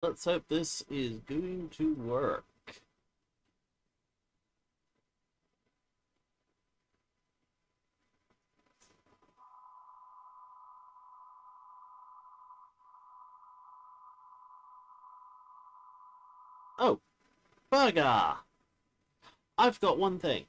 Let's hope this is going to work. Oh, bugger! I've got one thing.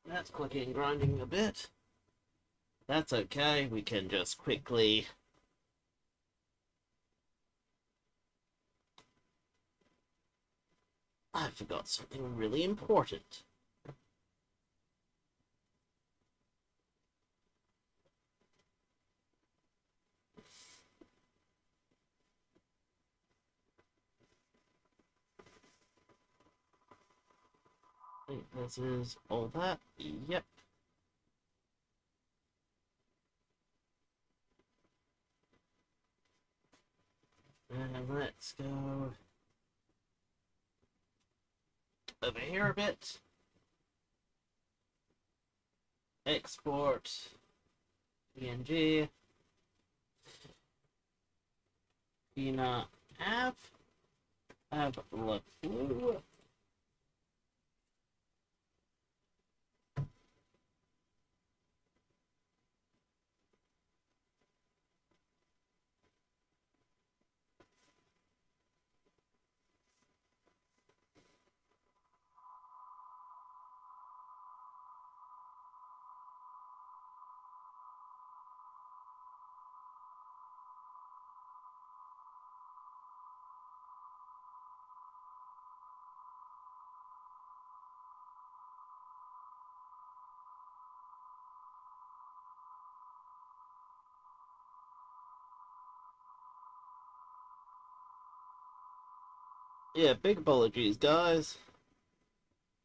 That's clicking and grinding a bit. That's okay, we can just quickly... I forgot something really important. I think this is all that. Yep. And let's go over here a bit. Export PNG. Peanut have LaClue. Yeah, big apologies, guys.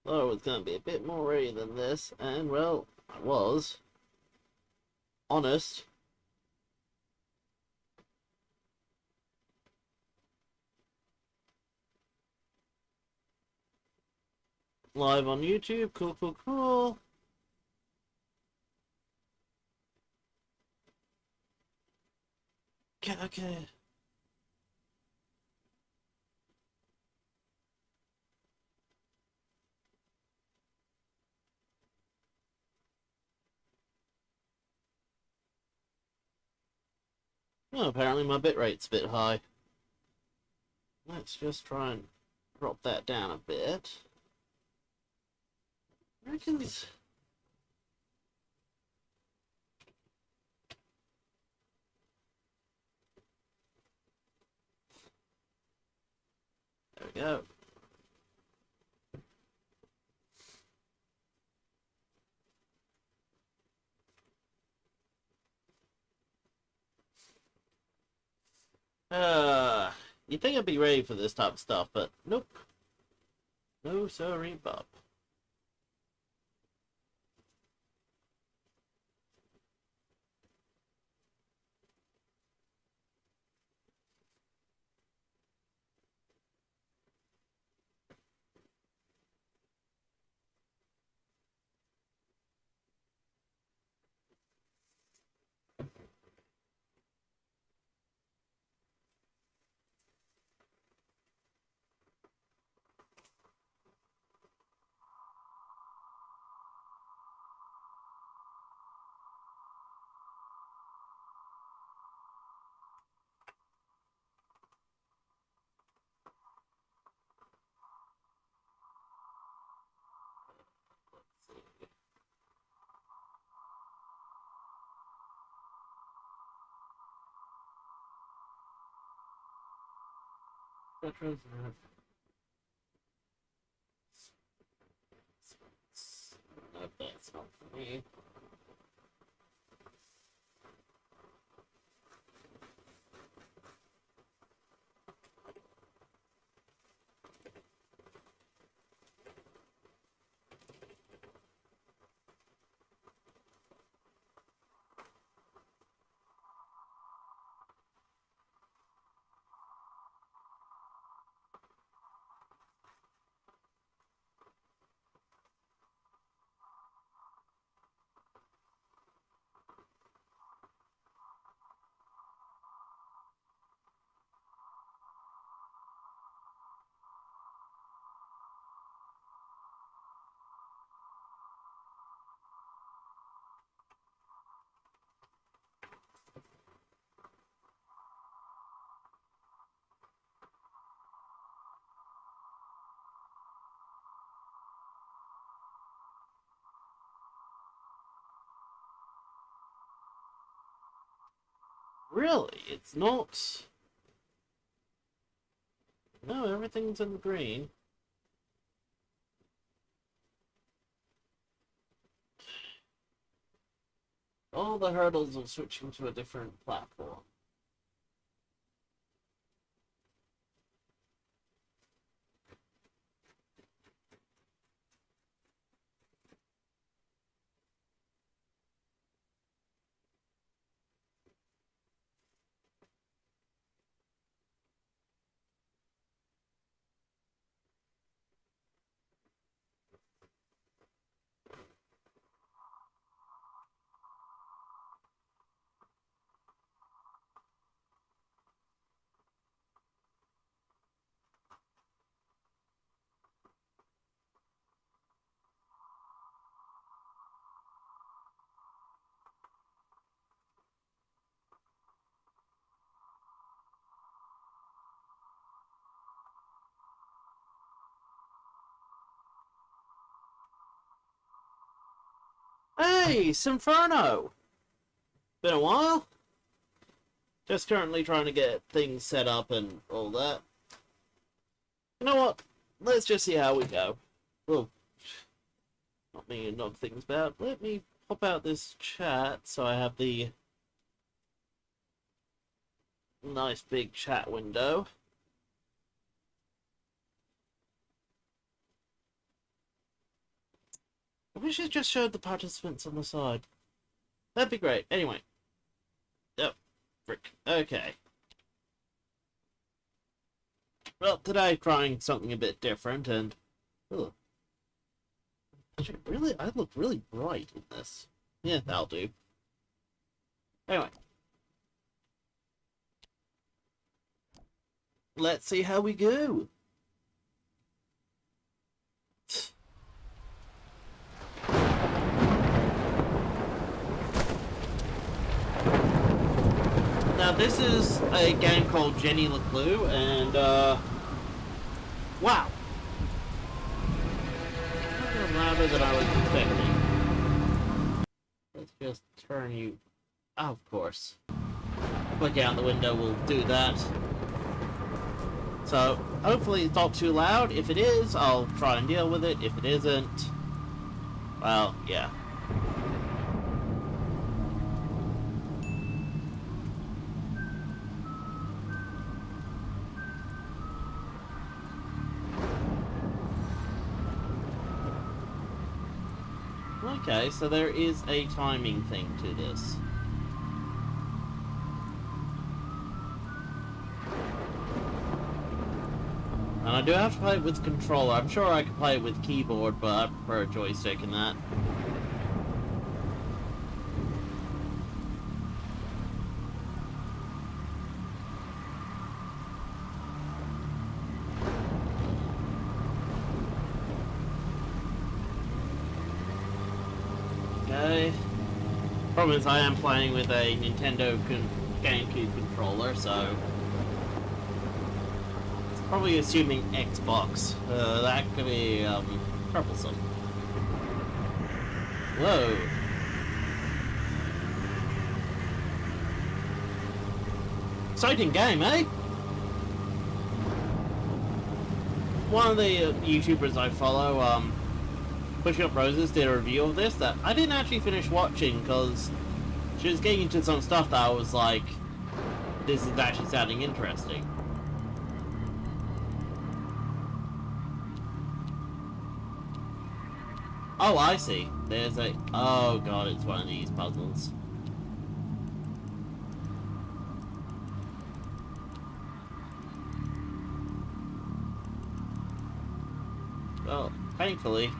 Thought I was going to be a bit more ready than this, and well, I was. Honest. Live on YouTube, cool, cool, cool. Okay, okay. Well, apparently my bitrate's a bit high. Let's just try and drop that down a bit. I reckon... There we go. You'd think I'd be ready for this type of stuff, but nope. No sorry, Bob. Veterans have... No, that's not for me. Really? It's not... No, everything's in the green. All the hurdles of switching to a different platform. Hey, Sinferno! Been a while? Just currently trying to get things set up and all that. You know what? Let's just see how we go. Well, not me and knock things about. Let me pop out this chat so I have the nice big chat window. I wish it just showed the participants on the side. That'd be great. Anyway. Yep. Frick. Okay. Well, today trying something a bit different and... Ugh. Actually, really, I look really bright in this. Yeah, that'll do. Anyway. Let's see how we go. Now, this is a game called LaClue, and, wow. A little louder than I was expecting. Let's just turn you... Oh, of course. Clicking out the window will do that. So, hopefully it's not too loud. If it is, I'll try and deal with it. If it isn't, well, yeah. Okay, so there is a timing thing to this. And I do have to play it with controller. I'm sure I could play it with keyboard, but I prefer a joystick in that. Okay. Problem is, I am playing with a Nintendo GameCube controller, so it's probably assuming Xbox. That could be troublesome. Whoa. Exciting game, eh? One of the YouTubers I follow, Pushing Up Roses, did a review of this that I didn't actually finish watching because she was getting into some stuff that I was like, this is actually sounding interesting. Oh, I see. There's a... Oh god, it's one of these puzzles. Well, thankfully...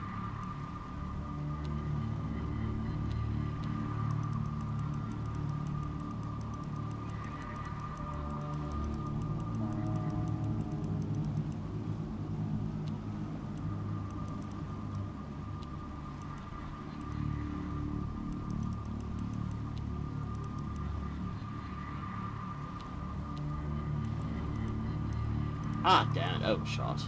Ah, damn it, overshot.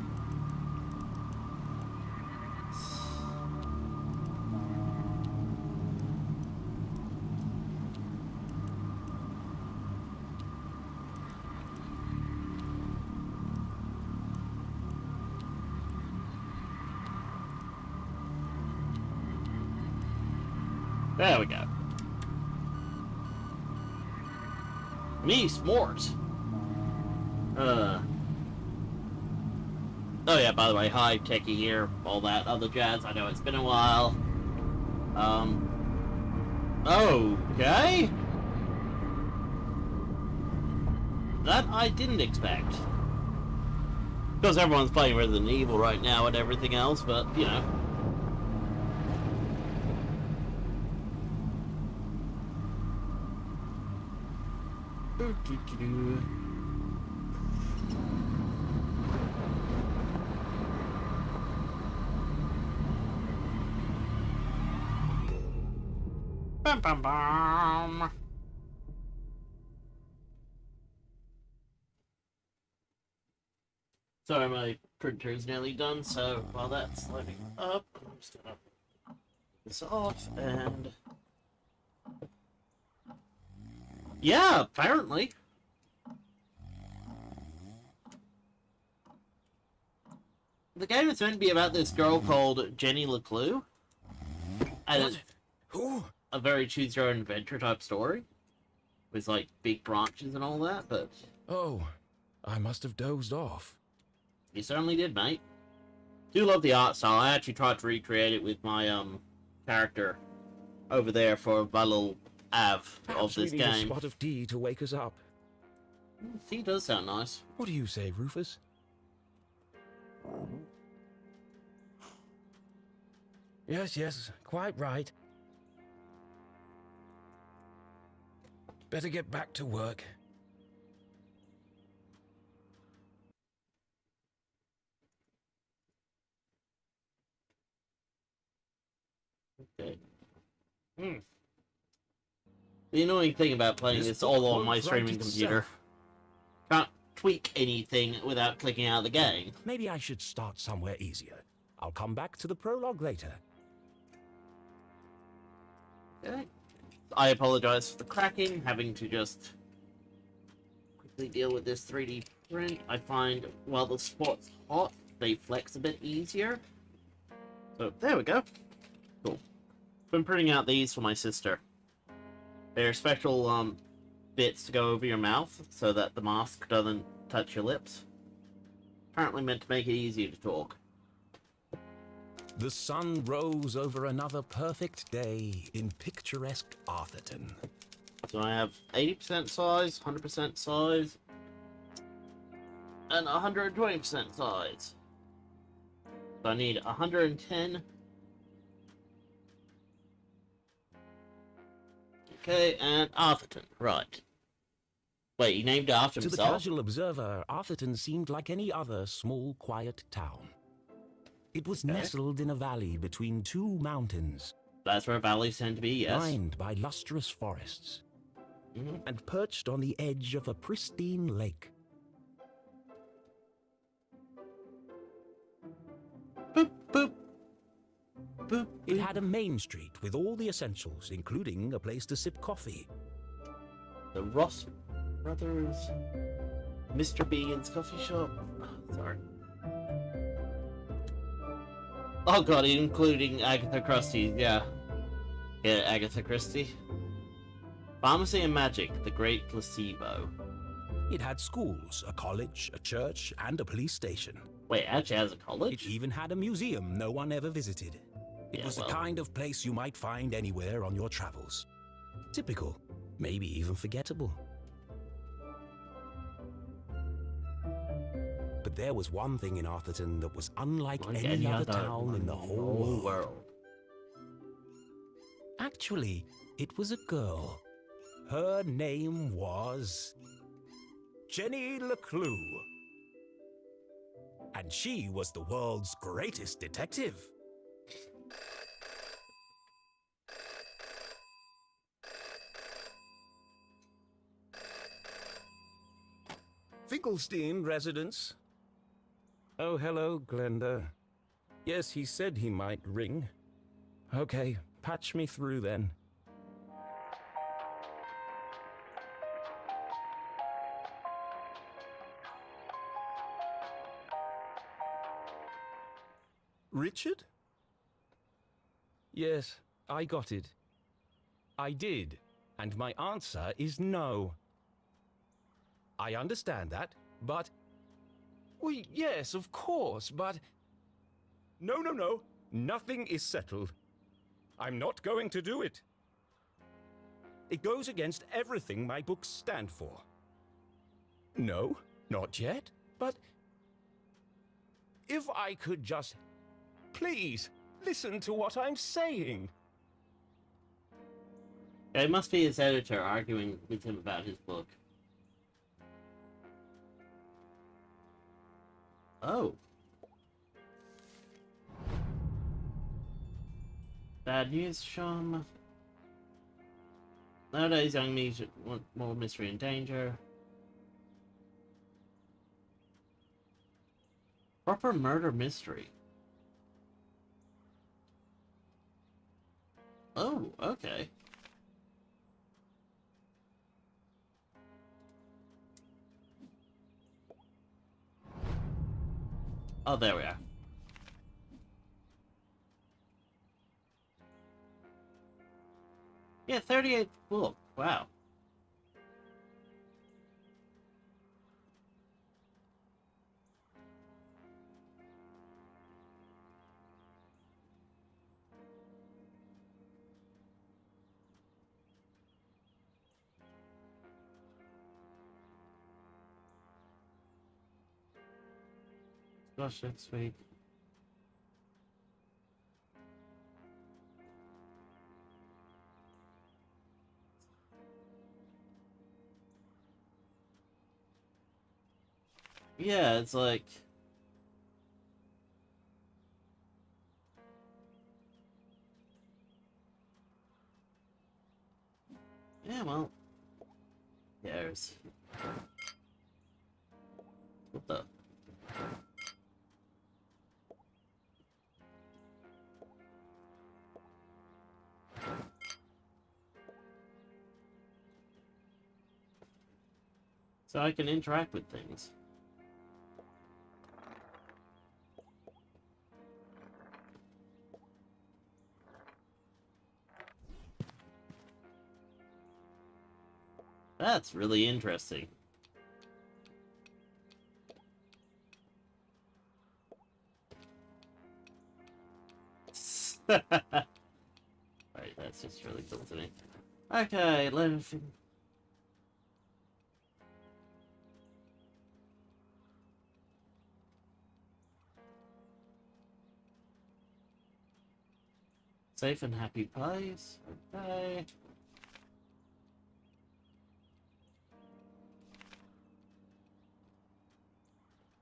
There we go. Me, s'mores. Oh yeah, by the way, hi, Techie here, all that other jazz. I know it's been a while. Okay. That I didn't expect. Because everyone's playing Resident Evil right now and everything else, but, you know. Bum, bum, bum. Sorry, my printer's nearly done, so while that's loading up, I'm just gonna put this off and... Yeah, apparently. The game is meant to be about this girl called Jenny LaClue. And it's a very choose-your-own-adventure type story. With, like, big branches and all that, but... Oh, I must have dozed off. You certainly did, mate. Do love the art style. I actually tried to recreate it with my, character over there for my little av of this we need game. A spot of tea to wake us up. Tea does sound nice. What do you say, Rufus? Yes, quite right. Better get back to work. Okay. The annoying thing about playing this all on my streaming computer, can't tweak anything without clicking out of the game. Maybe I should start somewhere easier. I'll come back to the prologue later. Okay. I apologize for the cracking, having to just quickly deal with this 3D print. I find while the spot's hot, they flex a bit easier. So, there we go. Cool. Been printing out these for my sister. They're special, bits to go over your mouth so that the mask doesn't touch your lips. Apparently meant to make it easier to talk. The sun rose over another perfect day in picturesque Arthurton. So I have 80% size, 100% size, and 120% size. So I need 110. Okay, and Arthurton, right. Wait, he named it after himself? To the casual observer, Arthurton seemed like any other small, quiet town. It was nestled in a valley between two mountains. That's where valleys tend to be, yes. Lined by lustrous forests. And perched on the edge of a pristine lake. Boop, boop. Boop, It had a main street with all the essentials, including a place to sip coffee. The Ross Brothers Mr. Bean's coffee shop. Oh, sorry. Oh god, including Agatha Christie, yeah. Yeah, Agatha Christie. Pharmacy and Magic, The Great Placebo. It had schools, a college, a church, and a police station. Wait, it actually has a college? It even had a museum no one ever visited. It was the kind of place you might find anywhere on your travels. Typical, maybe even forgettable. But there was one thing in Arthurton that was unlike any other town in the whole world. Actually, it was a girl. Her name was Jenny LaClue. And she was the world's greatest detective. Finkelstein residence. Oh, hello, Glenda. Yes, he said he might ring. Okay, patch me through then. Richard? Yes, I got it. I did, and my answer is no. I understand that, but... Well, yes, of course, but... No. Nothing is settled. I'm not going to do it. It goes against everything my books stand for. No, not yet, but... If I could just... Please, listen to what I'm saying. It must be his editor arguing with him about his book. Oh. Bad news, Shum. Nowadays, young me should want more mystery and danger. Proper murder mystery. Oh, okay. Oh, there we are. Yeah, 38th book. Wow. Gosh, next week. Yeah, it's like... Yeah, well... Cares. What the... So I can interact with things. That's really interesting. Right, that's just really cool to me. Okay, let's... Safe and happy place. Okay.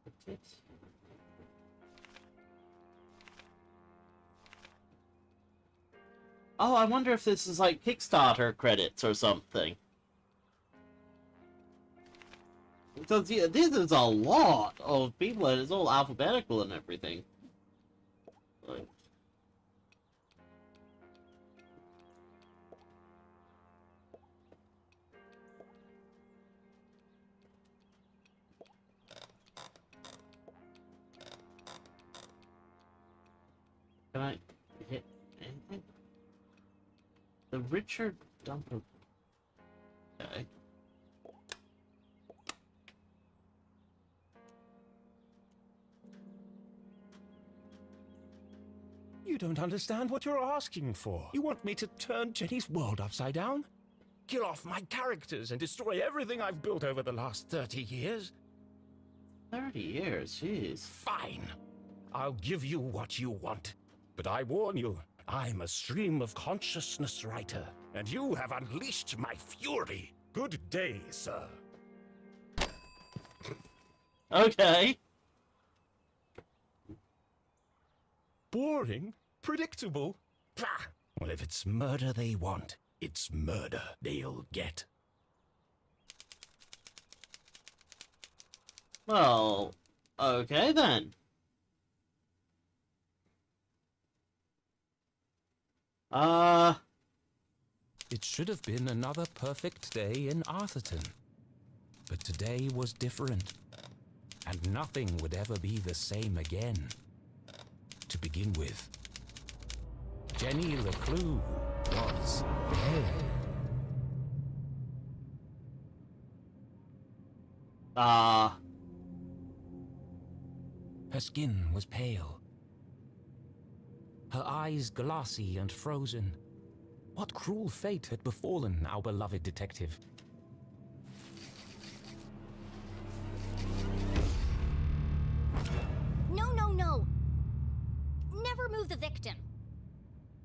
That's it. Oh, I wonder if this is like Kickstarter credits or something. Because yeah, this is a lot of people and it's all alphabetical and everything. Like... Can I hit anything? The Richard Dumper. Okay. You don't understand what you're asking for. You want me to turn Jenny's world upside down? Kill off my characters and destroy everything I've built over the last 30 years? 30 years, jeez. Fine. I'll give you what you want. But I warn you, I'm a stream of consciousness writer, and you have unleashed my fury. Good day, sir. Okay. Boring? Predictable? Pah! Well, if it's murder they want, it's murder they'll get. Well, okay then. It should have been another perfect day in Arthurton. But today was different. And nothing would ever be the same again. To begin with, Jenny LaClue was pale. Ah, Her skin was pale. Her eyes glassy and frozen. What cruel fate had befallen our beloved detective? No, no, no! Never move the victim.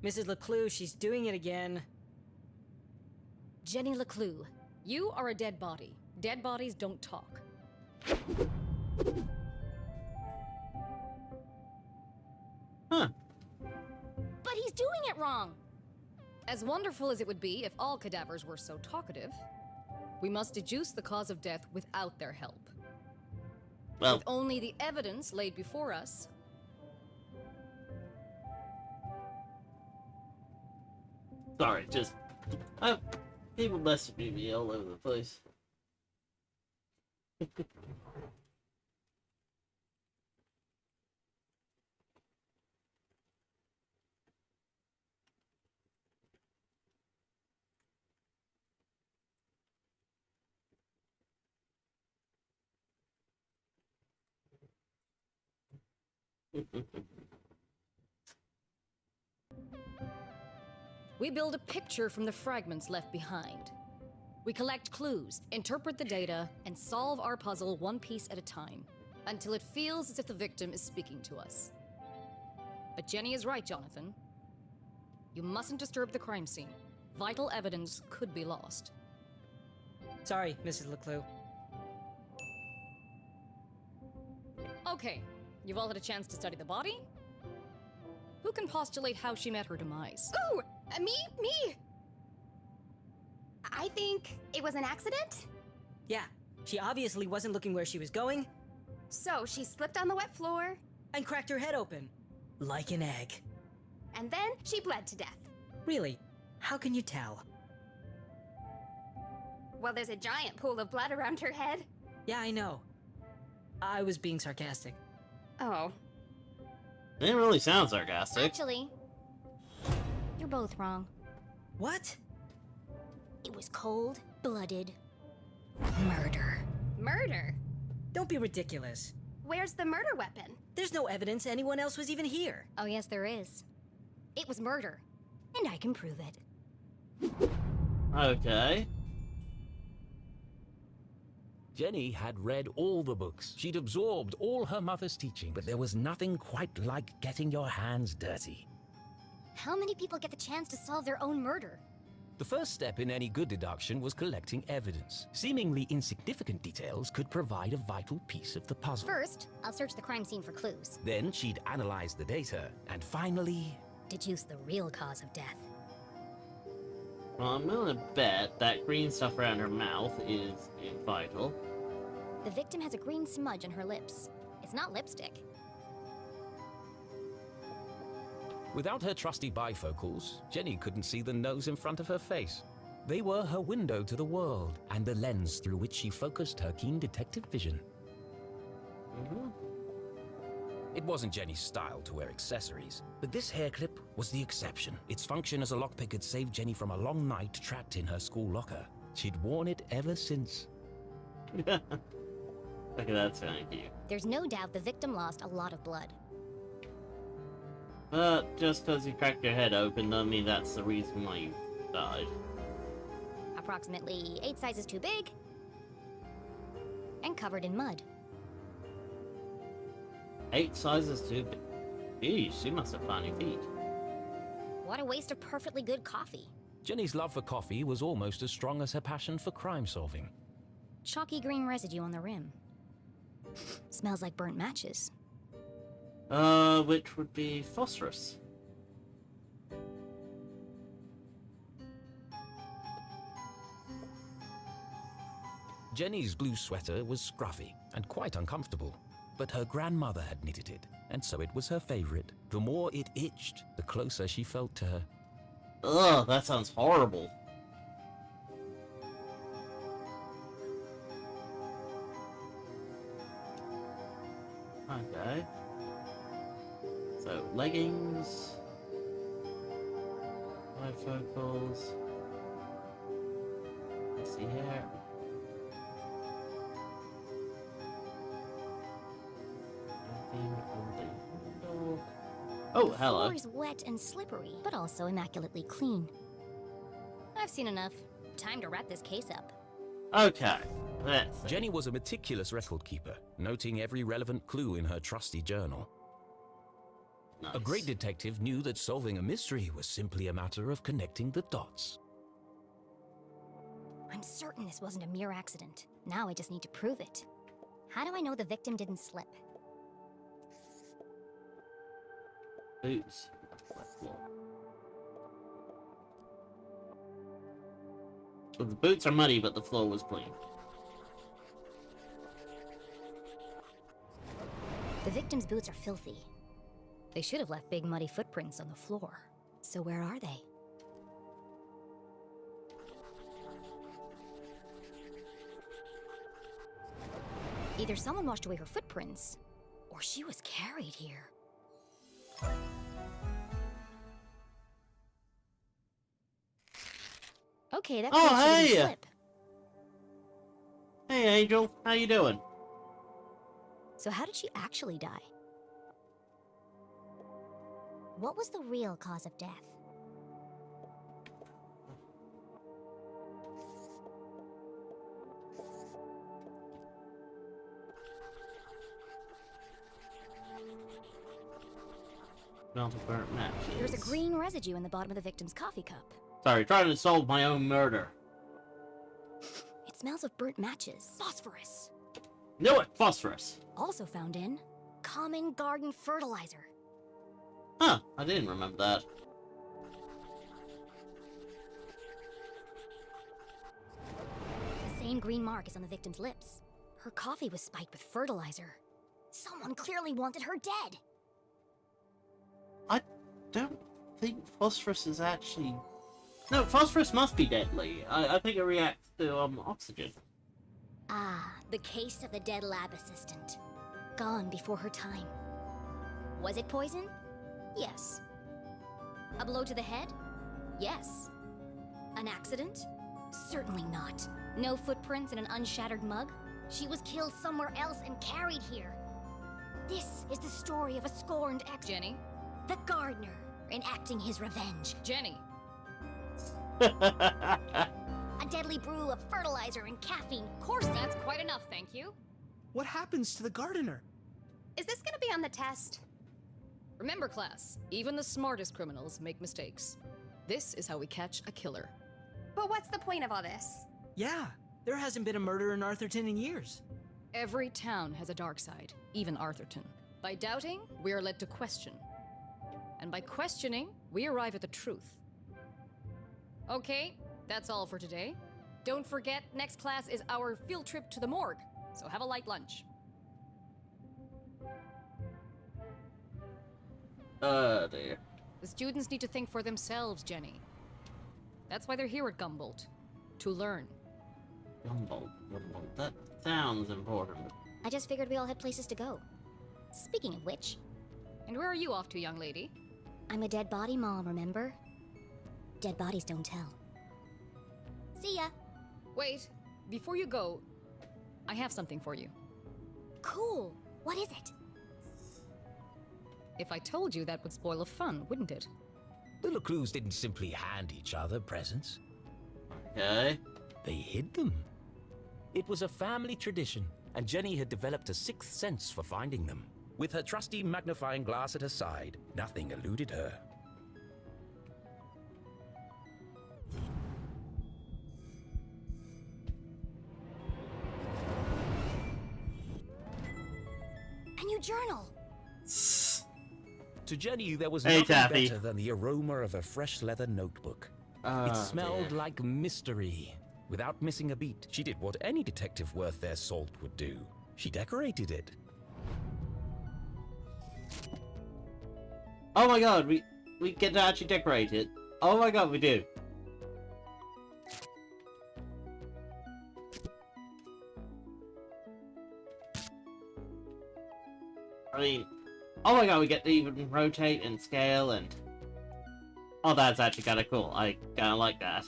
Mrs. LaClue, she's doing it again. Jenny LaClue, You are a dead body. Dead bodies don't talk. huh. but he's doing it wrong. As wonderful as it would be if all cadavers were so talkative, we must deduce the cause of death without their help. Well, With only the evidence laid before us, sorry, just people messaging me all over the place. we build a picture from the fragments left behind. We collect clues, interpret the data, and solve our puzzle one piece at a time, until it feels as if the victim is speaking to us. But Jenny is right, Jonathan. You mustn't disturb the crime scene. Vital evidence could be lost. Sorry, Mrs. LaClue. Okay, you've all had a chance to study the body? Who can postulate how she met her demise? Ooh, me! I think it was an accident. Yeah, she obviously wasn't looking where she was going So she slipped on the wet floor, and cracked her head open. Like an egg. and then she bled to death. Really? How can you tell? Well, there's a giant pool of blood around her head. Yeah, I know. I was being sarcastic. Oh. Didn't really sound sarcastic. Actually, you're both wrong. What? It was cold-blooded murder. Murder? Don't be ridiculous. Where's the murder weapon? There's no evidence anyone else was even here. Oh, yes, there is. It was murder. And I can prove it. Okay. Jenny had read all the books. She'd absorbed all her mother's teaching, but there was nothing quite like getting your hands dirty. How many people get the chance to solve their own murder? The first step in any good deduction was collecting evidence. Seemingly insignificant details could provide a vital piece of the puzzle. First, I'll search the crime scene for clues. Then she'd analyze the data, and finally... Deduce the real cause of death. Well, I'm gonna bet that green stuff around her mouth is vital. The victim has a green smudge on her lips. It's not lipstick. Without her trusty bifocals, Jenny couldn't see the nose in front of her face. They were her window to the world, and the lens through which she focused her keen detective vision. It wasn't Jenny's style to wear accessories, but this hair clip was the exception. Its function as a lockpick had saved Jenny from a long night trapped in her school locker. She'd worn it ever since. Okay, that's kind of cute. There's no doubt the victim lost a lot of blood. But just because you cracked your head open doesn't mean that's the reason why you died. Approximately 8 sizes too big. And covered in mud. 8 sizes too big. Geez, she must have funny feet. What a waste of perfectly good coffee. Jenny's love for coffee was almost as strong as her passion for crime solving. Chalky green residue on the rim. Smells like burnt matches. Which would be phosphorus. Jenny's blue sweater was scruffy and quite uncomfortable, but her grandmother had knitted it, and so it was her favorite. The more it itched, the closer she felt to her. Ugh, that sounds horrible. Okay. So, leggings. Bifocals. Let's see here. Oh, The hello. floor is wet and slippery, but also immaculately clean. I've seen enough. Time to wrap this case up. Okay, let's see. Jenny was a meticulous record keeper, noting every relevant clue in her trusty journal. Nice. A great detective knew that solving a mystery was simply a matter of connecting the dots. I'm certain this wasn't a mere accident. Now I just need to prove it. How do I know the victim didn't slip? Boots. Wet floor. Well, the boots are muddy, but the floor was clean. The victim's boots are filthy. They should have left big muddy footprints on the floor. So where are they? Either someone washed away her footprints, or she was carried here. Okay, that Oh, proves she didn't hey! slip. Hey, Angel. How you doing? So how did she actually die? What was the real cause of death? Smell the burnt matches. There's a green residue in the bottom of the victim's coffee cup. Sorry, trying to solve my own murder. It smells of burnt matches. Phosphorus. Knew it! Phosphorus. Also found in common garden fertilizer. Huh, I didn't remember that. The same green mark is on the victim's lips. Her coffee was spiked with fertilizer. Someone clearly wanted her dead. I don't think phosphorus is actually... No, phosphorus must be deadly. I think it reacts to oxygen. Ah, the case of the dead lab assistant. Gone before her time. Was it poison? Yes. A blow to the head? Yes. An accident? Certainly not. No footprints in an unshattered mug? She was killed somewhere else and carried here. This is the story of a scorned ex- Jenny? The gardener, enacting his revenge. Jenny! A deadly brew of fertilizer and caffeine coursing. That's quite enough, thank you. What happens to the gardener? Is this gonna be on the test? Remember, class, even the smartest criminals make mistakes. This is how we catch a killer. But what's the point of all this? Yeah, there hasn't been a murder in Arthurton in years. Every town has a dark side, even Arthurton. By doubting, we are led to question. And by questioning, we arrive at the truth. Okay, that's all for today. Don't forget, next class is our field trip to the morgue, so have a light lunch. Dear. The students need to think for themselves, Jenny. That's why they're here at Gumboldt. To learn. Gumboldt. That sounds important. I just figured we all had places to go. Speaking of which, And where are you off to, young lady? I'm a dead body mom, remember? Dead bodies don't tell. See ya. Wait, before you go, I have something for you. Cool. What is it? If I told you, that would spoil the fun, wouldn't it? The LaClues didn't simply hand each other presents. Okay. They hid them. It was a family tradition, and Jenny had developed a sixth sense for finding them. With her trusty magnifying glass at her side, nothing eluded her. A new journal. To Jenny, there was Hey, nothing Taffy. better than the aroma of a fresh leather notebook. It smelled dear. like mystery. Without missing a beat, she did what any detective worth their salt would do. She decorated it. Oh my god, we get to actually decorate it. Oh my god, we do. I mean, oh my god, we get to even rotate and scale and... Oh, that's actually kind of cool. I kind of like that.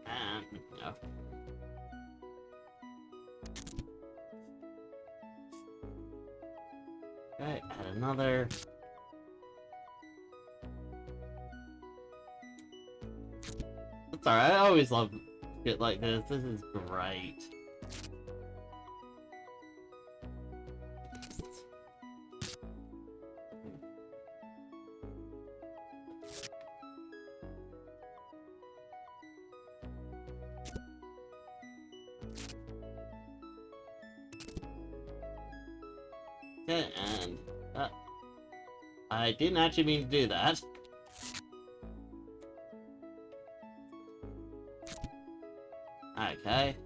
And, no. Okay, add another. It's alright, I always love shit like this. This is great. Okay, and I didn't actually mean to do that. Okay.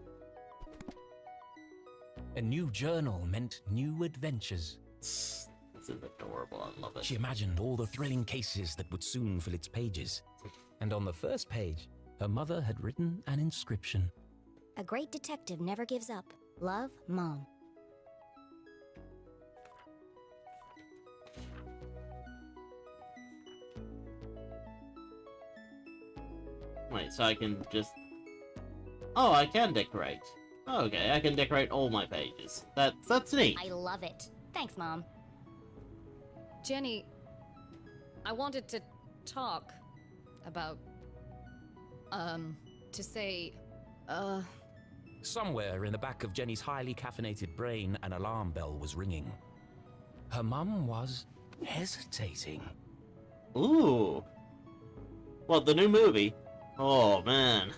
A new journal meant new adventures. This is adorable, I love it. She imagined all the thrilling cases that would soon fill its pages. And on the first page, her mother had written an inscription. A great detective never gives up. Love, Mom. Wait, so I can just... Oh, I can decorate. Okay, I can decorate all my pages. That's neat. I love it. Thanks, Mom. Jenny, I wanted to talk about, to say, Somewhere in the back of Jenny's highly caffeinated brain, an alarm bell was ringing. Her mum was hesitating. Ooh. What, the new movie? Oh, man.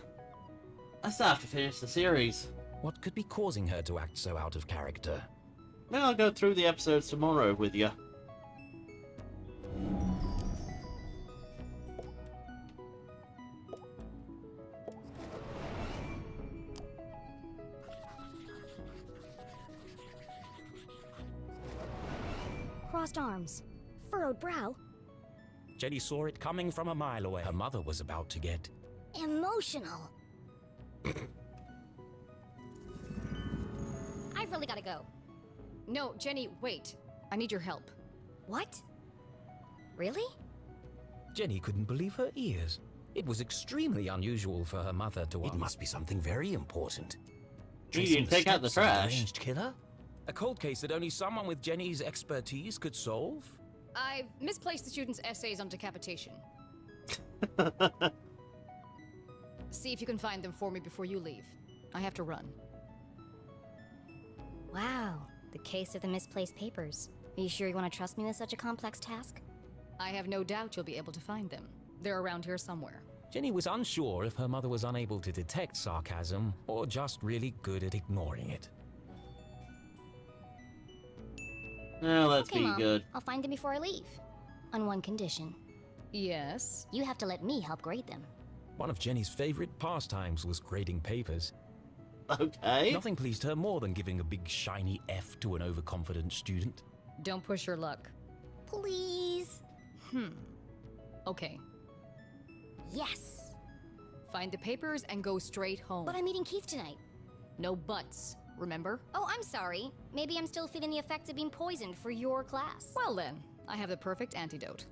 I still have to finish the series. What could be causing her to act so out of character? Maybe I'll go through the episodes tomorrow with you. Crossed arms. Furrowed brow. Jenny saw it coming from a mile away. Her mother was about to get Emotional. I've really gotta go. No, Jenny, wait. I need your help. What? Really? Jenny couldn't believe her ears. It was extremely unusual for her mother to ask. It must be something very important. You can take out the trash. Deranged killer? A cold case that only someone with Jenny's expertise could solve? I've misplaced the students' essays on decapitation. See if you can find them for me before you leave. I have to run. Wow. The case of the misplaced papers. Are you sure you want to trust me with such a complex task? I have no doubt you'll be able to find them. They're around here somewhere. Jenny was unsure if her mother was unable to detect sarcasm or just really good at ignoring it. Well, let's Okay, be Mom. good. I'll find them before I leave. On one condition. Yes? You have to let me help grade them. One of Jenny's favorite pastimes was grading papers. Okay. Nothing pleased her more than giving a big shiny F to an overconfident student. Don't push your luck. Please. Okay. Yes. Find the papers and go straight home. But I'm meeting Keith tonight. No buts, remember? Oh, I'm sorry. Maybe I'm still feeling the effects of being poisoned for your class. Well then, I have the perfect antidote.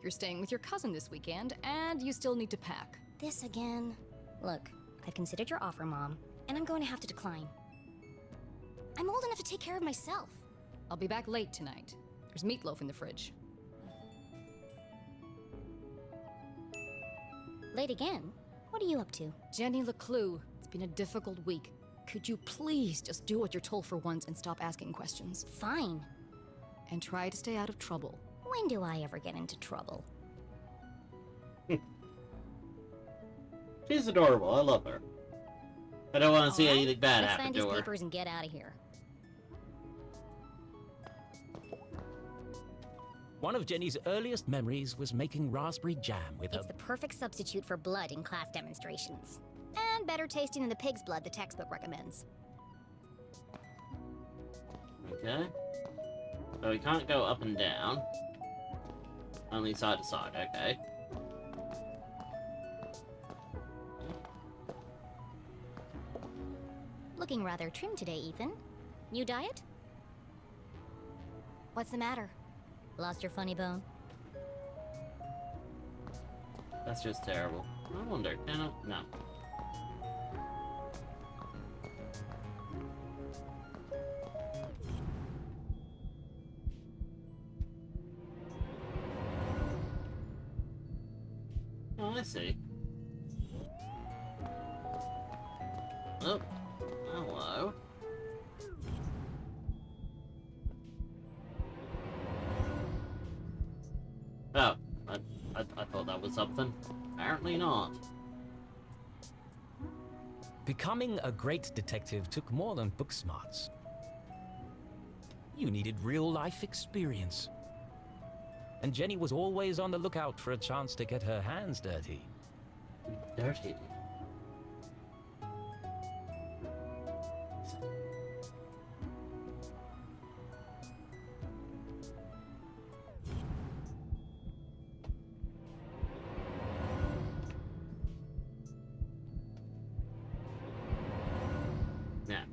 You're staying with your cousin this weekend, and you still need to pack. This again? Look, I've considered your offer, Mom, and I'm going to have to decline. I'm old enough to take care of myself. I'll be back late tonight. There's meatloaf in the fridge. Late again? What are you up to? Jenny LaClue, it's been a difficult week. Could you please just do what you're told for once and stop asking questions? Fine. And try to stay out of trouble. When do I ever get into trouble? She's adorable. I love her. I don't want to see All right, anything bad let's happen find to these her. papers and get out of here. One of Jenny's earliest memories was making raspberry jam with her. It's the perfect substitute for blood in class demonstrations. And better tasting than the pig's blood the textbook recommends. Okay. So we can't go up and down. Only side to side, okay. Looking rather trim today, Ethan. New diet? What's the matter? Lost your funny bone? That's just terrible. I wonder, can I? No. Oh, I see. Oh, hello. Oh, I thought that was something. Apparently not. Becoming a great detective took more than book smarts. You needed real-life experience. And Jenny was always on the lookout for a chance to get her hands dirty. Dirty. Yeah.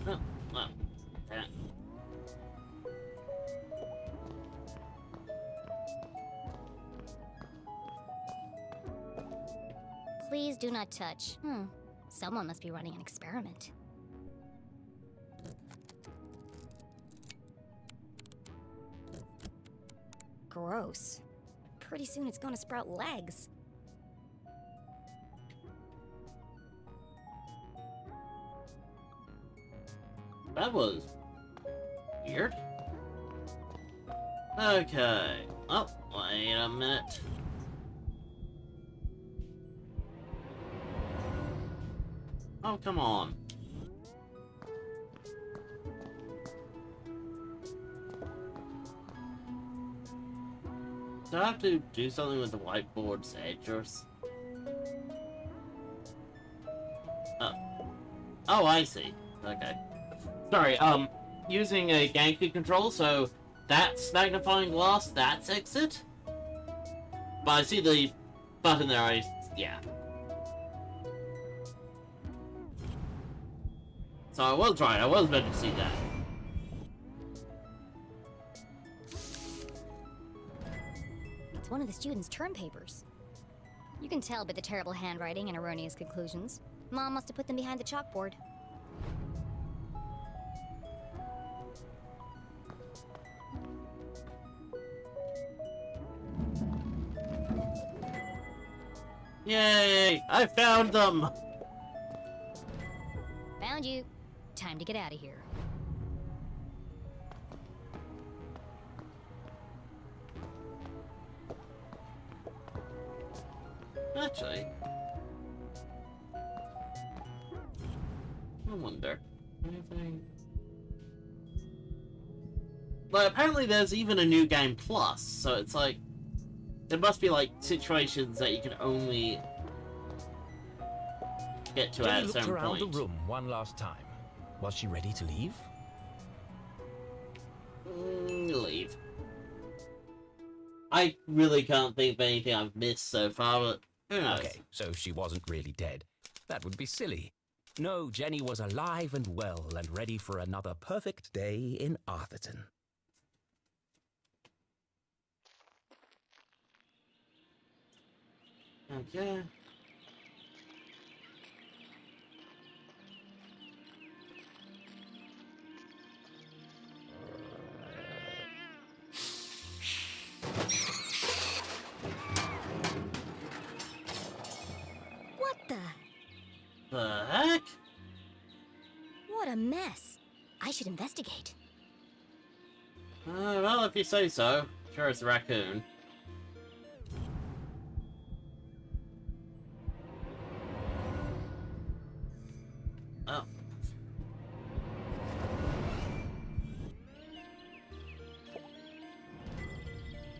Oh, well, yeah. Please do not touch. Someone must be running an experiment. Gross. Pretty soon it's gonna sprout legs. That was weird. Okay. Oh, wait a minute. Oh, come on. Do I have to do something with the whiteboard's edge or Oh. Oh, I see. Okay. Sorry, using a GameCube control, so that's magnifying glass, that's exit? But I see the button there, yeah. So I was right, I was meant to see that. It's one of the students' term papers. You can tell by the terrible handwriting and erroneous conclusions. Mom must have put them behind the chalkboard. Yay! I found them! Found you. Time to get out of here. Actually, I wonder. Anything? Like, apparently there's even a new game plus, so it's like, there must be like situations that you can only get to Jenny at a looked certain around point. the room one last time. Was she ready to leave? Leave. I really can't think of anything I've missed so far, but who knows? Okay, so she wasn't really dead. That would be silly. No, Jenny was alive and well and ready for another perfect day in Arthurton. Okay. What the? The heck? What a mess. I should investigate. Well, if you say so. Sure, it's a raccoon. Oh.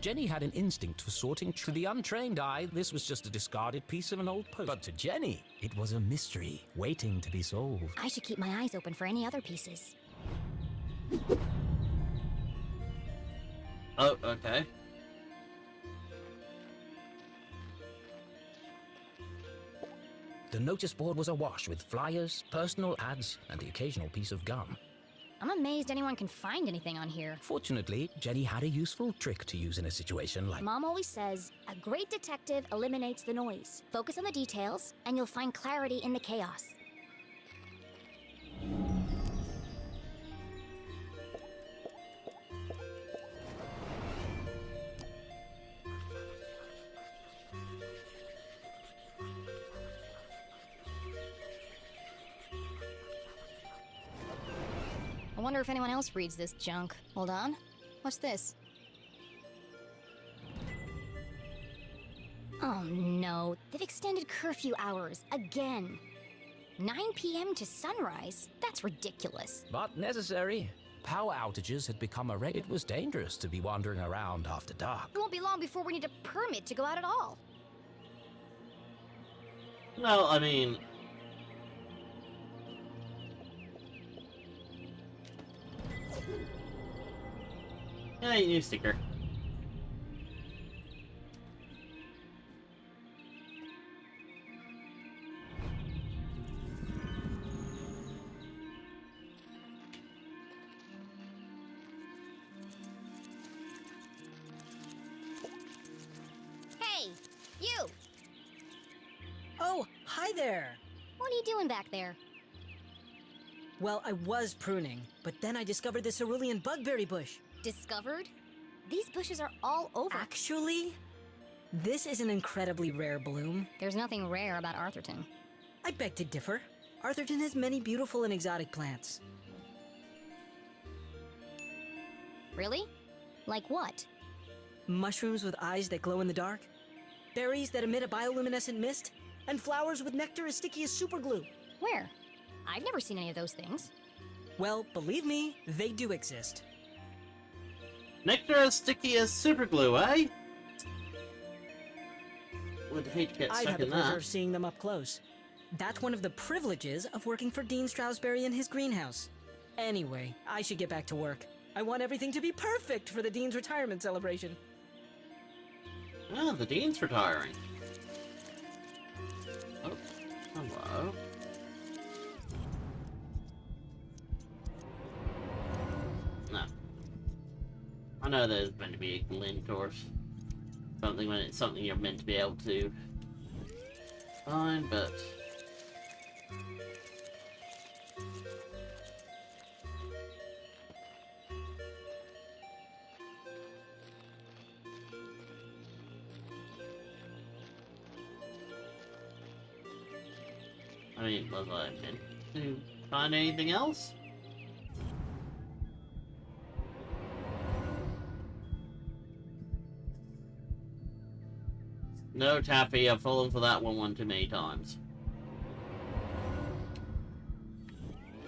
Jenny had an instinct for sorting. To the untrained eye, this was just a discarded piece of an old post. But to Jenny, it was a mystery waiting to be solved. I should keep my eyes open for any other pieces. Oh, okay. The notice board was awash with flyers, personal ads, and the occasional piece of gum. I'm amazed anyone can find anything on here. Fortunately, Jenny had a useful trick to use in a situation like... Mom always says, a great detective eliminates the noise. Focus on the details, and you'll find clarity in the chaos. I wonder if anyone else reads this junk. Hold on. What's this? Oh no, they've extended curfew hours again. 9 p.m. to sunrise? That's ridiculous. But necessary. Power outages had become a It was dangerous to be wandering around after dark. It won't be long before we need a permit to go out at all. Well, I mean... Hey, new sticker. Hey, you! Oh, hi there! What are you doing back there? Well, I was pruning, but then I discovered this cerulean bugberry bush. Discovered? These bushes are all over. Actually, this is an incredibly rare bloom. There's nothing rare about Arthurton. I beg to differ. Arthurton has many beautiful and exotic plants. Really? Like what? Mushrooms with eyes that glow in the dark, berries that emit a bioluminescent mist, and flowers with nectar as sticky as superglue. Where? I've never seen any of those things. Well, believe me, they do exist. Nectar as sticky as superglue, eh? Would hate to get I've stuck had the in pleasure that. of seeing them up close. That's one of the privileges of working for Dean Strasberry in his greenhouse. Anyway, I should get back to work. I want everything to be perfect for the Dean's retirement celebration. Ah, the Dean's retiring. Oh, hello. No. I know there's meant to be a glint or something when it's something you're meant to be able to find, but... I mean, was I meant to find anything else? No, Taffy, I've fallen for that one too many times.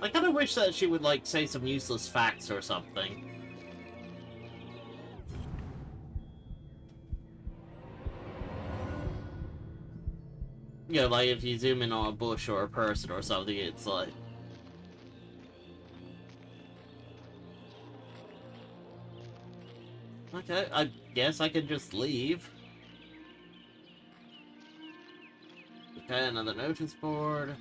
I kinda wish that she would, like, say some useless facts or something. You know, like, if you zoom in on a bush or a person or something, it's like... Okay, I guess I could just leave. Okay, another notice board.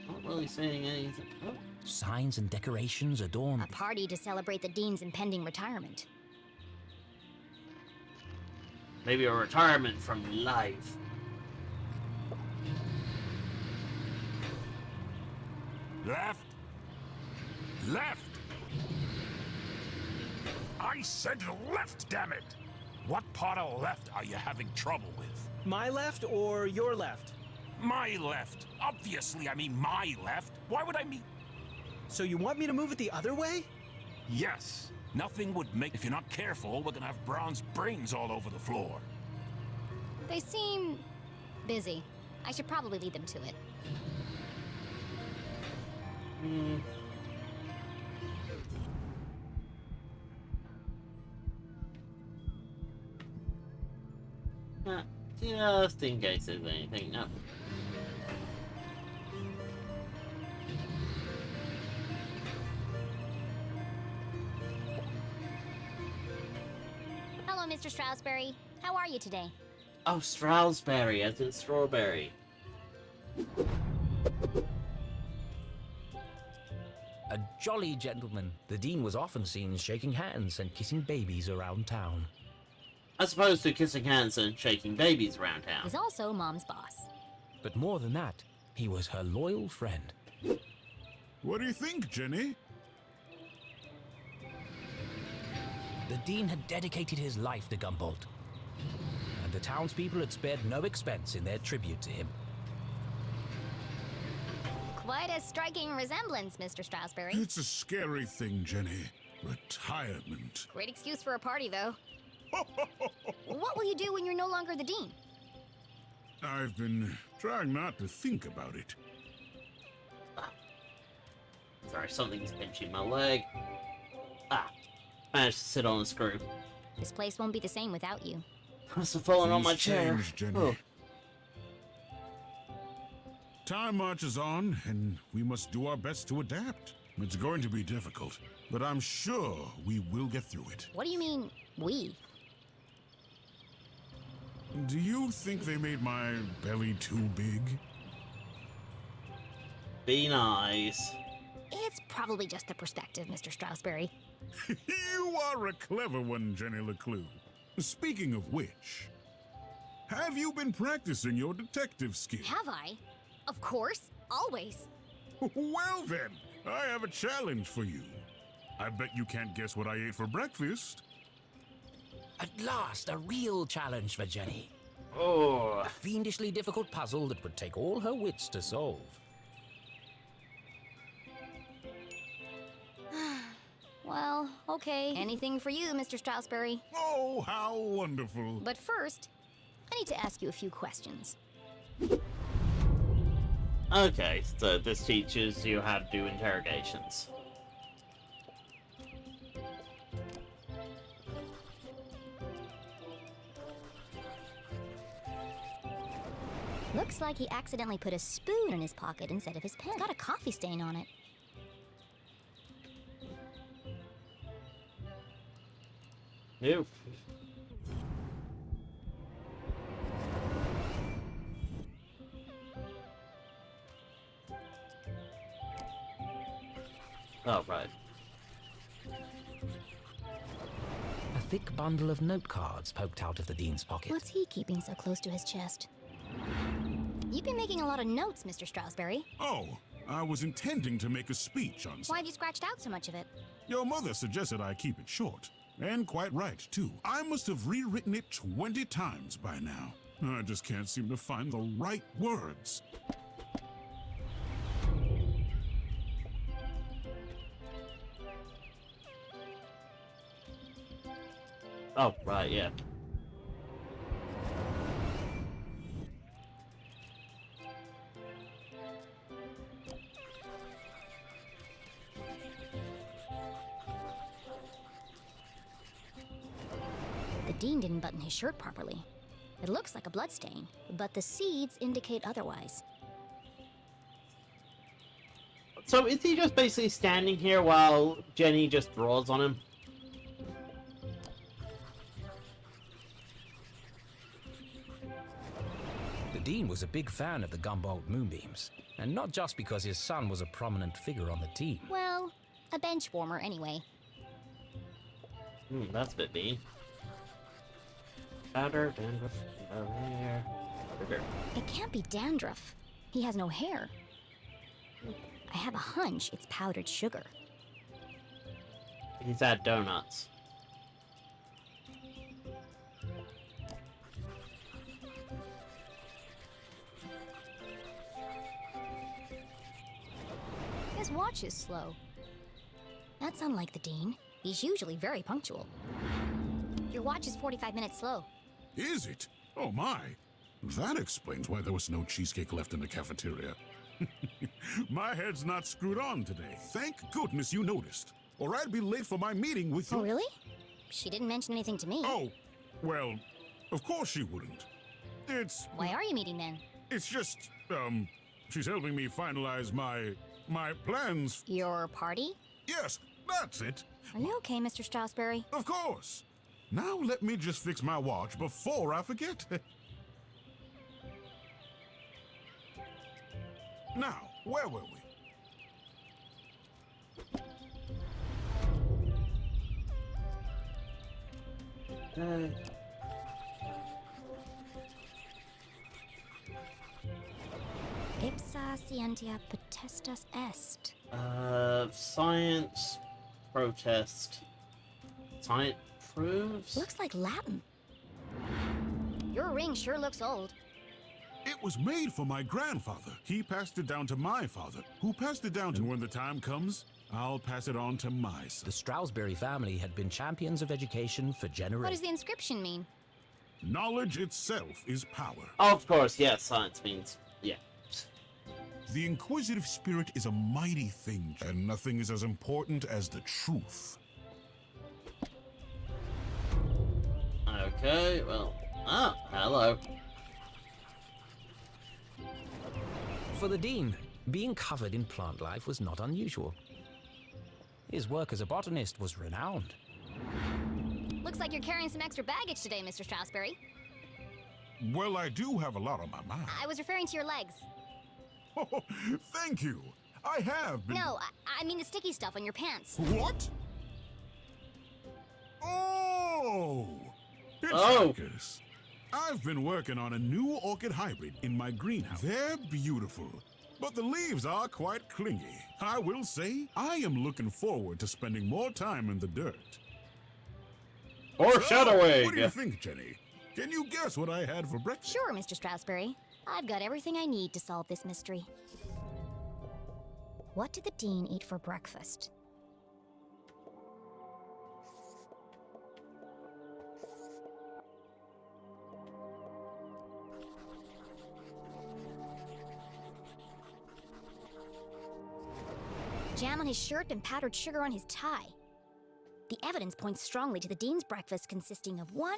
Not really saying anything. Oh. Signs and decorations adorn... A party to celebrate the Dean's impending retirement. Maybe a retirement from life. Left. Left. I said left, damn it! What part of left are you having trouble with? My left or your left? My left. Obviously, I mean my left. Why would I mean... So you want me to move it the other way? Yes. Nothing would make... If you're not careful, we're gonna have Brown's brains all over the floor. They seem busy. I should probably lead them to it. Just in case there's anything. No. Hello, Mr. Strasberry. How are you today? Oh, Stroudsberry, as in strawberry. A jolly gentleman, the Dean was often seen shaking hands and kissing babies around town. As opposed to kissing hands and shaking babies around town. He's also Mom's boss. But more than that, he was her loyal friend. What do you think, Jenny? The Dean had dedicated his life to Gumboldt, and the townspeople had spared no expense in their tribute to him. Quite a striking resemblance, Mr. Stroudsberry. It's a scary thing, Jenny. Retirement. Great excuse for a party, though. What will you do when you're no longer the Dean? I've been trying not to think about it. Sorry, something's pinching my leg. Managed to sit on a screw. This place won't be the same without you. Must have fallen on my Things chair. change, Jenny. Oh. Time marches on, and we must do our best to adapt. It's going to be difficult, but I'm sure we will get through it. What do you mean, we? Do you think they made my belly too big? Be nice. It's probably just the perspective, Mr. Stroudsberry. You are a clever one, Jenny LaClue. Speaking of which, have you been practicing your detective skills? Have I? Of course, always. Well then, I have a challenge for you. I bet you can't guess what I ate for breakfast. At last, a real challenge for Jenny. Oh. A fiendishly difficult puzzle that would take all her wits to solve. Well, okay. Anything for you, Mr. Stroudsberry. Oh, how wonderful. But first, I need to ask you a few questions. Okay, so this teaches you how to do interrogations. Looks like he accidentally put a spoon in his pocket instead of his pen. It's got a coffee stain on it. Nope. Oh, right. A thick bundle of note cards poked out of the Dean's pocket. What's he keeping so close to his chest? You've been making a lot of notes, Mr. Stroudsberry. Oh, I was intending to make a speech on Why have you scratched out so much of it? Your mother suggested I keep it short. And quite right, too. I must have rewritten it 20 times by now. I just can't seem to find the right words. Oh, right, yeah. The Dean didn't button his shirt properly. It looks like a bloodstain, but the seeds indicate otherwise. So is he just basically standing here while Jenny just draws on him? The Dean was a big fan of the Gumboldt moonbeams, and not just because his son was a prominent figure on the team. Well, a bench warmer anyway. That's a bit mean. Powder, dandruff, hair. It can't be dandruff. He has no hair. I have a hunch it's powdered sugar. He's had donuts. His watch is slow. That's unlike the Dean. He's usually very punctual. Your watch is 45 minutes slow. Is it? Oh my. That explains why there was no cheesecake left in the cafeteria. My head's not screwed on today. Thank goodness you noticed. Or I'd be late for my meeting with you. Oh, really? She didn't mention anything to me. Oh, well, of course she wouldn't. Why are you meeting then? It's just, she's helping me finalize my plans. Your party? Yes, that's it. Are you okay, Mr. Stroudsberry? Of course. Now let me just fix my watch before I forget. Now, where were we? Ipsa scientia potestas est. Science protest. Science proves? Looks like Latin. Your ring sure looks old. It was made for my grandfather. He passed it down to my father, who passed it down to... And when the time comes, I'll pass it on to my son. The Stroudsbury family had been champions of education for What generations. does the inscription mean? Knowledge itself is power. Of course, yes, science means, yeah. The inquisitive spirit is a mighty thing, and nothing is as important as the truth. Okay, well, hello. For the Dean, being covered in plant life was not unusual. His work as a botanist was renowned. Looks like you're carrying some extra baggage today, Mr. Stroudsbury. Well, I do have a lot on my mind. I was referring to your legs. Oh, thank you. I have been... No, I mean the sticky stuff on your pants. What? Oh! It's Oh. like this. I've been working on a new orchid hybrid in my greenhouse. They're beautiful, but the leaves are quite clingy. I will say, I am looking forward to spending more time in the dirt. Foreshadowing! So, what do you think, Jenny? Can you guess what I had for breakfast? Sure, Mr. Stroudsbury. I've got everything I need to solve this mystery. What did the Dean eat for breakfast? Jam on his shirt and powdered sugar on his tie. The evidence points strongly to the Dean's breakfast consisting of 1,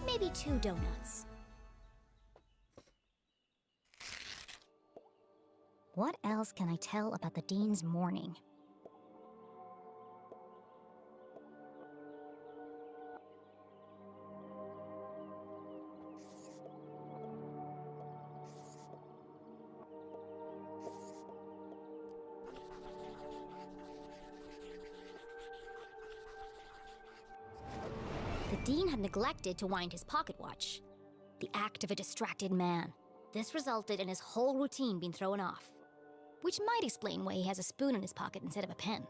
maybe 2 donuts. What else can I tell about the Dean's morning? The Dean had neglected to wind his pocket watch. The act of a distracted man. This resulted in his whole routine being thrown off. Which might explain why he has a spoon in his pocket instead of a pen.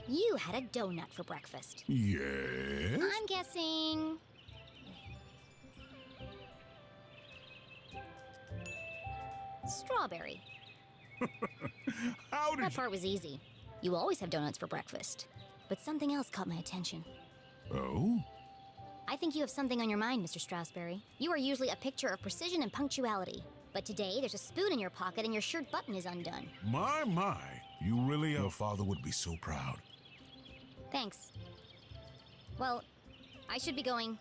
You had a donut for breakfast. Yes? I'm guessing... strawberry. How did That part was easy. You always have donuts for breakfast. But something else caught my attention. you... Oh? I think you have something on your mind, Mr. Stroudsbury. You are usually a picture of precision and punctuality. But today, there's a spoon in your pocket and your shirt button is undone. My. You really... Your father would be so proud. Thanks. Well, I should be going.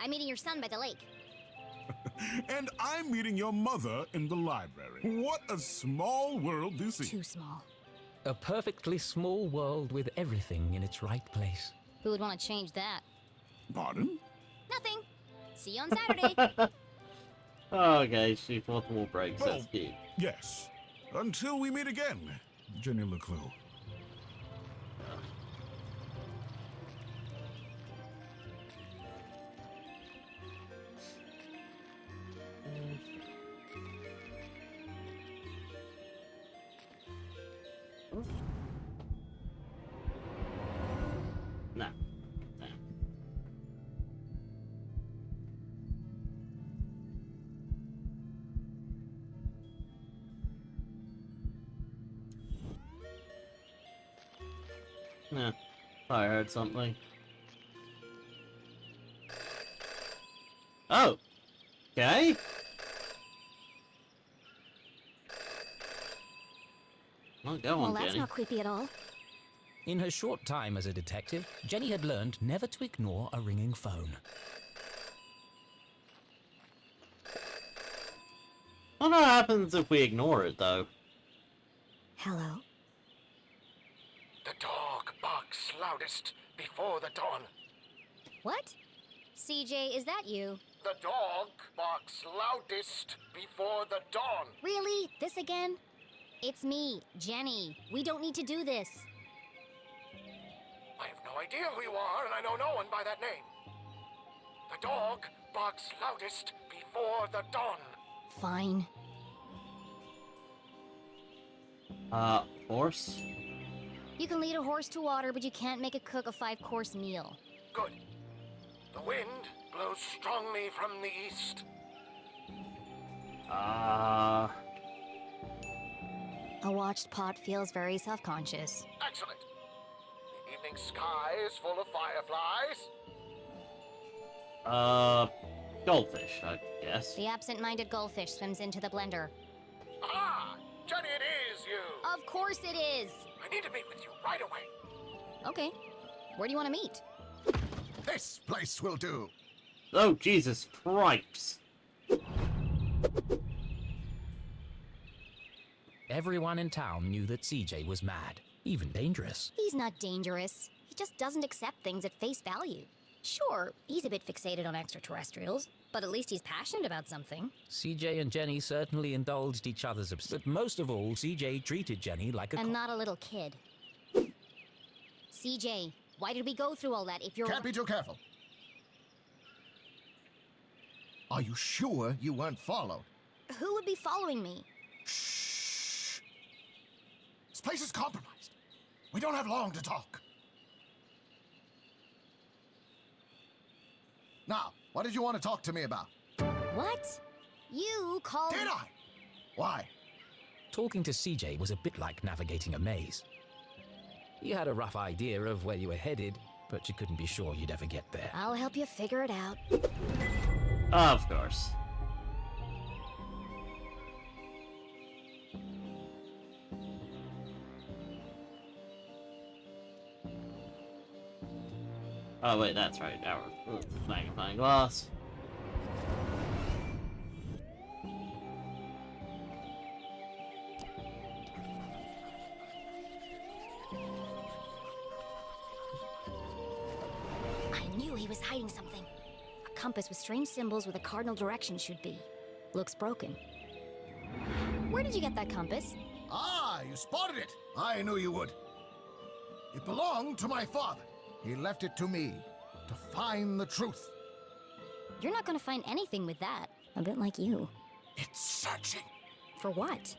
I'm meeting your son by the lake. And I'm meeting your mother in the library. What a small world this is. Too small. A perfectly small world with everything in its right place. Who would want to change that? Pardon? Nothing. See you on Saturday. Okay, she thought more breaks. That's Oh. cute. Yes. Until we meet again, Jenny LaClue. No. No. No. I heard something. Oh. Okay. Well, go Well, on, that's Jenny. not creepy at all. In her short time as a detective, Jenny had learned never to ignore a ringing phone. I wonder what happens if we ignore it, though. Hello? The dog barks loudest before the dawn. What? CJ, is that you? The dog barks loudest before the dawn. Really? This again? It's me, Jenny. We don't need to do this. I have no idea who you are, and I know no one by that name. The dog barks loudest before the dawn. Fine. Horse? You can lead a horse to water, but you can't make it cook a 5-course meal. Good. The wind blows strongly from the east. A watched pot feels very self-conscious. Excellent. The evening sky is full of fireflies. Goldfish, I guess. The absent-minded goldfish swims into the blender. Ah! Jenny, it is you! Of course it is! I need to meet with you right away. Okay. Where do you want to meet? This place will do. Oh, Jesus Christ. Everyone in town knew that CJ was mad, even dangerous. He's not dangerous. He just doesn't accept things at face value. Sure, he's a bit fixated on extraterrestrials, but at least he's passionate about something. CJ and Jenny certainly indulged each other's but most of all, CJ treated Jenny like a And not a little kid. CJ, why did we go through all that if you're— Can't be too careful. Are you sure you weren't followed? Who would be following me? Shh. This place is compromised. We don't have long to talk. Now, what did you want to talk to me about? What? You called— Did I? Why? Talking to CJ was a bit like navigating a maze. You had a rough idea of where you were headed, but you couldn't be sure you'd ever get there. I'll help you figure it out. Of course. Oh wait, that's right. Our magnifying glass. I knew he was hiding something. A compass with strange symbols where the cardinal direction should be. Looks broken. Where did you get that compass? Ah, you spotted it. I knew you would. It belonged to my father. He left it to me to find the truth. You're not gonna find anything with that. A bit like you. It's searching For what?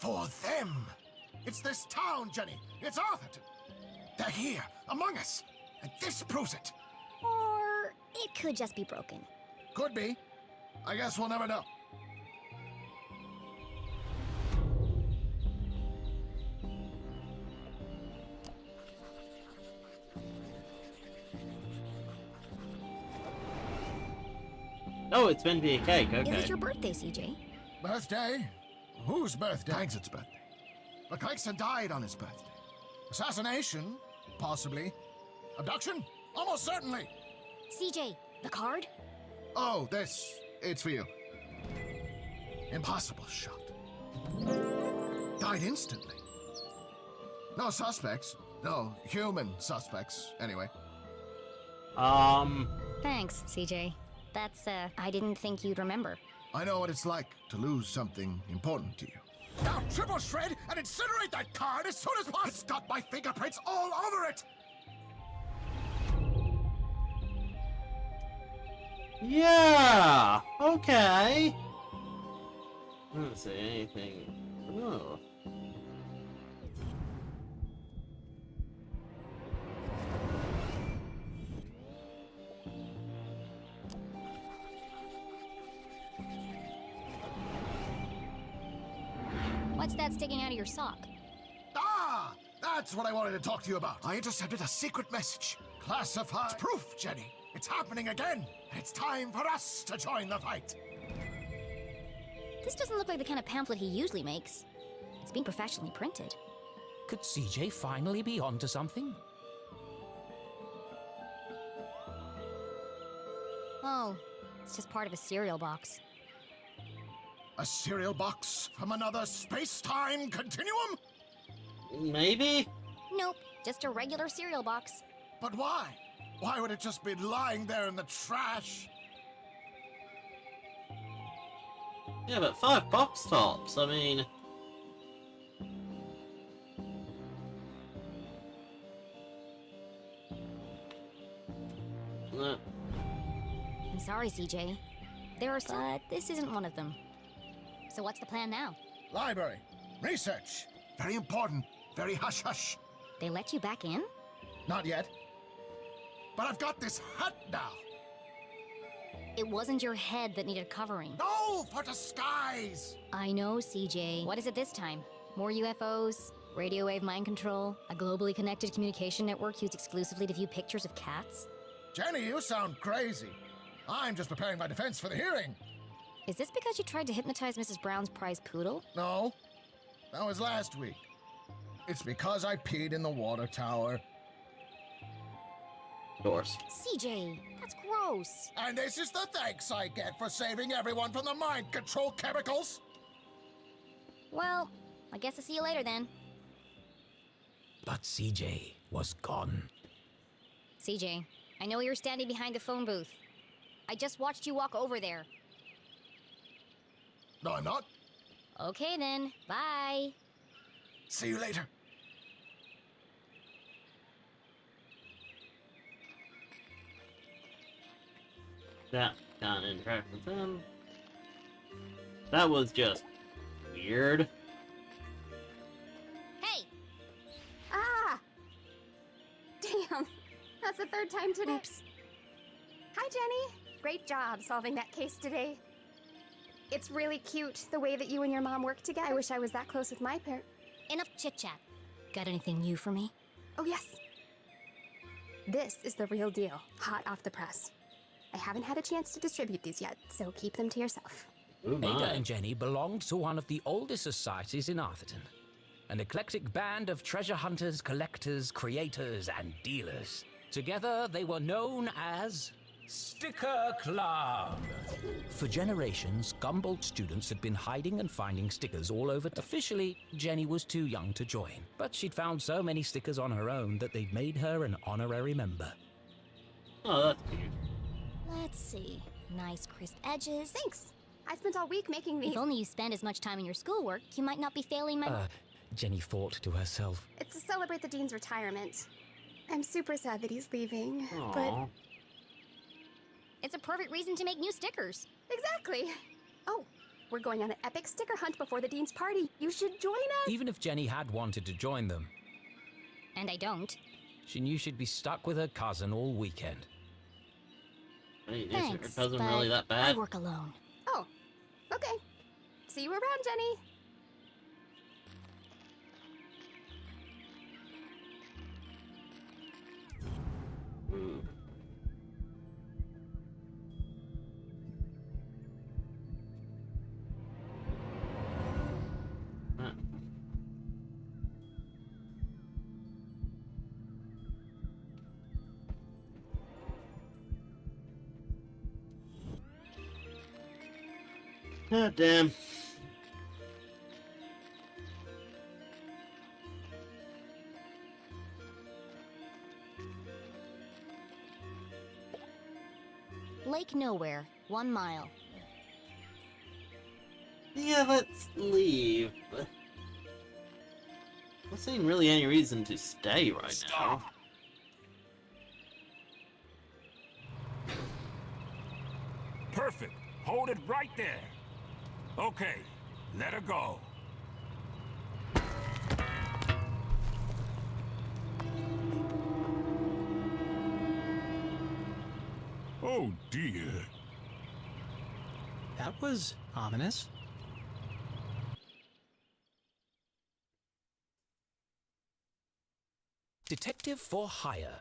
for them. It's this town, Jenny. It's Arthurton. They're here, among us. And this proves it. Or it could just be broken. Could be. I guess we'll never know. Oh, it's meant to be a cake, okay. Is it your birthday, CJ? Birthday? Whose birthday? Hagrid's birthday. But Craigson died on his birthday. Assassination? Possibly. Abduction? Almost certainly. CJ, the card? Oh, this. It's for you. Impossible shot. Died instantly. No suspects. No human suspects, anyway. Thanks, CJ. That's, I didn't think you'd remember. I know what it's like to lose something important to you. Now triple shred and incinerate that card as soon as possible! It's got my fingerprints all over it! Yeah! Okay! I don't say anything. Oh. What's that sticking out of your sock? Ah! That's what I wanted to talk to you about. I intercepted a secret message. Classified. It's proof, Jenny. It's happening again. It's time for us to join the fight. This doesn't look like the kind of pamphlet he usually makes. It's been professionally printed. Could CJ finally be onto something? Oh, it's just part of a cereal box. A cereal box from another space-time continuum? Maybe? Nope, just a regular cereal box. But why? Why would it just be lying there in the trash? Yeah, but 5 box tops, I mean... I'm sorry, CJ. There are some, but this isn't one of them. So what's the plan now? Library. Research. Very important. Very hush-hush. They let you back in? Not yet. But I've got this hut now. It wasn't your head that needed covering. No, for disguise. I know, CJ. What is it this time? More UFOs? Radio wave mind control? A globally connected communication network used exclusively to view pictures of cats? Jenny, you sound crazy. I'm just preparing my defense for the hearing. Is this because you tried to hypnotize Mrs. Brown's prize poodle? No, that was last week. It's because I peed in the water tower. Of course. CJ, that's gross. And this is the thanks I get for saving everyone from the mind control chemicals? Well, I guess I'll see you later then. But CJ was gone. CJ, I know you're standing behind the phone booth. I just watched you walk over there. No, I'm not. Okay then, bye. See you later. That can't interact with them. That was just weird. Hey! Ah! Damn, that's the 3rd time today. Oops. Hi, Jenny. Great job solving that case today. It's really cute, the way that you and your mom work together. I wish I was that close with my parents. Enough chit-chat. Got anything new for me? Oh, yes. This is the real deal, hot off the press. I haven't had a chance to distribute these yet, so keep them to yourself. Ooh, Ada my. and Jenny belonged to one of the oldest societies in Arthurton. An eclectic band of treasure hunters, collectors, creators, and dealers. Together, they were known as Sticker Club. For generations, Gumboldt students had been hiding and finding stickers all over. Officially, Jenny was too young to join, but she'd found so many stickers on her own that they'd made her an honorary member. Oh, that's cute. Let's see. Nice crisp edges. Thanks. I spent all week making these. If only you spend as much time in your schoolwork, you might not be failing my... Jenny thought to herself. It's to celebrate the dean's retirement. I'm super sad that he's leaving, Aw. but... It's a perfect reason to make new stickers. Exactly. Oh, we're going on an epic sticker hunt before the dean's party. You should join us. Even if Jenny had wanted to join them, And I don't. she knew she'd be stuck with her cousin all weekend. Wait, Thanks, is your cousin but really that I bad? work alone. Oh, okay. See you around, Jenny. Ooh. Huh. God damn. Lake Nowhere, 1 mile. Yeah, let's leave. Not seeing really any reason to stay right now. Perfect. Hold it right there. Okay, let her go. Oh dear. That was ominous. Detective for hire.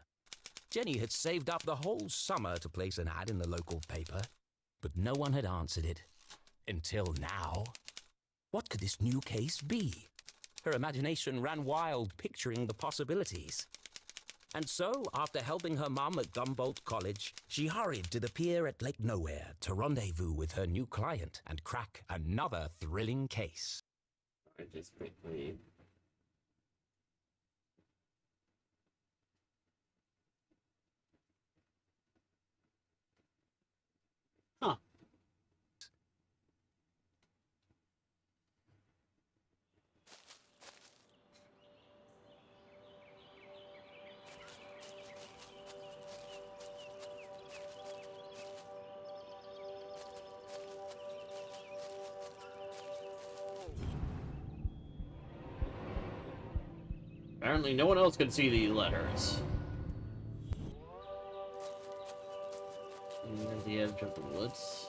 Jenny had saved up the whole summer to place an ad in the local paper, but no one had answered it. Until now. What could this new case be? Her imagination ran wild, picturing the possibilities. And so, after helping her mum at Gumboldt College, she hurried to the pier at Lake Nowhere to rendezvous with her new client and crack another thrilling case. Alright, just quickly. Huh. Apparently no one else can see these letters. Near the edge of the woods.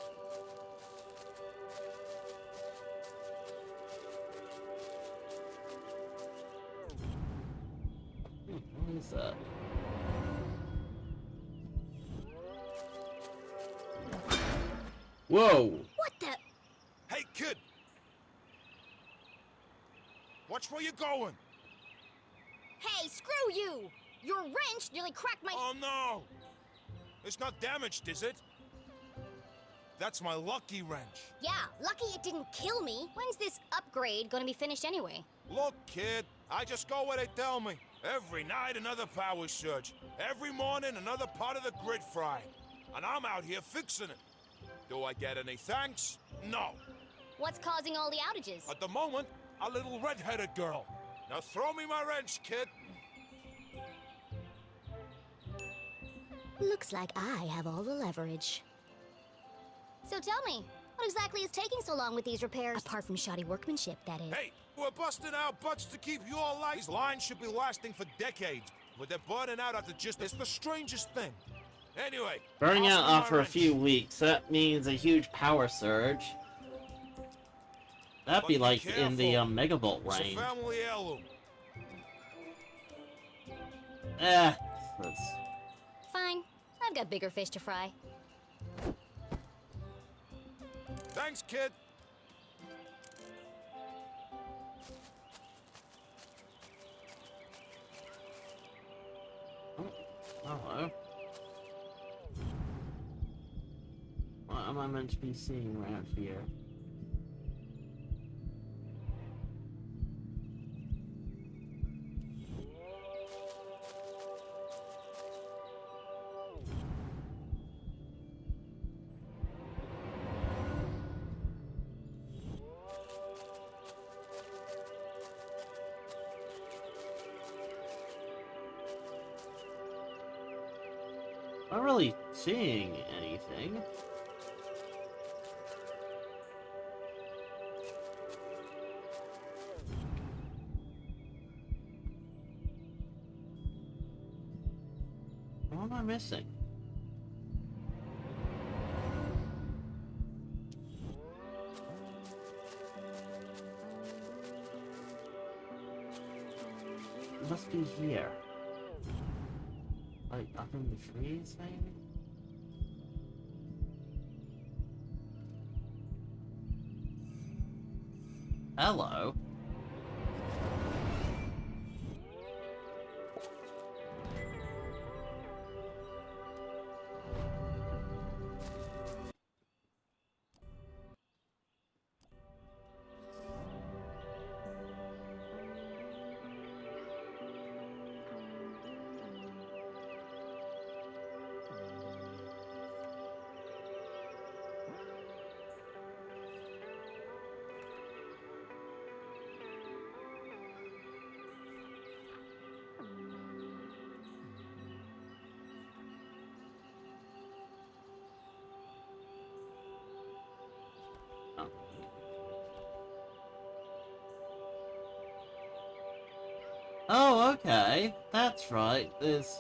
What is that? Whoa! What the? Hey, kid! Watch where you're going! Hey, screw you! Your wrench nearly cracked my— Oh, no! It's not damaged, is it? That's my lucky wrench. Yeah, lucky it didn't kill me. When's this upgrade gonna be finished anyway? Look, kid, I just go where they tell me. Every night, another power surge. Every morning, another part of the grid fried. And I'm out here fixing it. Do I get any thanks? No. What's causing all the outages? At the moment, a little red-headed girl. Now throw me my wrench, kid. Looks like I have all the leverage. So tell me, what exactly is taking so long with these repairs? Apart from shoddy workmanship, that is. Hey, we're busting our butts to keep your light. These lines should be lasting for decades, but they're burning out after just— It's the strangest thing. Anyway, Burning toss out me my after a wrench. few weeks, that means a huge power surge. That'd be like in the megavolt It's a range. family heirloom. That's... Fine, I've got bigger fish to fry. Thanks, kid. Hello. What am I meant to be seeing around here? Not really seeing anything. What am I missing? It must be here. Like, up in the trees, maybe? Hello? Oh, okay. That's right. There's...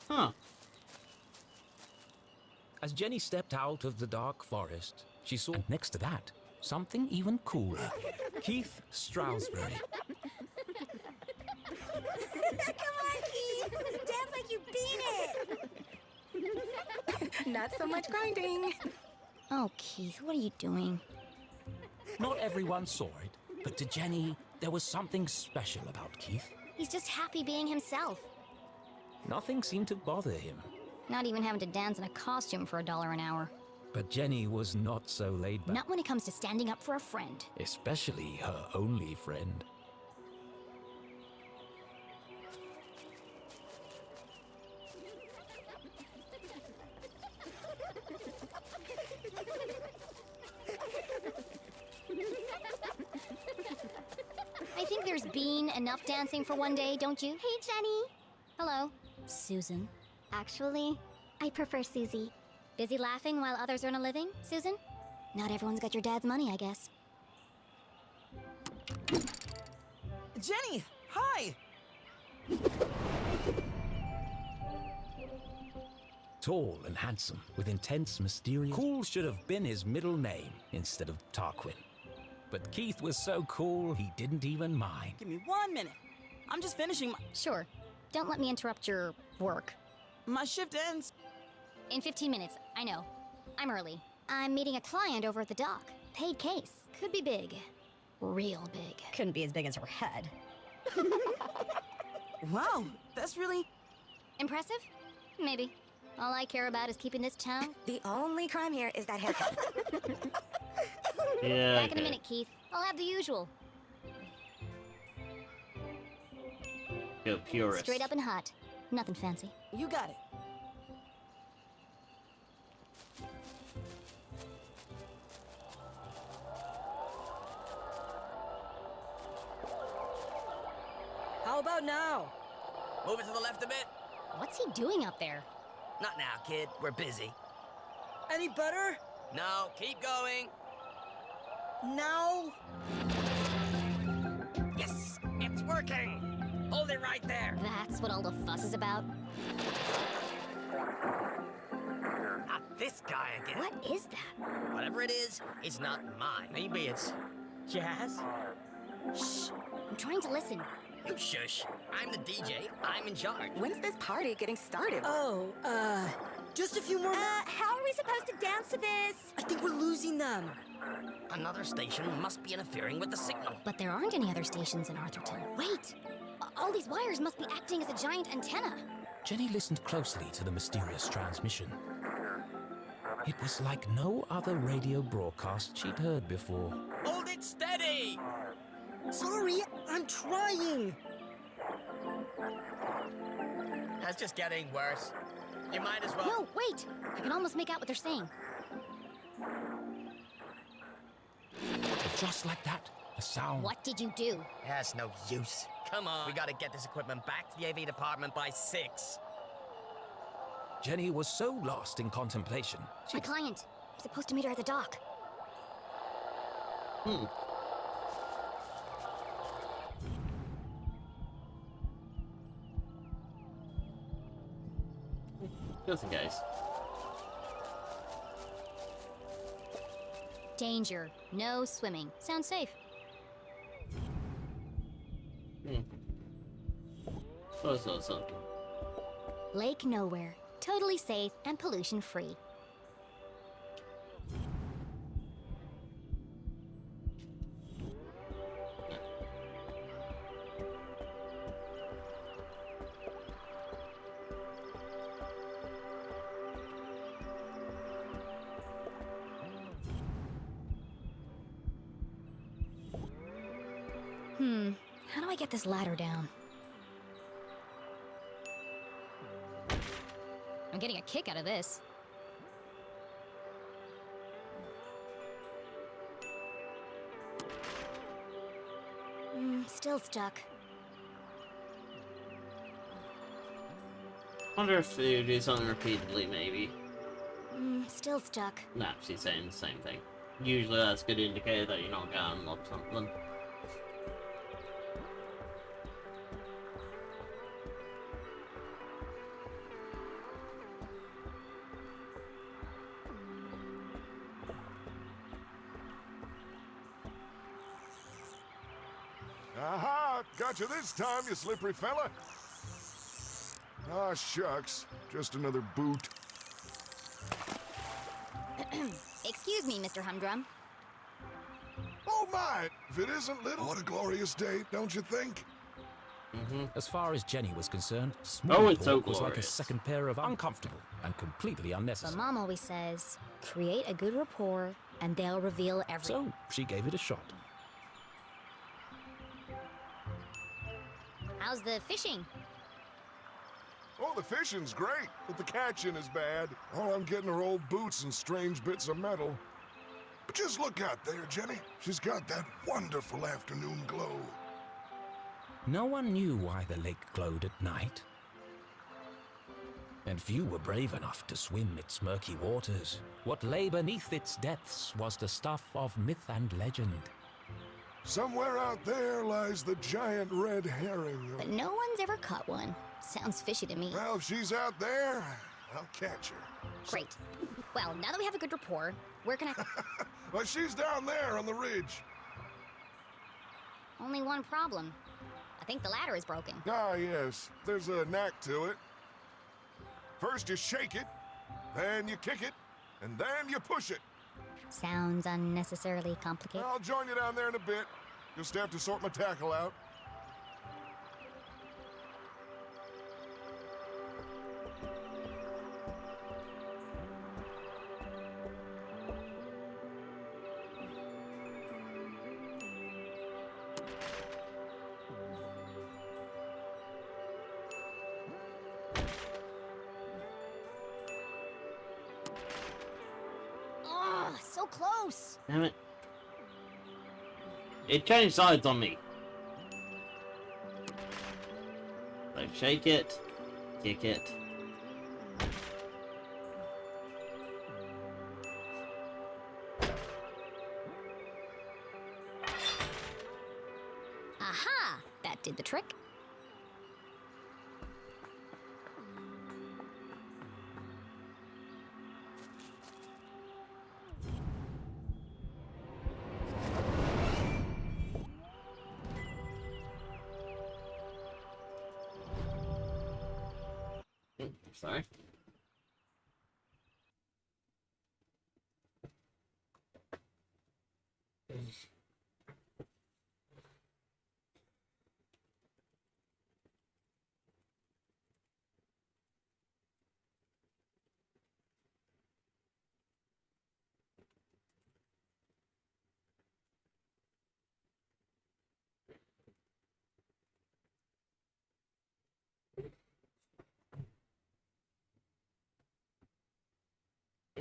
Huh. As Jenny stepped out of the dark forest, she saw, and next to that, something even cooler. Keith Stroudsbury. Come on, Keith! Dance like you beat it! Not so much grinding. Oh, Keith, what are you doing? Not everyone saw it, but to Jenny, there was something special about Keith. He's just happy being himself. Nothing seemed to bother him. Not even having to dance in a costume for $1 an hour. But Jenny was not so laid back, Not when it comes to standing up for a friend. especially her only friend. I think there's been enough dancing for one day, don't you? Hey, Jenny. Hello, Susan. Actually, I prefer Susie. Busy laughing while others earn a living, Susan? Not everyone's got your dad's money, I guess. Jenny, hi! Tall and handsome, with intense, mysterious... Cool should have been his middle name instead of Tarquin. But Keith was so cool, he didn't even mind. Give me 1 minute. I'm just finishing my... Sure. Don't let me interrupt your work. My shift ends. In 15 minutes, I know. I'm early. I'm meeting a client over at the dock. Paid case. Could be big. Real big. Couldn't be as big as her head. Wow, that's really... Impressive? Maybe. All I care about is keeping this town. The only crime here is that haircut. Yeah. Back in a minute, Keith. I'll have the usual. Go purist. Straight up and hot. Nothing fancy. You got it. How about now? Move it to the left a bit. What's he doing up there? Not now, kid. We're busy. Any better? No, keep going. Now? Yes, it's working. Hold it right there. That's what all the fuss is about? Not this guy again. What is that? Whatever it is, it's not mine. Maybe it's Jazz? Shh. I'm trying to listen. you shush. I'm the DJ. I'm in charge. When's this party getting started? Oh, just a few more... How are we supposed to dance to this? I think we're losing them. Another station must be interfering with the signal. But there aren't any other stations in Arthurton. Wait! All these wires must be acting as a giant antenna. Jenny listened closely to the mysterious transmission. It was like no other radio broadcast she'd heard before. Hold it steady! Sorry, I'm trying. That's just getting worse. You might as well... No, wait! I can almost make out what they're saying. But just like that, a sound... What did you do? That's no use. Come on. We gotta get this equipment back to the AV department by 6. Jenny was so lost in contemplation. My client. I'm supposed to meet her at the dock. Just in case. Danger. No swimming. Sounds safe. Suppose that's something. Lake Nowhere. Totally safe and pollution-free. How do I get this ladder down? I'm getting a kick out of this. Still stuck. Wonder if they do something repeatedly, maybe. Still stuck. Nah, she's saying the same thing. Usually that's a good indicator that you're not gonna unlock something. Aha! Got you this time, you slippery fella. Ah, shucks. Just another boot. Excuse me, Mr. Humdrum. Oh my! If it isn't little, what a glorious day, don't you think? As far as Jenny was concerned, Oh, small it's so talk was like a glorious. second pair of uncomfortable and completely But unnecessary. Mom always says, create a good rapport, and they'll reveal everything. So she gave it a shot. How's the fishing? Oh, the fishing's great, but the catching is bad. All I'm getting are old boots and strange bits of metal. But just look out there, Jenny. She's got that wonderful afternoon glow. No one knew why the lake glowed at night. and few were brave enough to swim its murky waters. What lay beneath its depths was the stuff of myth and legend. Somewhere out there lies the giant red herring. But no one's ever caught one. Sounds fishy to me. Well, if she's out there, I'll catch her. Great. Well, now that we have a good rapport, where can I... Well, she's down there on the ridge. Only one problem. I think the ladder is broken. Ah, yes. There's a knack to it. First you shake it, then you kick it, and then you push it. Sounds unnecessarily complicated. I'll join you down there in a bit. Just have to sort my tackle out. Oh, so close. Damn it. It changed sides on me. Like, shake it, kick it. Aha! That did the trick. Sorry.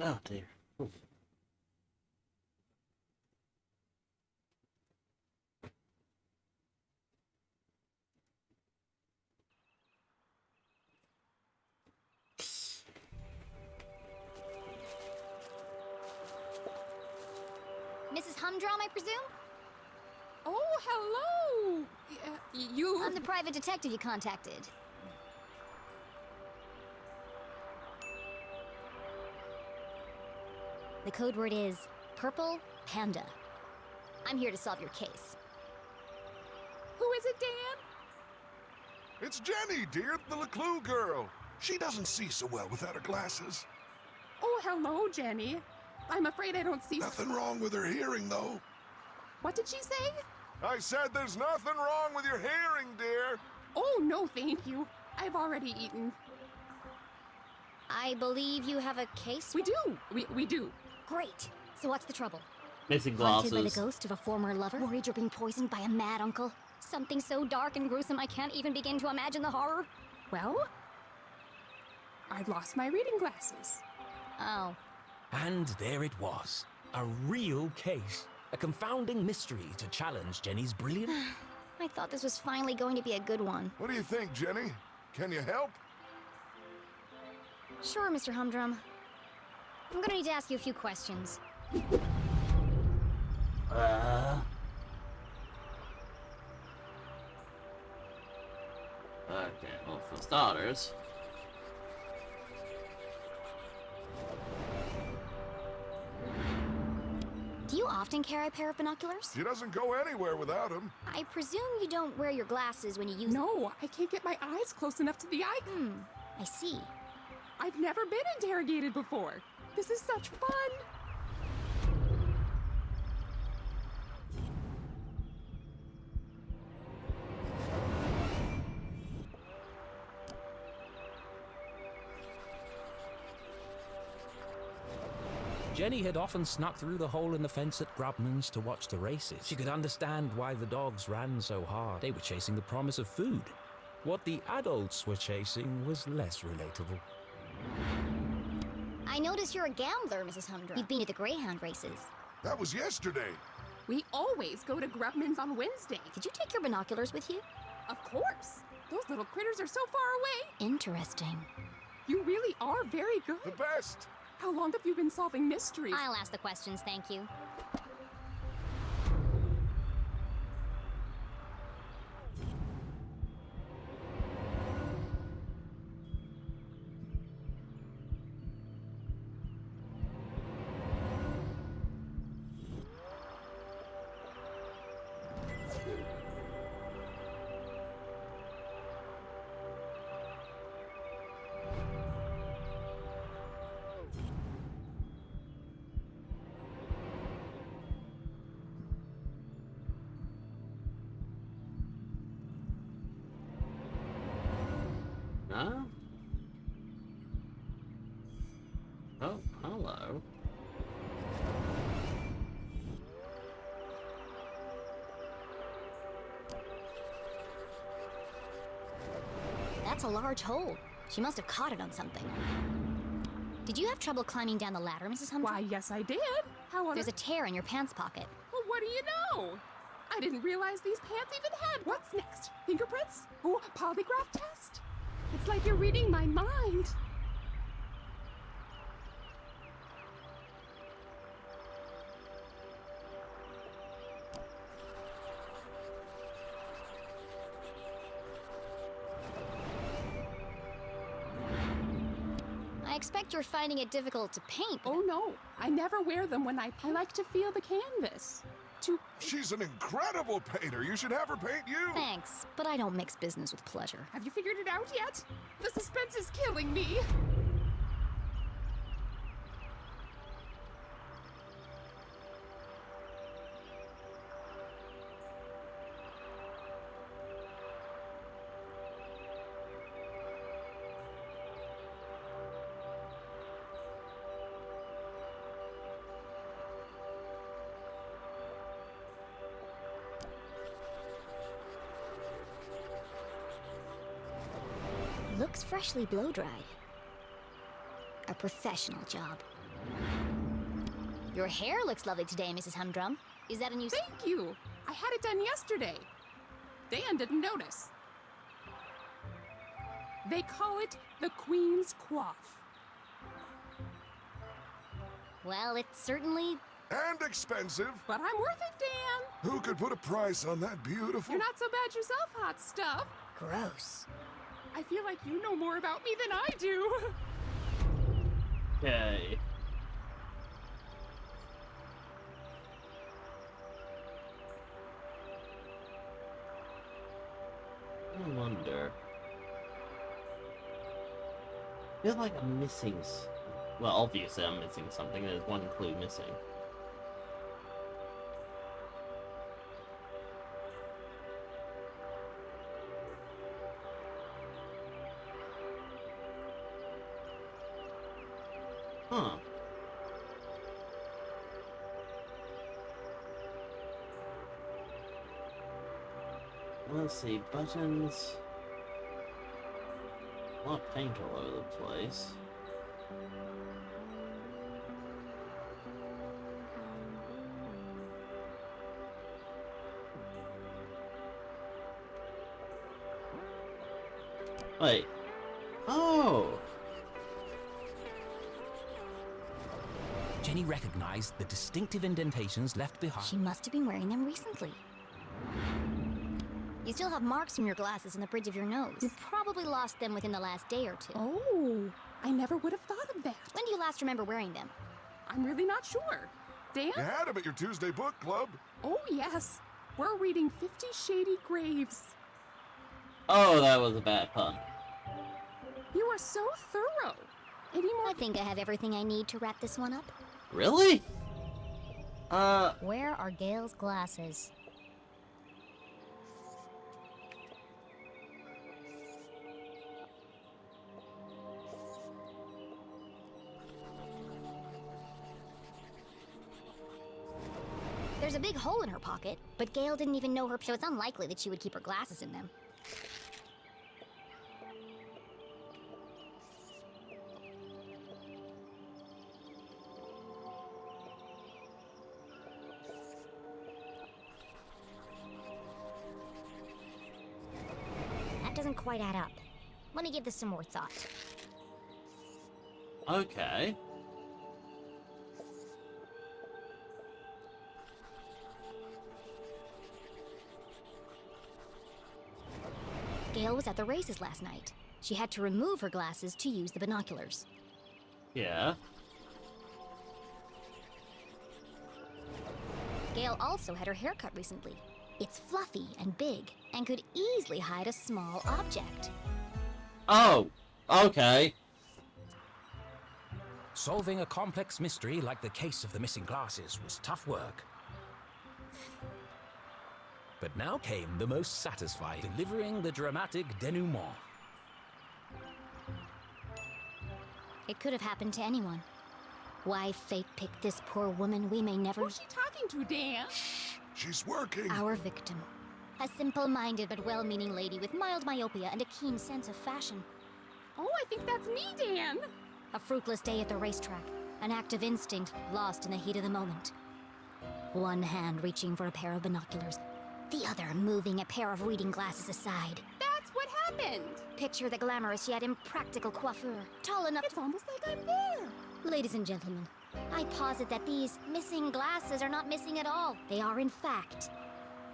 Oh dear. Oof. Mrs. Humdrum, I presume? Oh, hello! You... I'm the private detective you contacted. The code word is Purple Panda. I'm here to solve your case. Who is it, Dan? It's Jenny, dear, the LaClue girl. She doesn't see so well without her glasses. Oh, hello, Jenny. I'm afraid I don't see... Nothing wrong with her hearing, though. What did she say? I said there's nothing wrong with your hearing, dear. Oh, no, thank you. I've already eaten. I believe you have a case? We do. We do. Great. So what's the trouble? Missing Haunted by the glasses. ghost of a former lover? Worried you're being poisoned by a mad uncle? Something so dark and gruesome I can't even begin to imagine the horror? Well, I've lost my reading glasses. Oh. And there it was. A real case. A confounding mystery to challenge Jenny's brilliance. I thought this was finally going to be a good one. What do you think, Jenny? Can you help? Sure, Mr. Humdrum. I'm gonna need to ask you a few questions. Okay, well, for starters. Do you often carry a pair of binoculars? She doesn't go anywhere without them. I presume you don't wear your glasses when you use them. No, I can't get my eyes close enough to the eye. I see. I've never been interrogated before. This is such fun. Jenny had often snuck through the hole in the fence at Grubman's to watch the races. She could understand why the dogs ran so hard. They were chasing the promise of food. What the adults were chasing was less relatable. I notice you're a gambler, Mrs. Humdrum. You've been to the Greyhound races. That was yesterday. We always go to Grubman's on Wednesday. Did you take your binoculars with you? Of course. Those little critters are so far away. Interesting. You really are very good. The best. How long have you been solving mysteries? I'll ask the questions, thank you. Huh? Oh, hello. That's a large hole. She must have caught it on something. Did you have trouble climbing down the ladder, Mrs. Humphries? Why, yes, I did. How on There's a tear in your pants pocket. Well, what do you know? I didn't realize these pants even had. What's next? Fingerprints? Oh, polygraph test? It's like you're reading my mind. I expect you're finding it difficult to paint. Oh no, I never wear them when I like to feel the canvas. She's an incredible painter. You should have her paint you. Thanks, but I don't mix business with pleasure. Have you figured it out yet? The suspense is killing me. Looks freshly blow-dried. A professional job. Your hair looks lovely today, Mrs. Humdrum. Is that a new... Thank you! I had it done yesterday. Dan didn't notice. They call it the Queen's Coif. Well, it's certainly... And expensive. But I'm worth it, Dan! Who could put a price on that beautiful... You're not so bad yourself, hot stuff. Gross. I feel like you know more about me than I do. Okay. I wonder. I feel like I'm missing. Well, obviously I'm missing something. There's one clue missing. Huh. Let's see, buttons. A lot of paint all over the place. Wait. Oh! Jenny recognized the distinctive indentations left behind. She must have been wearing them recently. You still have marks from your glasses in the bridge of your nose. You probably lost them within the last day or two. Oh, I never would have thought of that. When do you last remember wearing them? I'm really not sure. Dan? You had them at your Tuesday book club. Oh, yes. We're reading 50 Shady Graves. Oh, that was a bad pun. You are so thorough. Any more? I think I have everything I need to wrap this one up. Really? Where are Gail's glasses? There's a big hole in her pocket, but Gail didn't even know her, so it's unlikely that she would keep her glasses in them. That doesn't quite add up. Let me give this some more thought. Okay. Gail was at the races last night. She had to remove her glasses to use the binoculars. Yeah. Gail also had her hair cut recently. It's fluffy and big, and could easily hide a small object. Oh, okay. Solving a complex mystery like the case of the missing glasses was tough work. But now came the most satisfying, delivering the dramatic denouement. It could have happened to anyone. Why fate picked this poor woman we may never... Who's she talking to, Dan? She's working. Our victim. A simple-minded but well-meaning lady with mild myopia and a keen sense of fashion. Oh, I think that's me, Dan. A fruitless day at the racetrack. An act of instinct lost in the heat of the moment. One hand reaching for a pair of binoculars. The other moving a pair of reading glasses aside. That's what happened. Picture the glamorous yet impractical coiffure. Tall enough It's almost like I'm there. Ladies and gentlemen, I posit that these missing glasses are not missing at all. They are, in fact,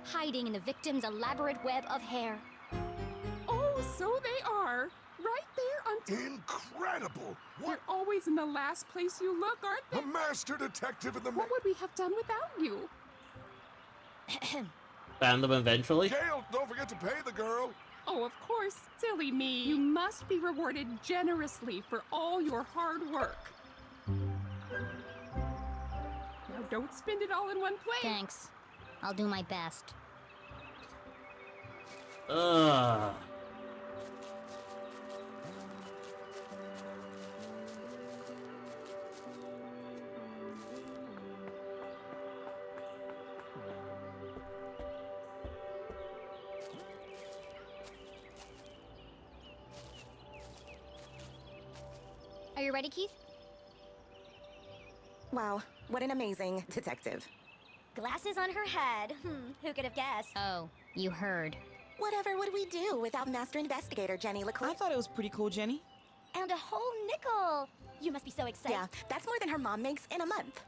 hiding in the victim's elaborate web of hair. Oh, so they are. Right there on... Incredible! They're always in the last place you look, aren't they? A master detective in the... What would we have done without you? Found them eventually. Gail, don't forget to pay the girl. Oh, of course. Silly me. You must be rewarded generously for all your hard work. Now don't spend it all in one place. Thanks. I'll do my best. Ugh. Are you ready, Keith? Wow, what an amazing detective. Glasses on her head. Who could have guessed? Oh, you heard. Whatever would we do without Master Investigator Jenny LaClue? I thought it was pretty cool, Jenny. And a whole nickel! You must be so excited. Yeah, that's more than her mom makes in a month.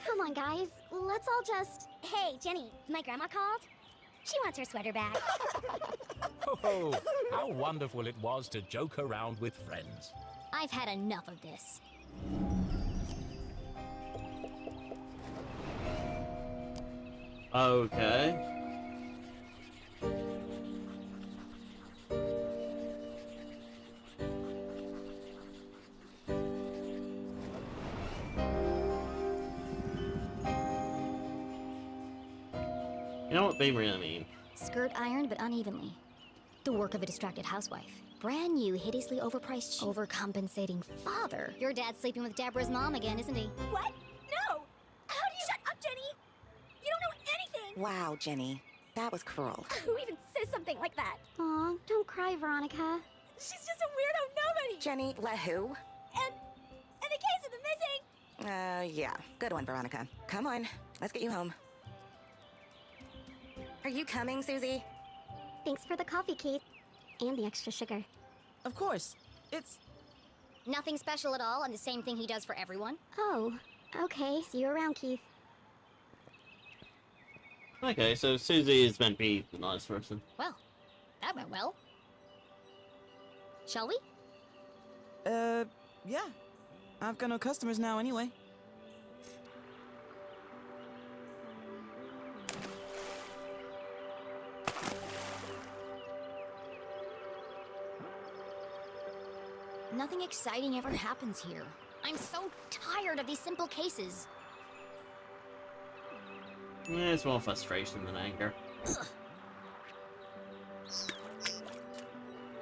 Come on, guys. Let's all just... Hey, Jenny, my grandma called. She wants her sweater back. Oh, how wonderful it was to joke around with friends. I've had enough of this. Okay. You know what they really mean? Skirt ironed but unevenly. The work of a distracted housewife. Brand new, hideously overpriced, overcompensating father. Your dad's sleeping with Deborah's mom again, isn't he? What? No! How do you... Shut up, Jenny! You don't know anything! Wow, Jenny. That was cruel. Who even says something like that? Aw, don't cry, Veronica. She's just a weirdo nobody! Jenny, let who? And the case of the missing... Yeah. Good one, Veronica. Come on. Let's get you home. Are you coming, Susie? Thanks for the coffee, Keith. And the extra sugar. Of course. It's... Nothing special at all, and the same thing he does for everyone. Oh, okay. See you around, Keith. Okay, so Susie is meant to be the nice person. Well, that went well. Shall we? Yeah. I've got no customers now anyway. Nothing exciting ever happens here. I'm so tired of these simple cases. It's more frustration than anger. Ugh.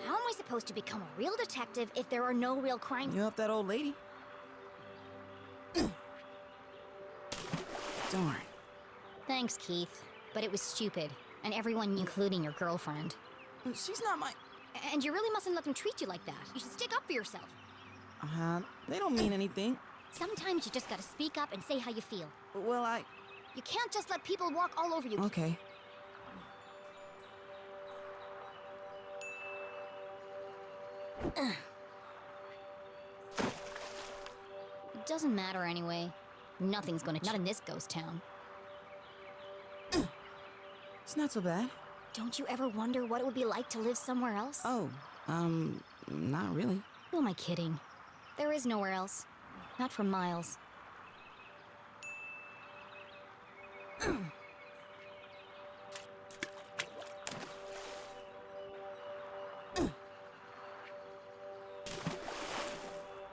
How am I supposed to become a real detective if there are no real crimes? You help that old lady. Darn. Thanks, Keith. But it was stupid. And everyone, including your girlfriend. She's not my... And you really mustn't let them treat you like that. You should stick up for yourself. They don't mean anything. Sometimes you just gotta speak up and say how you feel. Well, You can't just let people walk all over you. Okay. It doesn't matter anyway. Nothing's gonna not in this ghost town. It's not so bad. Don't you ever wonder what it would be like to live somewhere else? Oh, not really. Who am I kidding? There is nowhere else. Not for miles.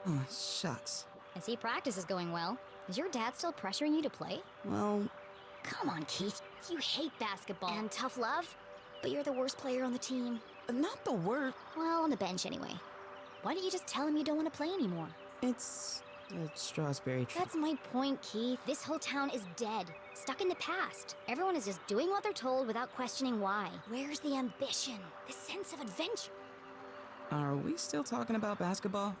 Oh, shucks. I see practice is going well. Is your dad still pressuring you to play? Well... Come on, Keith. You hate basketball. And tough love? But you're the worst player on the team. Not the worst. Well, on the bench anyway. Why don't you just tell him you don't want to play anymore? It's the Strasberry tree. That's my point, Keith. This whole town is dead. Stuck in the past. Everyone is just doing what they're told without questioning why. Where's the ambition? The sense of adventure? Are we still talking about basketball?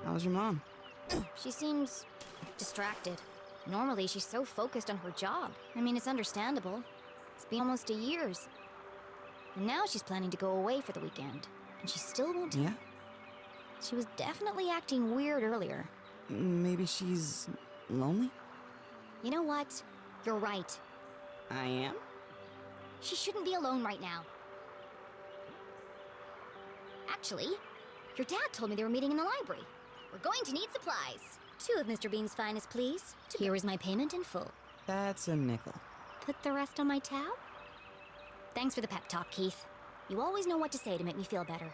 How's your mom? She seems distracted. Normally, she's so focused on her job. I mean, it's understandable. It's been almost a year. And now she's planning to go away for the weekend. And she still won't... Yeah? She was definitely acting weird earlier. Maybe she's lonely? You know what? You're right. I am? She shouldn't be alone right now. Actually, your dad told me they were meeting in the library. We're going to need supplies. 2 of Mr. Bean's finest, please. Here is my payment in full. That's a nickel. Put the rest on my tab? Thanks for the pep talk, Keith. You always know what to say to make me feel better.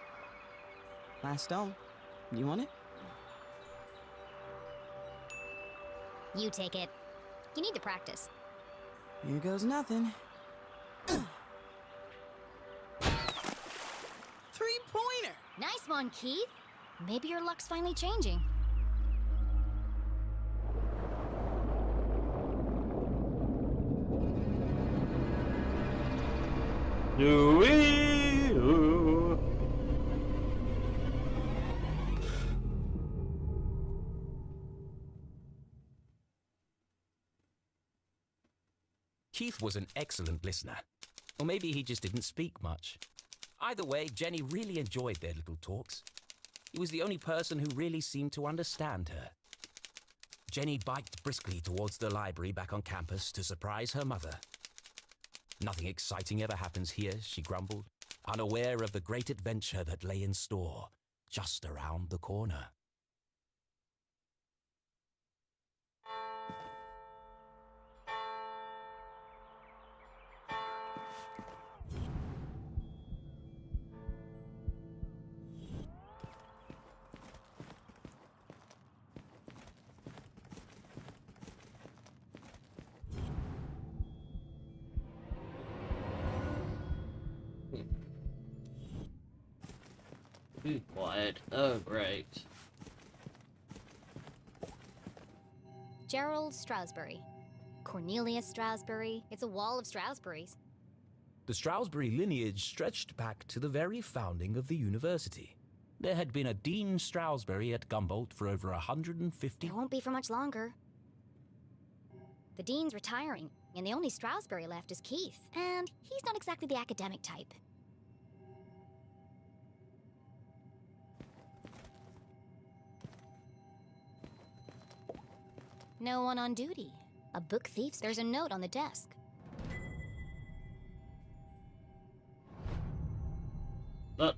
Last stone. You want it? You take it. You need to practice. Here goes nothing. 3-pointer! Nice one, Keith. Maybe your luck's finally changing. Ooh-wee-oo. Keith was an excellent listener. Or maybe he just didn't speak much. Either way, Jenny really enjoyed their little talks. He was the only person who really seemed to understand her. Jenny biked briskly towards the library back on campus to surprise her mother. Nothing exciting ever happens here, she grumbled, unaware of the great adventure that lay in store just around the corner. Be quiet. Oh, great. Gerald Strasberry. Cornelius Strasberry. It's a wall of Strasberries. The Strasberry lineage stretched back to the very founding of the university. There had been a Dean Strasberry at Gumboldt for over 150... It won't be for much longer. The dean's retiring, and the only Strasberry left is Keith. And he's not exactly the academic type. No one on duty. A book thief. There's a note on the desk.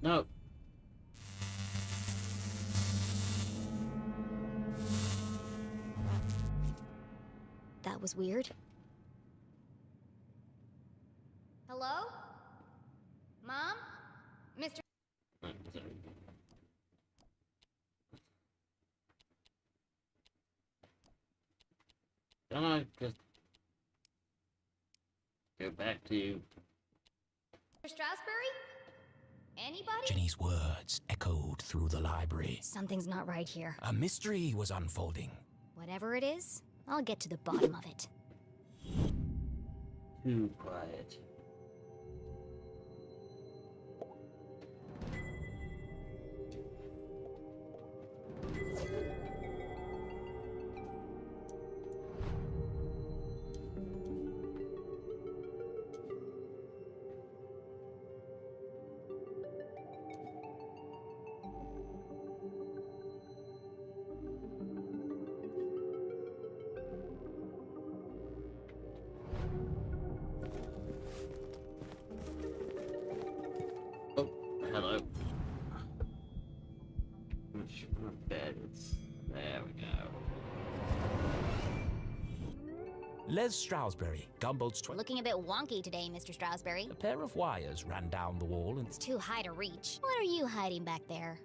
No. That was weird. Hello? Mom? Mr. Can I just go back to... Strasberry? Anybody? Jenny's words echoed through the library. Something's not right here. A mystery was unfolding. Whatever it is, I'll get to the bottom of it. Too quiet. beds. There we go. Les Stroudsbury, Gumbold's Looking a bit wonky today, Mr. Stroudsbury. A pair of wires ran down the wall and... It's too high to reach. What are you hiding back there?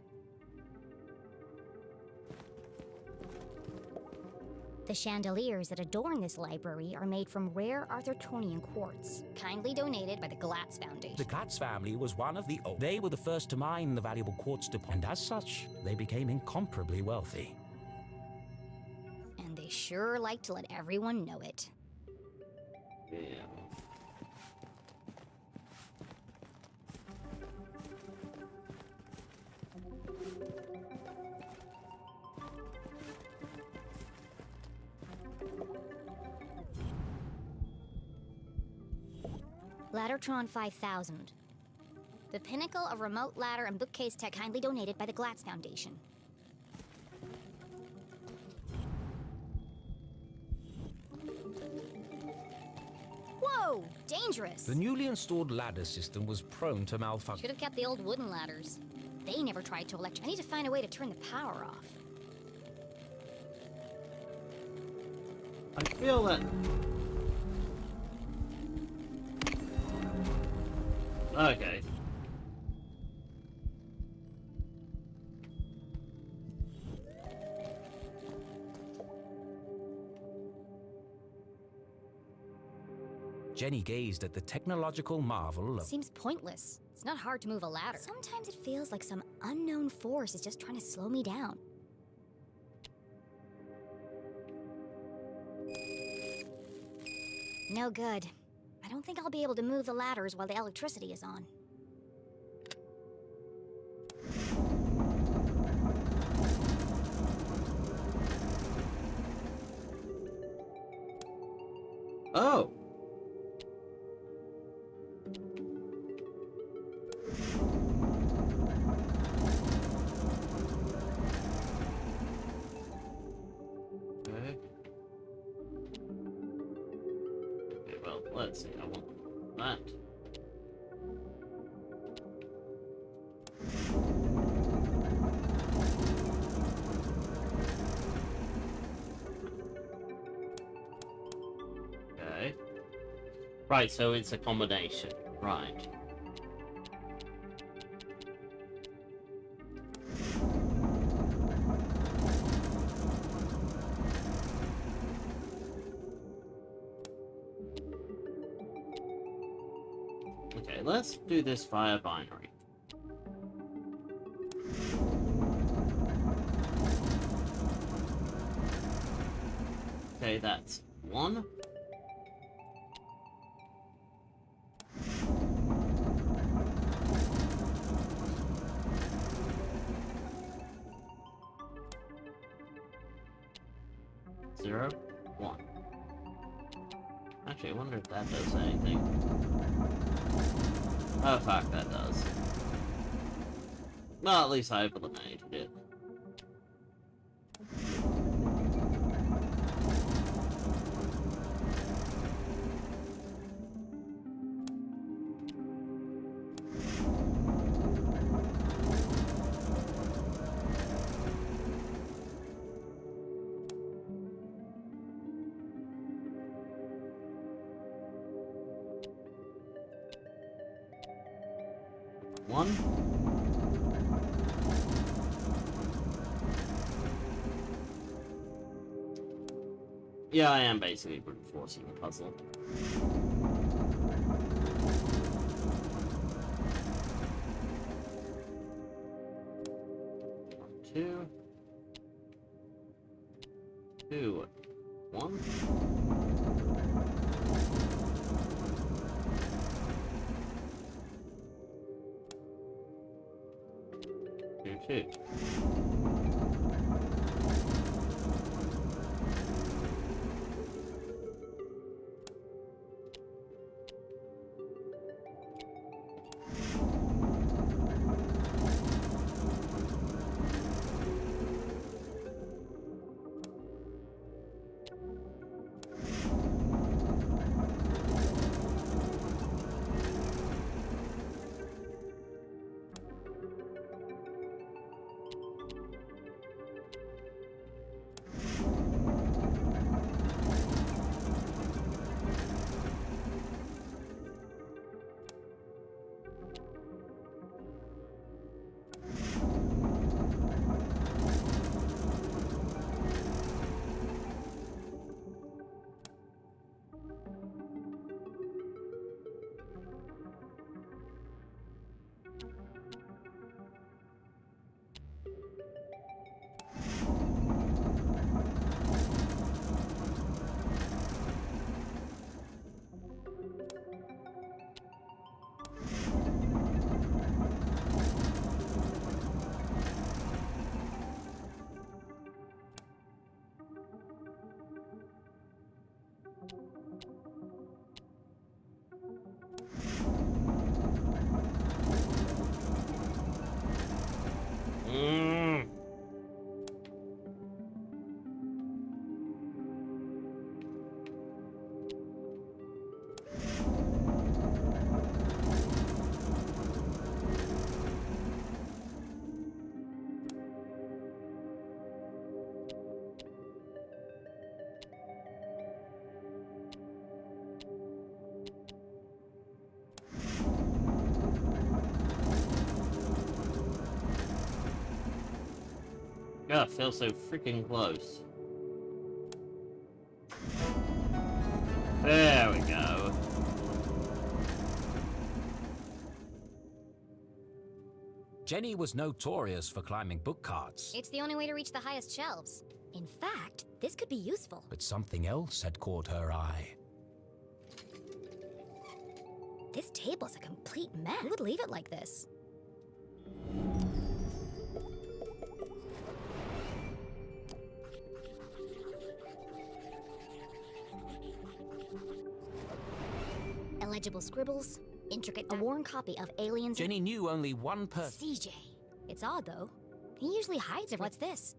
The chandeliers that adorn this library are made from rare Arthurtonian quartz, kindly donated by the Glatz Foundation. The Glatz family was one of the old... They were the first to mine the valuable quartz deposit, and as such, they became incomparably wealthy. And they sure like to let everyone know it. Yeah. Laddertron 5000. The pinnacle of remote ladder and bookcase tech kindly donated by the Glatz Foundation. Whoa! Dangerous! The newly installed ladder system was prone to malfunction. Should have kept the old wooden ladders. They never tried to electric. I need to find a way to turn the power off. I feel that... Okay. Jenny gazed at the technological marvel of... Seems pointless. It's not hard to move a ladder. Sometimes it feels like some unknown force is just trying to slow me down. No good. I don't think I'll be able to move the ladders while the electricity is on. Oh! Okay. Okay, well, let's see. I want that. Okay. Right, so it's a combination. Right. Okay, let's do this via binary. Okay, that's 1. Zero, 1. Actually, I wonder if that does anything. Oh fuck, that does. Well, at least I eliminated it. One. Yeah, I am basically brute forcing the puzzle. Two. 2, 1. Two. God, it feels so freaking close. There we go. Jenny was notorious for climbing book carts, It's the only way to reach the highest shelves. In fact, this could be useful. but something else had caught her eye. This table's a complete mess. Who would leave it like this? Illegible scribbles, intricate, a worn copy of Aliens. Jenny knew only one person. CJ. It's odd though. He usually hides everything. What's this?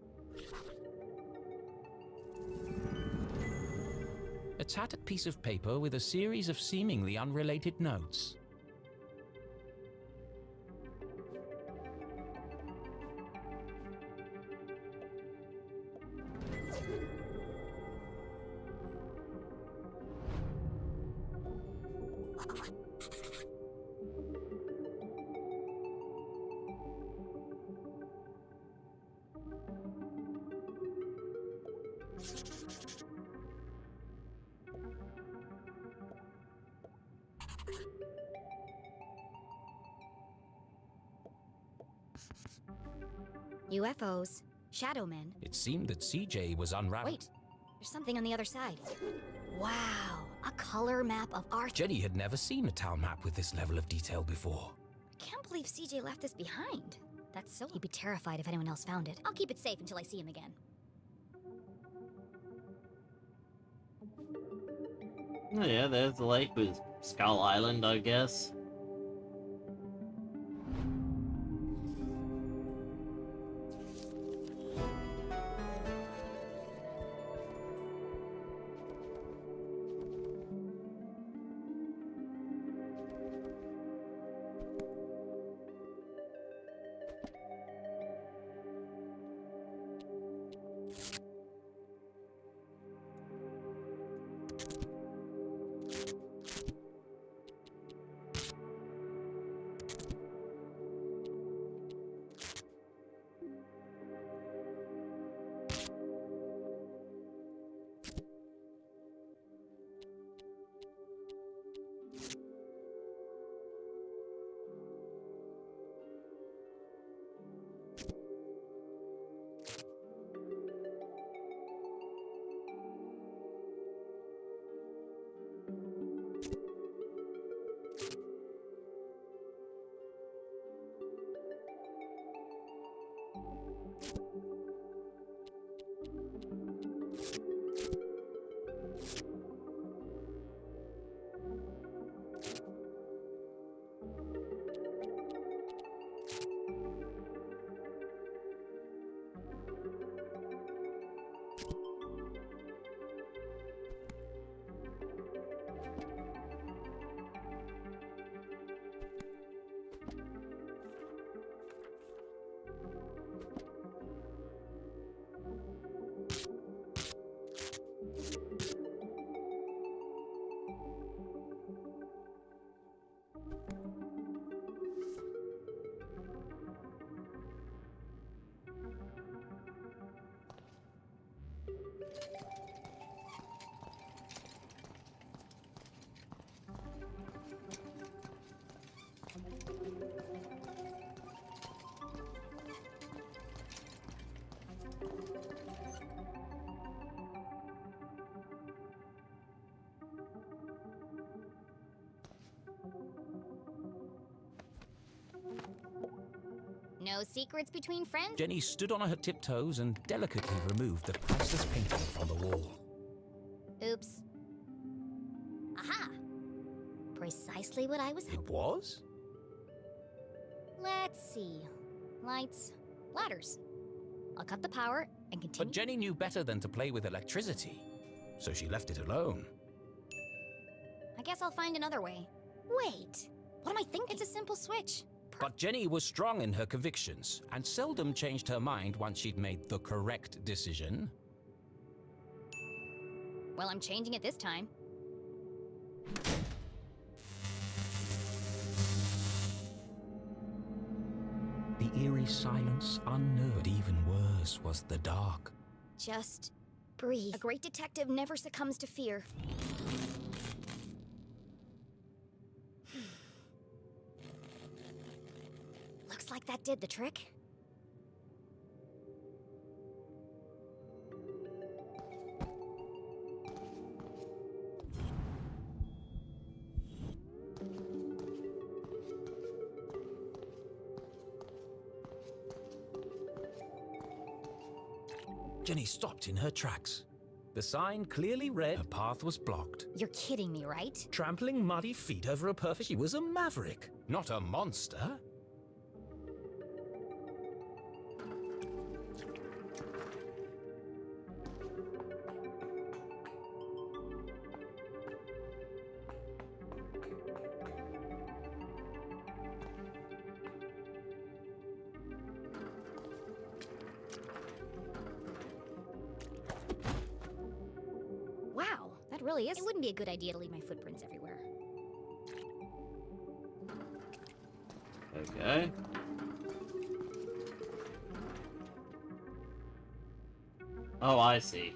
A tattered piece of paper with a series of seemingly unrelated notes. UFOs, shadow men. It seemed that CJ was unraveling. Wait, there's something on the other side. Wow, a color map of Arthur. Jenny had never seen a town map with this level of detail before. Can't believe CJ left this behind. That's so. He'd be terrified if anyone else found it. I'll keep it safe until I see him again. Oh yeah, there's the lake with Skull Island, I guess. No secrets between friends? Jenny stood on her tiptoes and delicately removed the priceless painting from the wall. Oops. Aha! Precisely what I was hoping. It was? Let's see. Lights, ladders. I'll cut the power and continue. But Jenny knew better than to play with electricity, so she left it alone. I guess I'll find another way. Wait, what am I thinking? It's a simple switch. But Jenny was strong in her convictions and seldom changed her mind once she'd made the correct decision. Well, I'm changing it this time. The eerie silence unnerved. But even worse was the dark. Just breathe. A great detective never succumbs to fear. Looks like that did the trick. Jenny stopped in her tracks. The sign clearly read her path was blocked. You're kidding me, right? Trampling muddy feet over a perfect... She was a maverick, not a monster. Wow, that really is. It wouldn't be a good idea to leave my footprints everywhere. Okay. Oh, I see.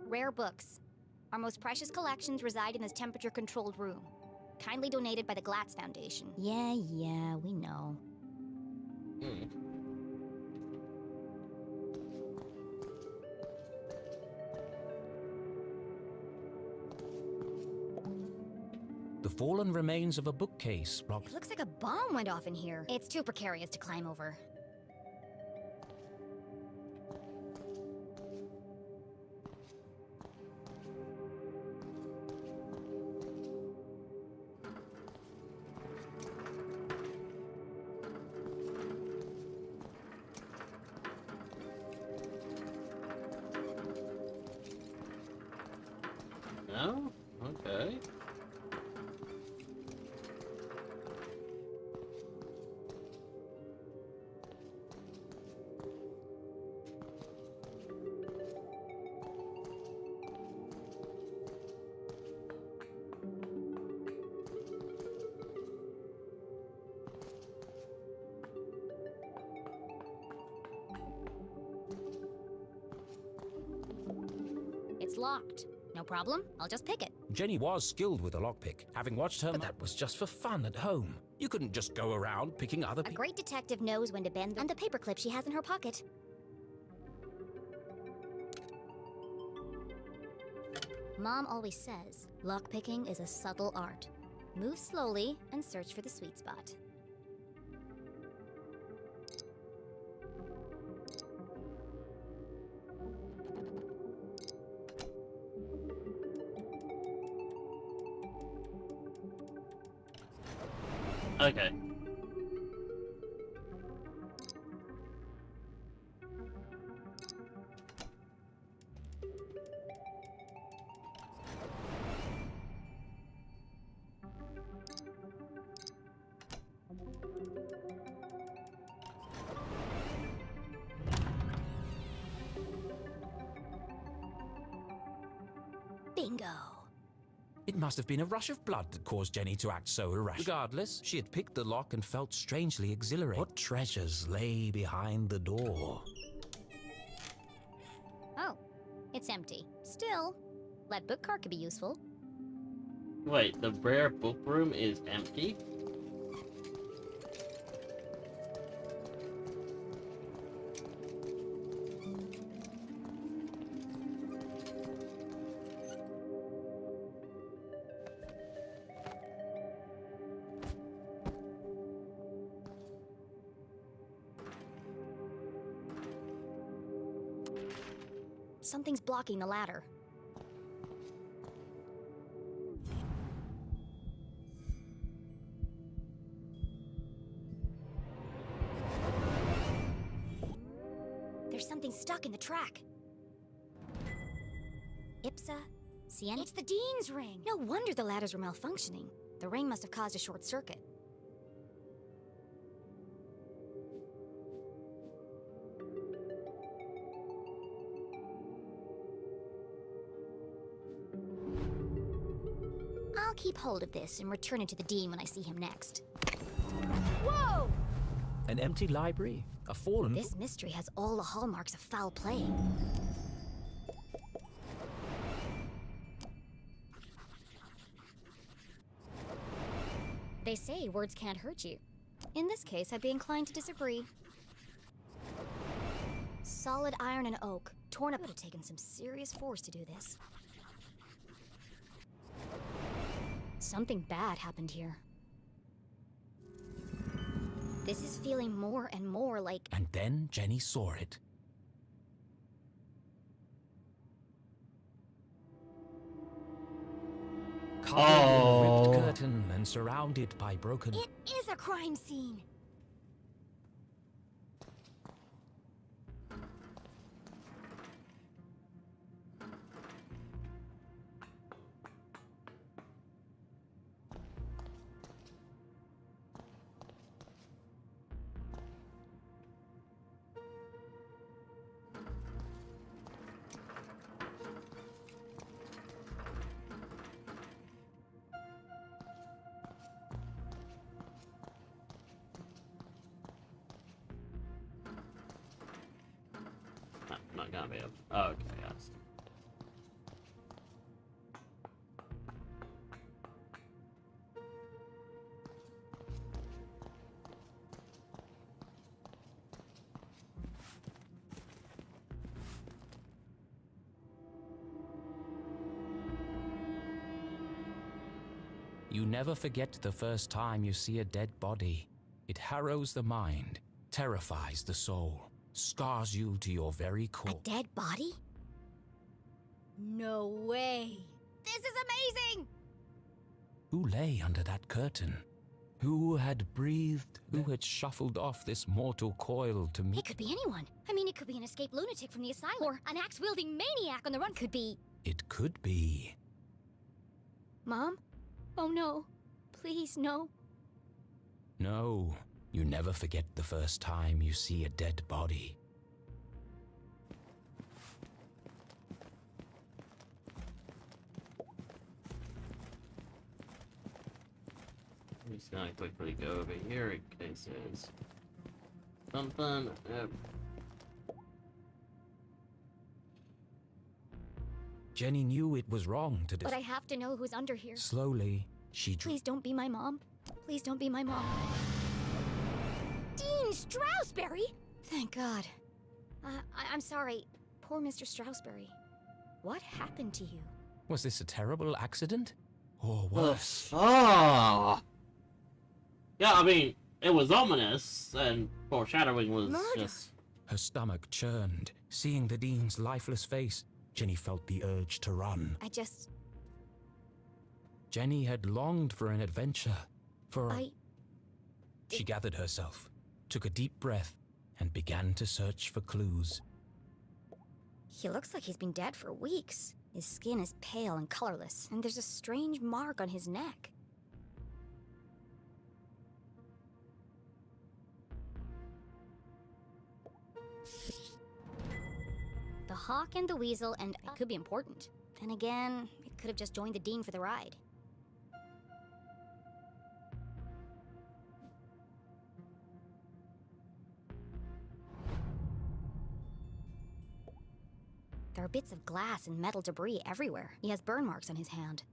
Rare books. Our most precious collections reside in this temperature-controlled room. Kindly donated by the Glatz Foundation. Yeah, we know. The fallen remains of a bookcase blocked. It looks like a bomb went off in here. It's too precarious to climb over. No? Okay. It's locked. No problem. I'll just pick it. Jenny was skilled with a lockpick, having watched her. But that was just for fun at home. You couldn't just go around picking other A people. great detective knows when to bend and the paperclip she has in her pocket. Mom always says, lockpicking is a subtle art. Move slowly and search for the sweet spot. Okay. Bingo. It must have been a rush of blood that caused Jenny to act so irrational. Regardless, she had picked the lock and felt strangely exhilarated. What treasures lay behind the door? Oh, it's empty. Still, that book cart could be useful. Wait, the rare book room is empty? Something's blocking the ladder. There's something stuck in the track. Ipsa? Sienna? It's the Dean's ring! No wonder the ladders were malfunctioning. The ring must have caused a short circuit. I'll keep hold of this and return it to the Dean when I see him next. Whoa! An empty library? A fallen... This mystery has all the hallmarks of foul play. They say words can't hurt you. In this case, I'd be inclined to disagree. Solid iron and oak. Torn up would have taken some serious force to do this. Something bad happened here. This is feeling more and more like... And then Jenny saw it. Covered in a ripped curtain and surrounded by broken... It is a crime scene! Not gonna be able. Oh, okay, yes. You never forget the first time you see a dead body. It harrows the mind, terrifies the soul, scars you to your very core. A dead body? No way! This is amazing! Who lay under that curtain? Who had breathed? Who had shuffled off this mortal coil to meet? It could be anyone. I mean, it could be an escaped lunatic from the asylum, or an axe-wielding maniac on the run. Could be... It could be... Mom? Oh no. Please, no. No, you never forget the first time you see a dead body. I'm just gonna quickly go over here in case there's something. Jenny knew it was wrong to But I have to know who's under here. Slowly, she Please don't be my mom. Please don't be my mom. Dean Stroudsbury! Thank God. I'm sorry. Poor Mr. Stroudsbury. What happened to you? Was this a terrible accident? Or worse? Oh! Yeah, I mean, it was ominous, and foreshadowing was just... Her stomach churned. Seeing the Dean's lifeless face, Jenny felt the urge to run. Jenny had longed for an adventure, She gathered herself, took a deep breath, and began to search for clues. He looks like he's been dead for weeks. His skin is pale and colorless, and there's a strange mark on his neck. The hawk and the weasel, and it could be important. Then again, it could have just joined the Dean for the ride. There are bits of glass and metal debris everywhere. He has burn marks on his hand.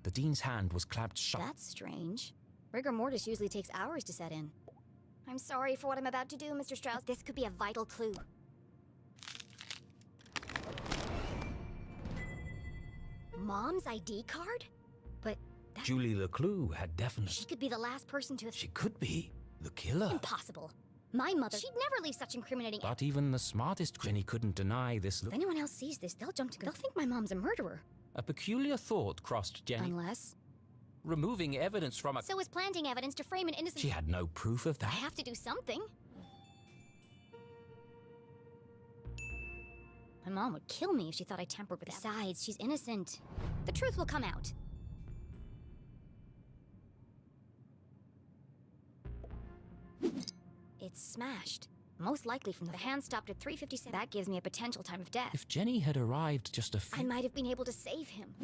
The Dean's hand was clapped shut. That's strange. Rigor mortis usually takes hours to set in. I'm sorry for what I'm about to do, Mr. Strauss. This could be a vital clue. Mom's ID card? But that... Julie LaClue had definitely... She could be the last person to have... She could be the killer. Impossible. My mother, she'd never leave such incriminating... But even the smartest Jenny couldn't deny this. If anyone else sees this, they'll jump to... They'll think my mom's a murderer. A peculiar thought crossed Jenny. Unless... Removing evidence from a... So is planting evidence to frame an innocent... She had no proof of I that. have to do something. My mom would kill me if she thought I tampered with it. Besides, she's innocent. The truth will come out. It's smashed. Most likely from the hand stopped at 3:57. That gives me a potential time of death. If Jenny had arrived just a few... I might have been able to save him.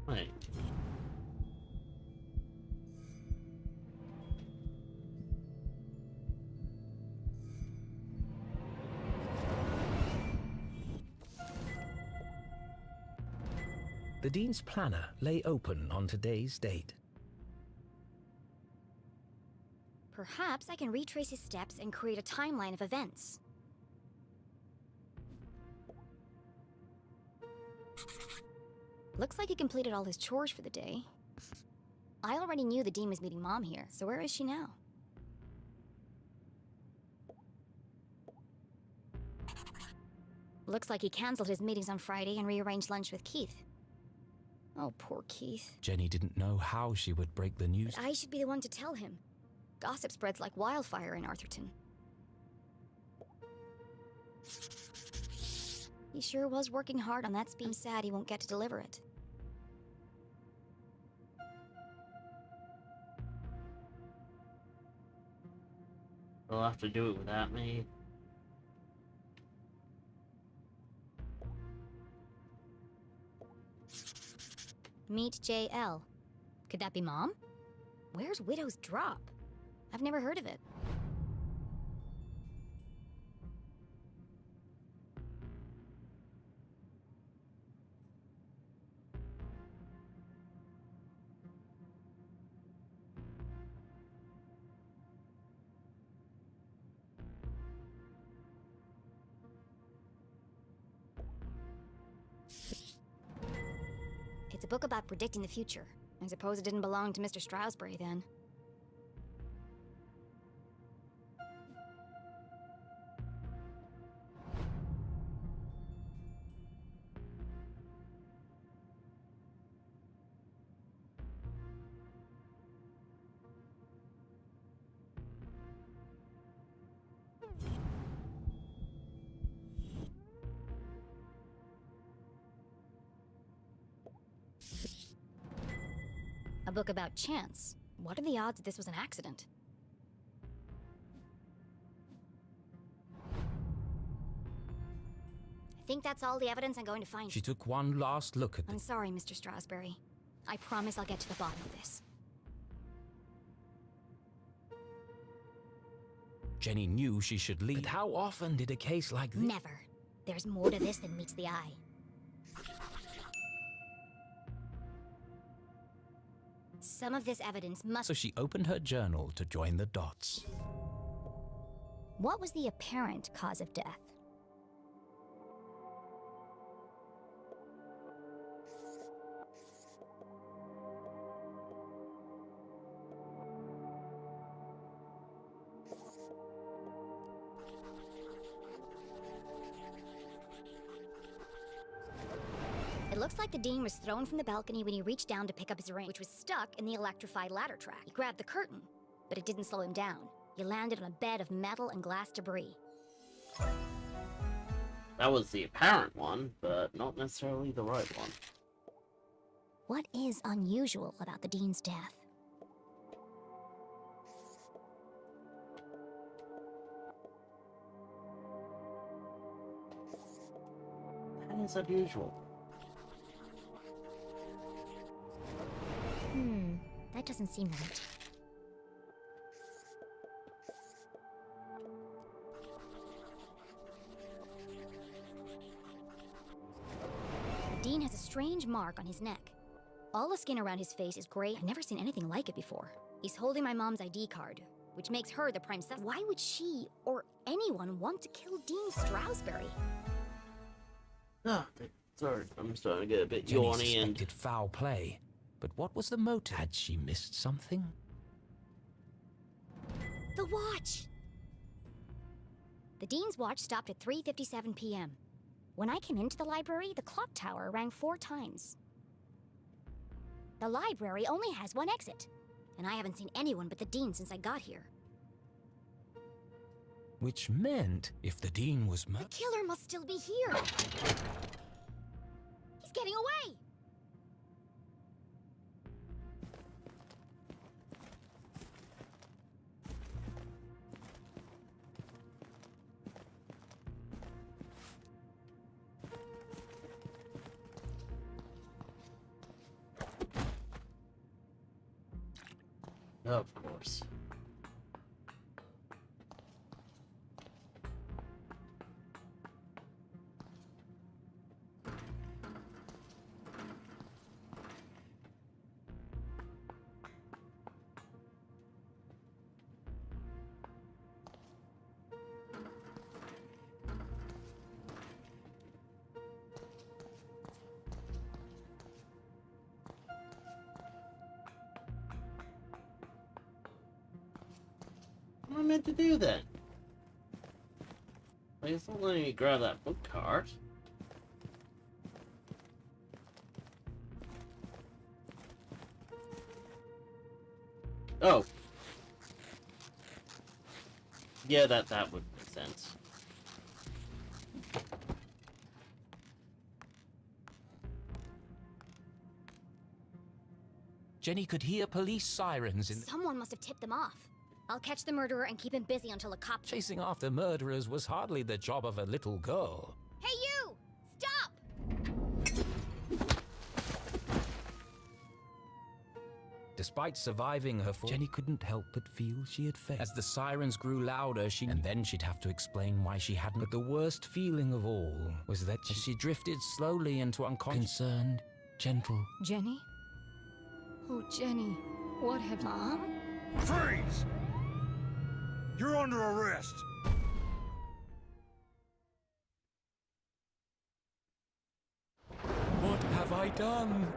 Wait. The Dean's planner lay open on today's date. Perhaps I can retrace his steps and create a timeline of events. Looks like he completed all his chores for the day. I already knew the Dean was meeting Mom here, so where is she now? Looks like he canceled his meetings on Friday and rearranged lunch with Keith. Oh, poor Keith. Jenny didn't know how she would break the news. But I should be the one to tell him. Gossip spreads like wildfire in Arthurton. He sure was working hard on that speech. I'm sad he won't get to deliver it. They'll have to do it without me. Meet JL. Could that be Mom? Where's Widow's Drop? I've never heard of it. It's a book about predicting the future. I suppose it didn't belong to Mr. Stroudsbury then. A book about chance. What are the odds that this was an accident? I think that's all the evidence I'm going to find. She took one last look at I'm sorry, Mr. Stroudsbury. I promise I'll get to the bottom of this. Jenny knew she should leave. But how often did a case like this... Never. There's more to this than meets the eye. Some of this evidence must... So she opened her journal to join the dots. What was the apparent cause of death? It looks like the Dean was thrown from the balcony when he reached down to pick up his ring, which was stuck in the electrified ladder track. He grabbed the curtain, but it didn't slow him down. He landed on a bed of metal and glass debris. That was the apparent one, but not necessarily the right one. What is unusual about the Dean's death? That is unusual. That doesn't seem right. The Dean has a strange mark on his neck. All the skin around his face is gray. I've never seen anything like it before. He's holding my mom's ID card, which makes her the prime suspect. Why would she, or anyone, want to kill Dean Stroudsbury? Ah, sorry, I'm starting to get a bit Jenny yawny and... suspected foul play. But what was the motive? Had she missed something? The watch! The Dean's watch stopped at 3:57 p.m. When I came into the library, the clock tower rang 4 times. The library only has one exit, and I haven't seen anyone but the Dean since I got here. Which meant, if the Dean was The killer must still be here! He's getting away! Of course. What am I meant to do then? Like, it's not letting me grab that book card. Oh. Yeah, that would make sense. Jenny could hear police sirens in Someone must have tipped them off. I'll catch the murderer and keep him busy until a cop... Chasing after murderers was hardly the job of a little girl. Hey, you! Stop! Despite surviving her fall, Jenny couldn't help but feel she had failed. As the sirens grew louder, and then she'd have to explain why she hadn't. But the worst feeling of all was that she drifted slowly into unconscious, concerned, gentle. Jenny? Oh, Jenny, what have Mom? Freeze! You're under arrest! What have I done?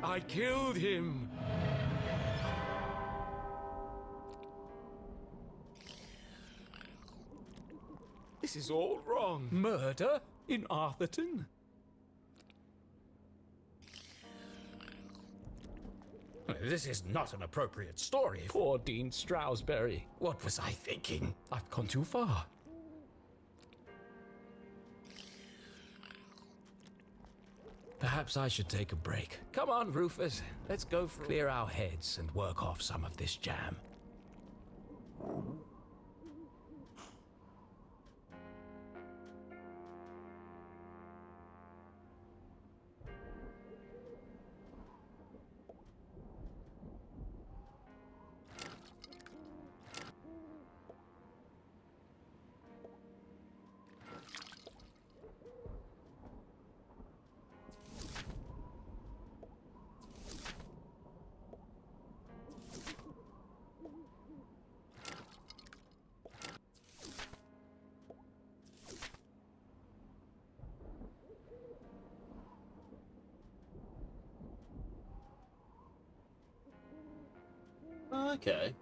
I killed him! This is all wrong. Murder in Arthurton? This is not an appropriate story. Poor Dean Stroudsbury. What was I thinking? I've gone too far. Perhaps I should take a break. Come on, Rufus. Let's go clear our heads and work off some of this jam. Okay.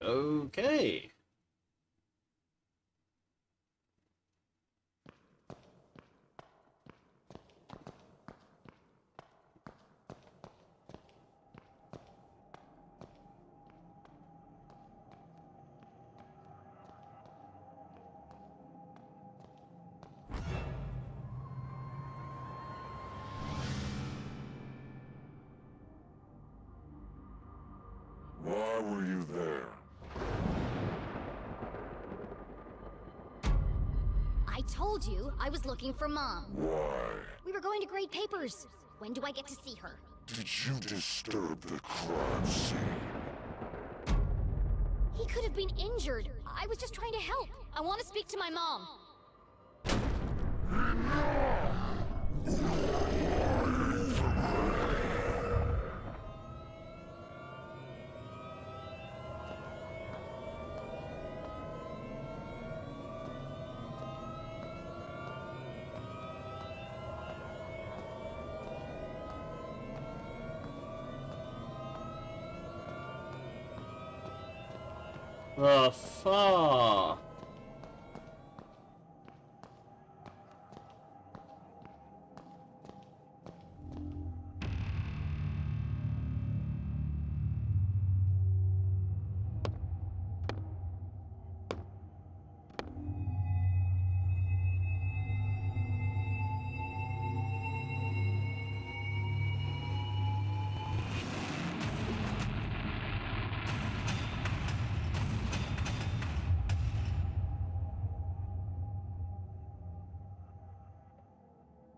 Okay. Why were you there? I told you I was looking for Mom. Why? We were going to grade papers. When do I get to see her? Did you disturb the crime scene? He could have been injured. I was just trying to help. I want to speak to my mom. The fuck?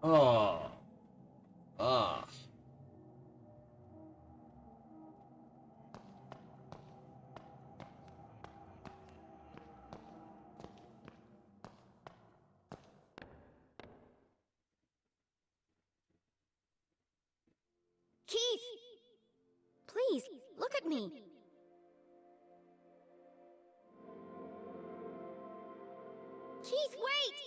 Oh. Ugh. Keith! Please, look at me. Keith, wait!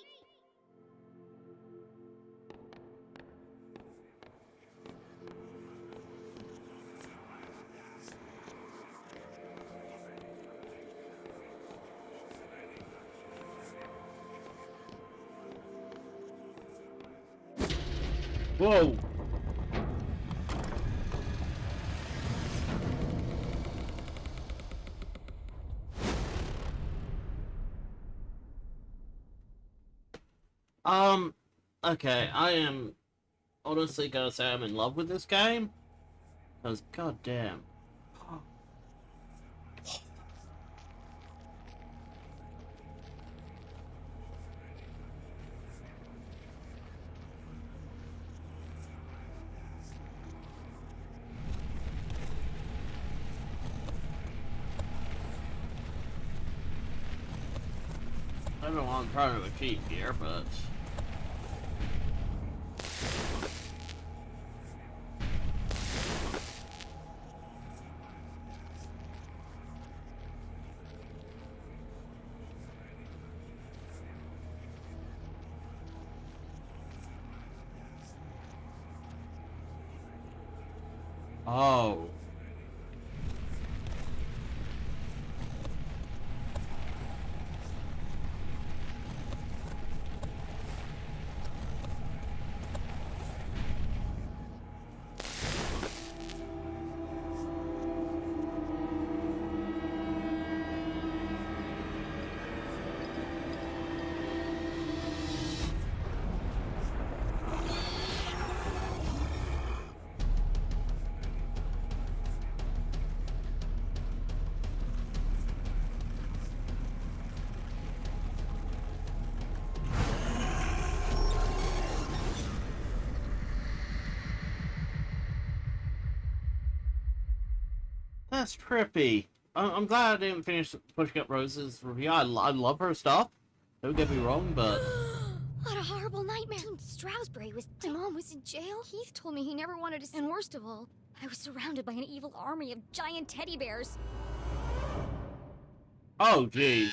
Whoa. Okay, I am honestly gonna say I'm in love with this game. Because, goddamn. I don't know what I'm trying to achieve here, but... Oh. That's trippy. I'm glad I didn't finish Pushing Up Rose's review. I love her stuff. Don't get me wrong, but... What a horrible nightmare. Dean Stroudsbury was... My mom was in jail. Keith told me he never wanted to... And worst of all, I was surrounded by an evil army of giant teddy bears. Oh, jeez.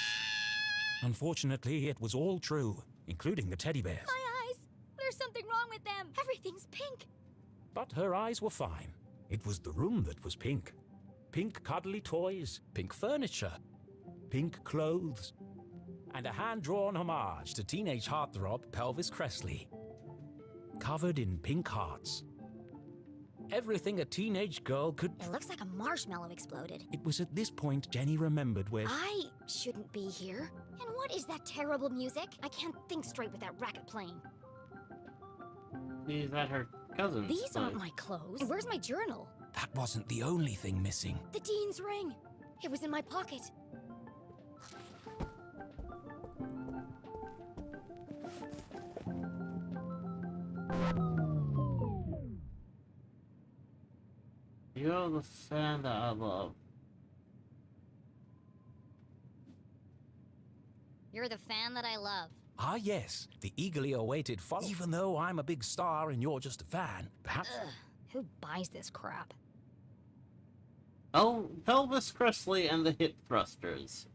Unfortunately, it was all true, including the teddy bears. My eyes! There's something wrong with them. Everything's pink. But her eyes were fine. It was the room that was pink. Pink cuddly toys, pink furniture, pink clothes, and a hand-drawn homage to teenage heartthrob Pelvis Cressley. Covered in pink hearts. Everything a teenage girl could... It looks like a marshmallow exploded. It was at this point Jenny remembered where... I shouldn't be here. And what is that terrible music? I can't think straight with that racket playing. Is that her cousin's These aren't place? my clothes. And where's my journal? That wasn't the only thing missing. The Dean's ring. It was in my pocket. You're the fan that I love. You're the fan that I love. Ah, yes, the eagerly awaited follow. Even though I'm a big star and you're just a fan, perhaps. Ugh, who buys this crap? Oh, Elvis Presley and the Hip Thrusters.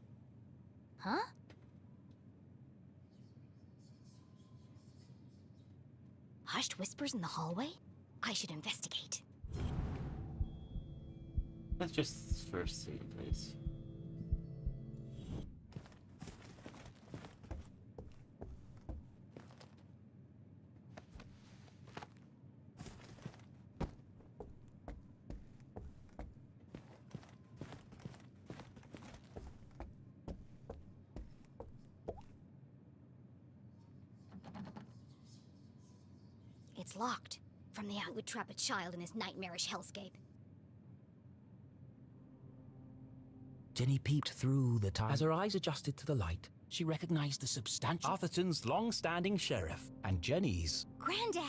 Huh? Hushed whispers in the hallway? I should investigate. Let's just first see, please. It's locked. From the out would trap a child in this nightmarish hellscape. Jenny peeped through the time. As her eyes adjusted to the light, she recognized the substantial Arthurton's long-standing sheriff and Jenny's Granddad!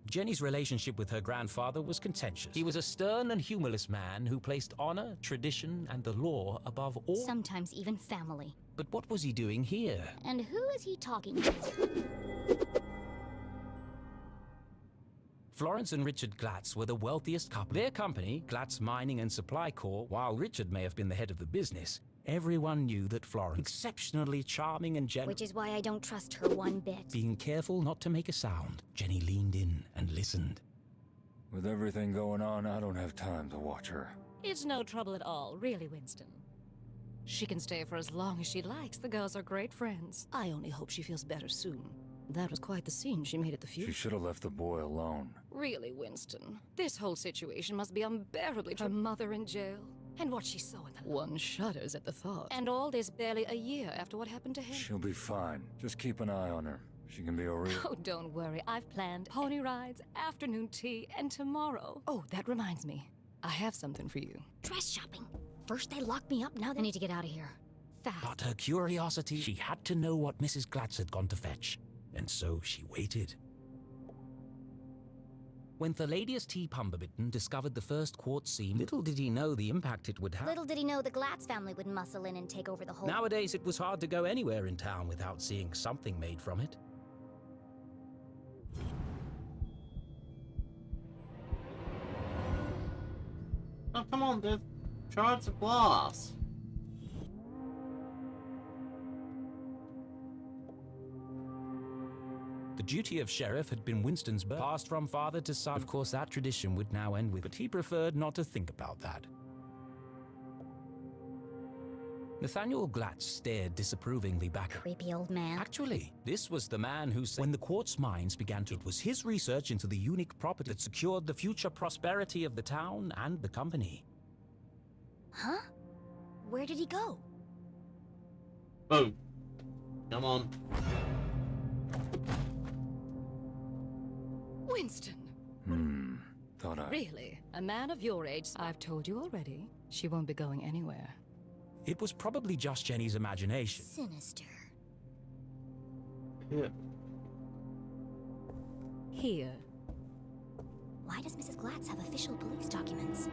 Jenny's relationship with her grandfather was contentious. He was a stern and humorless man who placed honor, tradition, and the law above all. Sometimes even family. But what was he doing here? And who is he talking to? Florence and Richard Glatz were the wealthiest couple. Their company, Glatz Mining and Supply Corp., while Richard may have been the head of the business, everyone knew that Florence, exceptionally charming and generous. Which is why I don't trust her one bit. Being careful not to make a sound, Jenny leaned in and listened. With everything going on, I don't have time to watch her. It's no trouble at all, really, Winston. She can stay for as long as she likes. The girls are great friends. I only hope she feels better soon. That was quite the scene she made at the funeral. She should have left the boy alone. Really, Winston. This whole situation must be unbearably her mother in jail. And what she saw in the... One shudders at the thought. And all this barely a year after what happened to him. She'll be fine. Just keep an eye on her. She can be a real... Oh, don't worry. I've planned pony rides, afternoon tea, and tomorrow. Oh, that reminds me. I have something for you. Dress shopping. First they locked me up, now they need to get out of here. Fast. But her curiosity, she had to know what Mrs. Glatz had gone to fetch. And so she waited. When Thaddeus T. Pumberbitten discovered the first quartz seam, little did he know the impact it would have. Little did he know the Glatz family would muscle in and take over the whole... Nowadays, it was hard to go anywhere in town without seeing something made from it. Oh, come on, there's shards of glass. The duty of sheriff had been Winston's birth, passed from father to son. Of course, that tradition would now end with, but he preferred not to think about that. Nathaniel Glatz stared disapprovingly back. Creepy old man. Actually, this was the man who said when the quartz mines began to... It was his research into the unique property that secured the future prosperity of the town and the company. Huh? Where did he go? Boom. Come on. Winston! Thought I... Really? A man of your age? I've told you already. She won't be going anywhere. It was probably just Jenny's imagination. Sinister. Yeah. Here. Why does Mrs. Glatz have official police documents?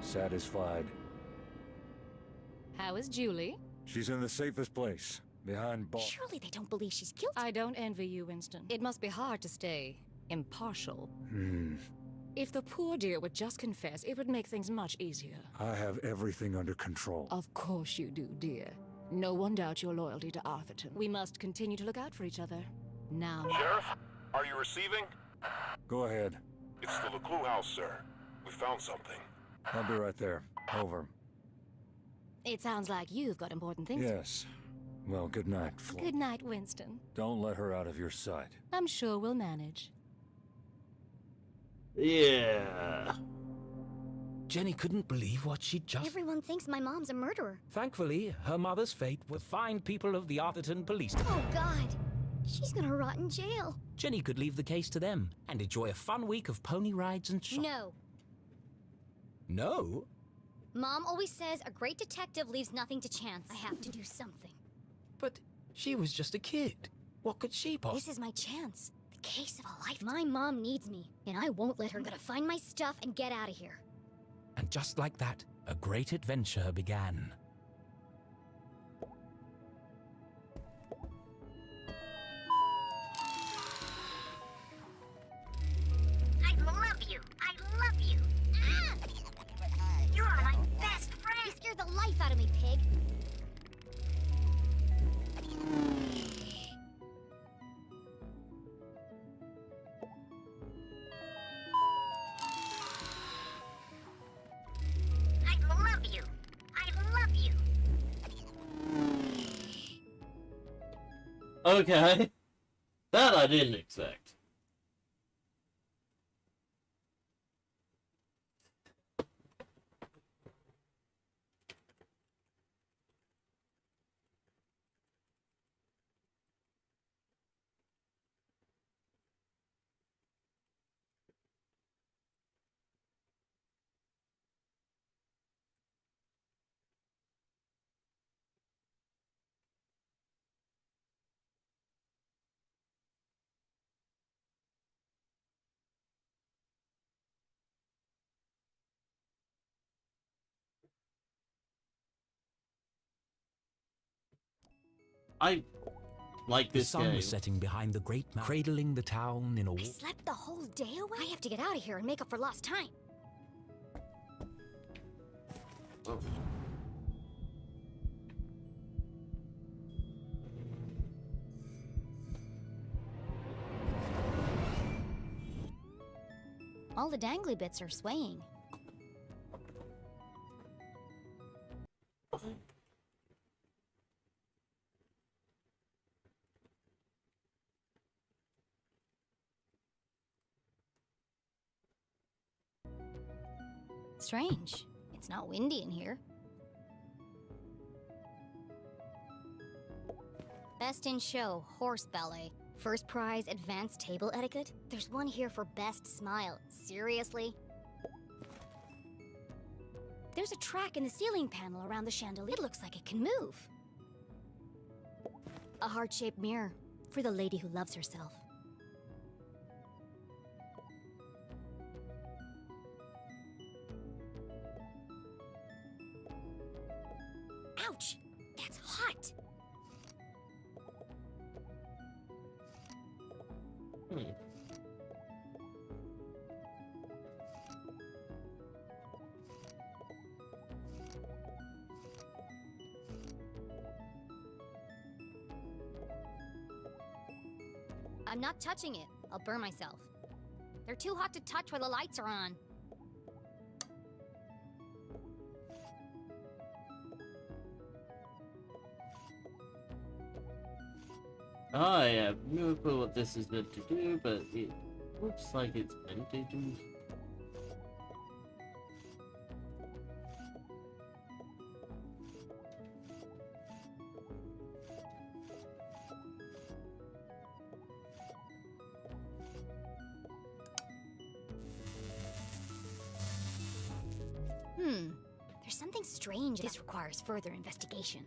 Satisfied. How is Julie? She's in the safest place. Behind bars. Surely they don't believe she's guilty. I don't envy you, Winston. It must be hard to stay impartial. If the poor dear would just confess, it would make things much easier. I have everything under control. Of course you do, dear. No one doubts your loyalty to Arthurton. We must continue to look out for each other. Now... Sheriff, are you receiving? Go ahead. It's the LaClue house, sir. We found something. I'll be right there. Over. It sounds like you've got important things. Yes. Well, good night, Flo. Good night, Winston. Don't let her out of your sight. I'm sure we'll manage. Yeah. Jenny couldn't believe what she'd just... Everyone thinks my mom's a murderer. Thankfully, her mother's fate would find people of the Arthurton police. Oh, God. She's gonna rot in jail. Jenny could leave the case to them and enjoy a fun week of pony rides and No. No? Mom always says a great detective leaves nothing to chance. I have to do something. But she was just a kid. What could she possibly... This is my chance. The case of a life. My mom needs me, and I won't let her. I'm gonna find my stuff and get out of here. And just like that, a great adventure began. I love you. I love you. Ah! You're my best friend. You scared the life out of me, pig. I love you. I love you. Okay. That I didn't expect. I like The this sun game. was setting behind the great mountain, cradling the town in a... I slept the whole day away? I have to get out of here and make up for lost time. All the dangly bits are swaying. Strange. It's not windy in here. Best in show, horse ballet. First prize, advanced table etiquette. There's one here for best smile. Seriously? There's a track in the ceiling panel around the chandelier. It looks like it can move. A heart-shaped mirror for the lady who loves herself. Ouch! That's hot! I'm not touching it. I'll burn myself. They're too hot to touch while the lights are on. I have no clue what this is meant to do, but it looks like it's meant to do. There's something strange. This requires further investigation.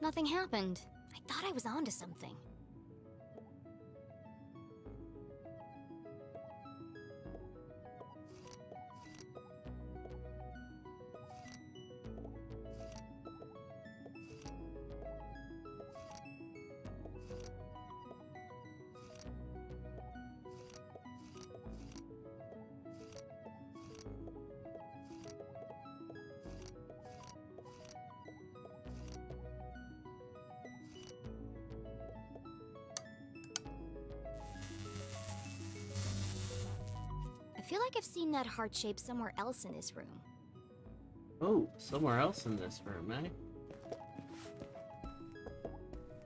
Nothing happened. I thought I was onto something. feel like I've seen that heart shape somewhere else in this room. Oh, somewhere else in this room, eh?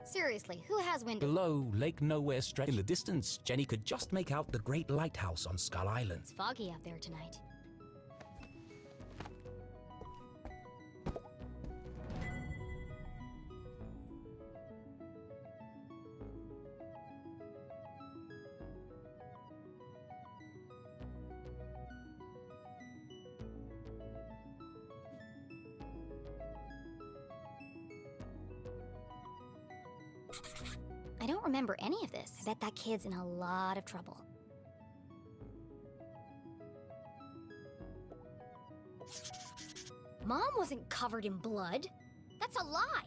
Seriously, who has windows? Below, Lake Nowhere stretched in the distance, Jenny could just make out the great lighthouse on Skull Island. It's foggy out there tonight. I don't remember any of this. I bet that kid's in a lot of trouble. Mom wasn't covered in blood. That's a lie.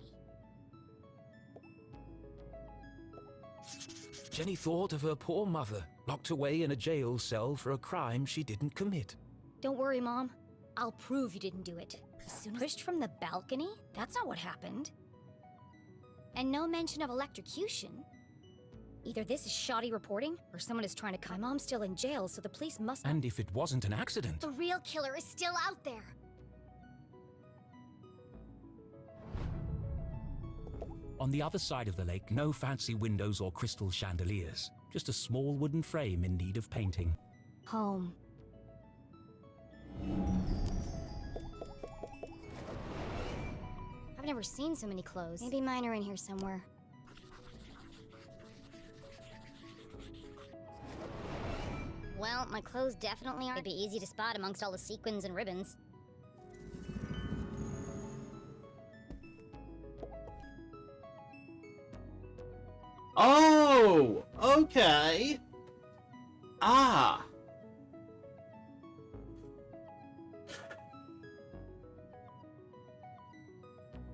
Jenny thought of her poor mother, locked away in a jail cell for a crime she didn't commit. Don't worry, Mom. I'll prove you didn't do it. As soon as pushed from the balcony? That's not what happened. And no mention of electrocution. Either this is shoddy reporting, or someone is trying to cut. My mom's still in jail, so the police must. And if it wasn't an accident? The real killer is still out there. On the other side of the lake, no fancy windows or crystal chandeliers. Just a small wooden frame in need of painting. Home. I've never seen so many clothes. Maybe mine are in here somewhere. Well, my clothes definitely aren't. It'd be easy to spot amongst all the sequins and ribbons. Oh, okay. Ah.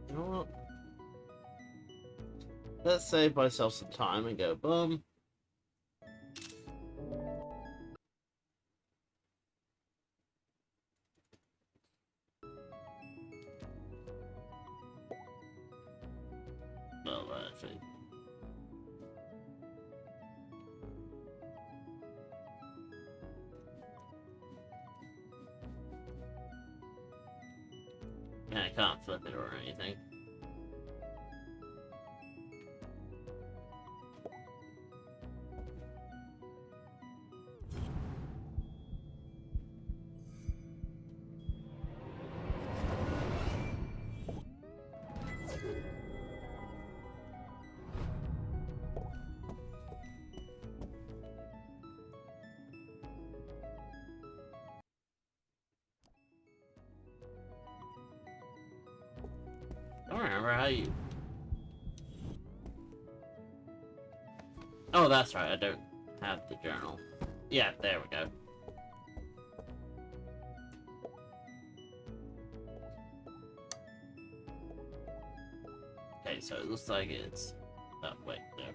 You know what? Let's save myself some time and go boom. No, I think. Yeah, I can't flip it or anything. I don't remember how you... Oh, that's right, I don't have the journal. Yeah, there we go. Okay, so it looks like it's... Oh, wait, no.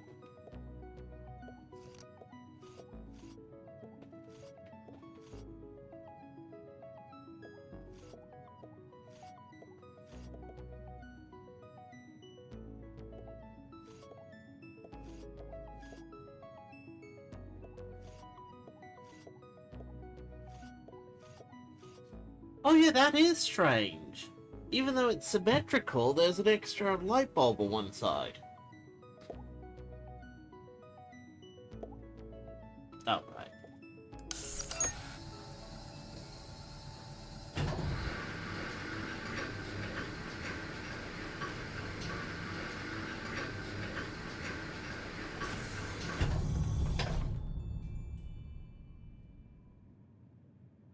Oh yeah, that is strange. Even though it's symmetrical, there's an extra light bulb on one side. Oh, right.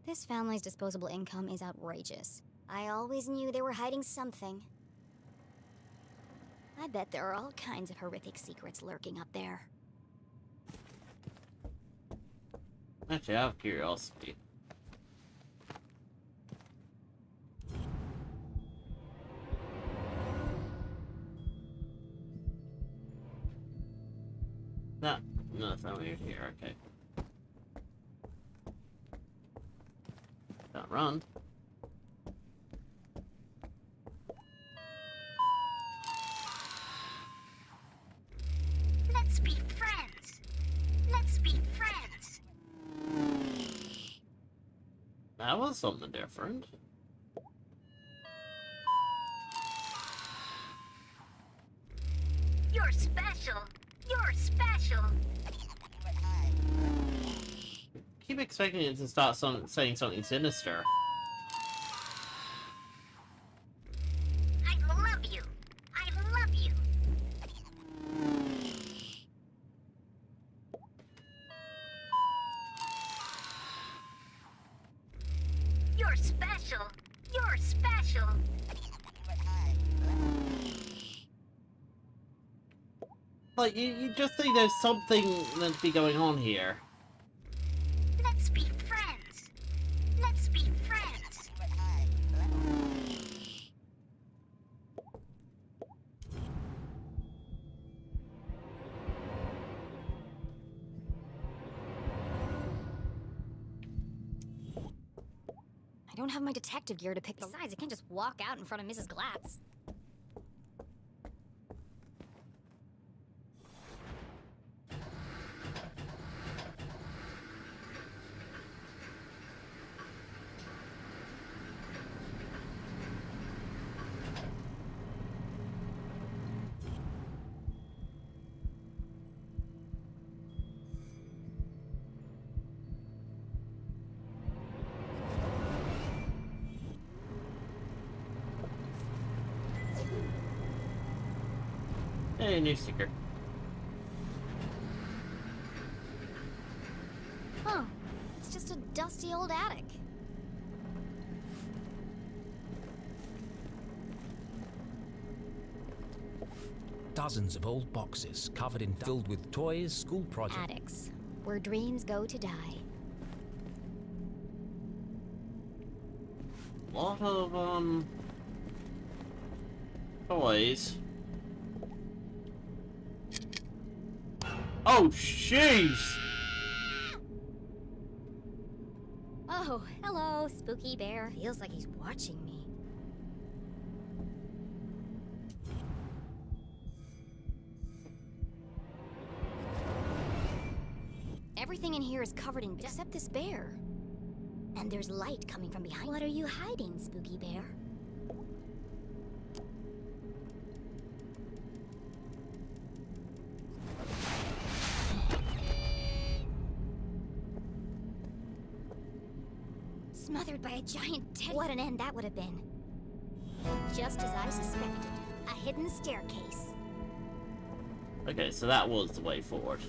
This family's disposable income is outrageous. I always knew they were hiding something. I bet there are all kinds of horrific secrets lurking up there. Actually, out of curiosity. No, it's not weird here, okay. Don't run. Let's be friends. Let's be friends. That was something different. You're special. You're special. Keep expecting it to start saying something sinister. I love you. I love you. You're special. You're special. Like, you just think there's something meant to be going on here. Let's be friends. Let's be friends. I don't have my detective gear to pick. Besides, I can't just walk out in front of Mrs. Glatz. Hey, new sticker. Oh, it's just a dusty old attic. Dozens of old boxes covered in filled with toys, school projects. Attics, where dreams go to die. Lot of, toys. Oh, jeez! Oh, hello, spooky bear. Feels like he's watching me. Everything in here is covered in except this bear. And there's light coming from behind. What are you hiding, spooky bear? Smothered by a giant teddy. What an end that would have been. Just as I suspected. A hidden staircase. Okay, so that was the way forward.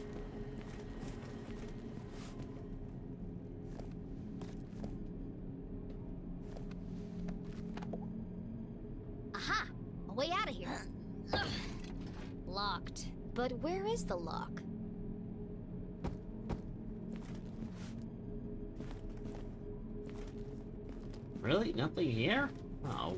Aha! A way out of here. Locked. But where is the lock? Really? Nothing here? Oh.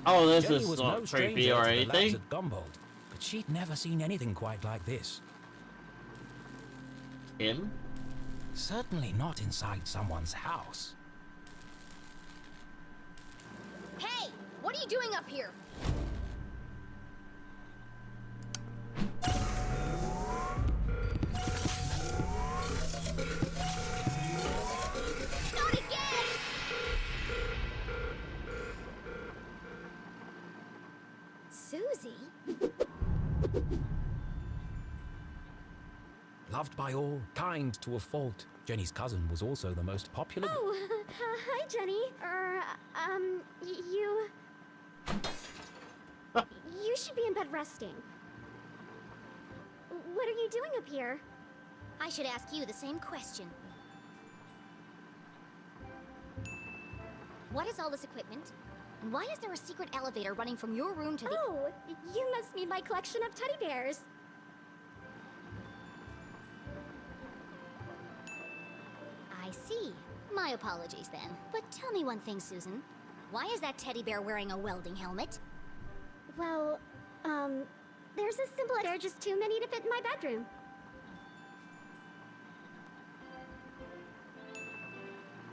Oh, this Jenny is was not no creepy stranger or to the labs anything. at Gumboldt, but she'd never seen anything quite like this. Him? Certainly not inside someone's house. Hey! What are you doing up here? Not again! Susie? Loved by all, kind to a fault. Jenny's cousin was also the most popular. Oh, hi, Jenny. You... You should be in bed resting. What are you doing up here? I should ask you the same question. What is all this equipment? And why is there a secret elevator running from your room to the... Oh, you must mean my collection of teddy bears. My apologies then. But tell me one thing, Susan. Why is that teddy bear wearing a welding helmet? Well, there's a simple... There are just too many to fit in my bedroom.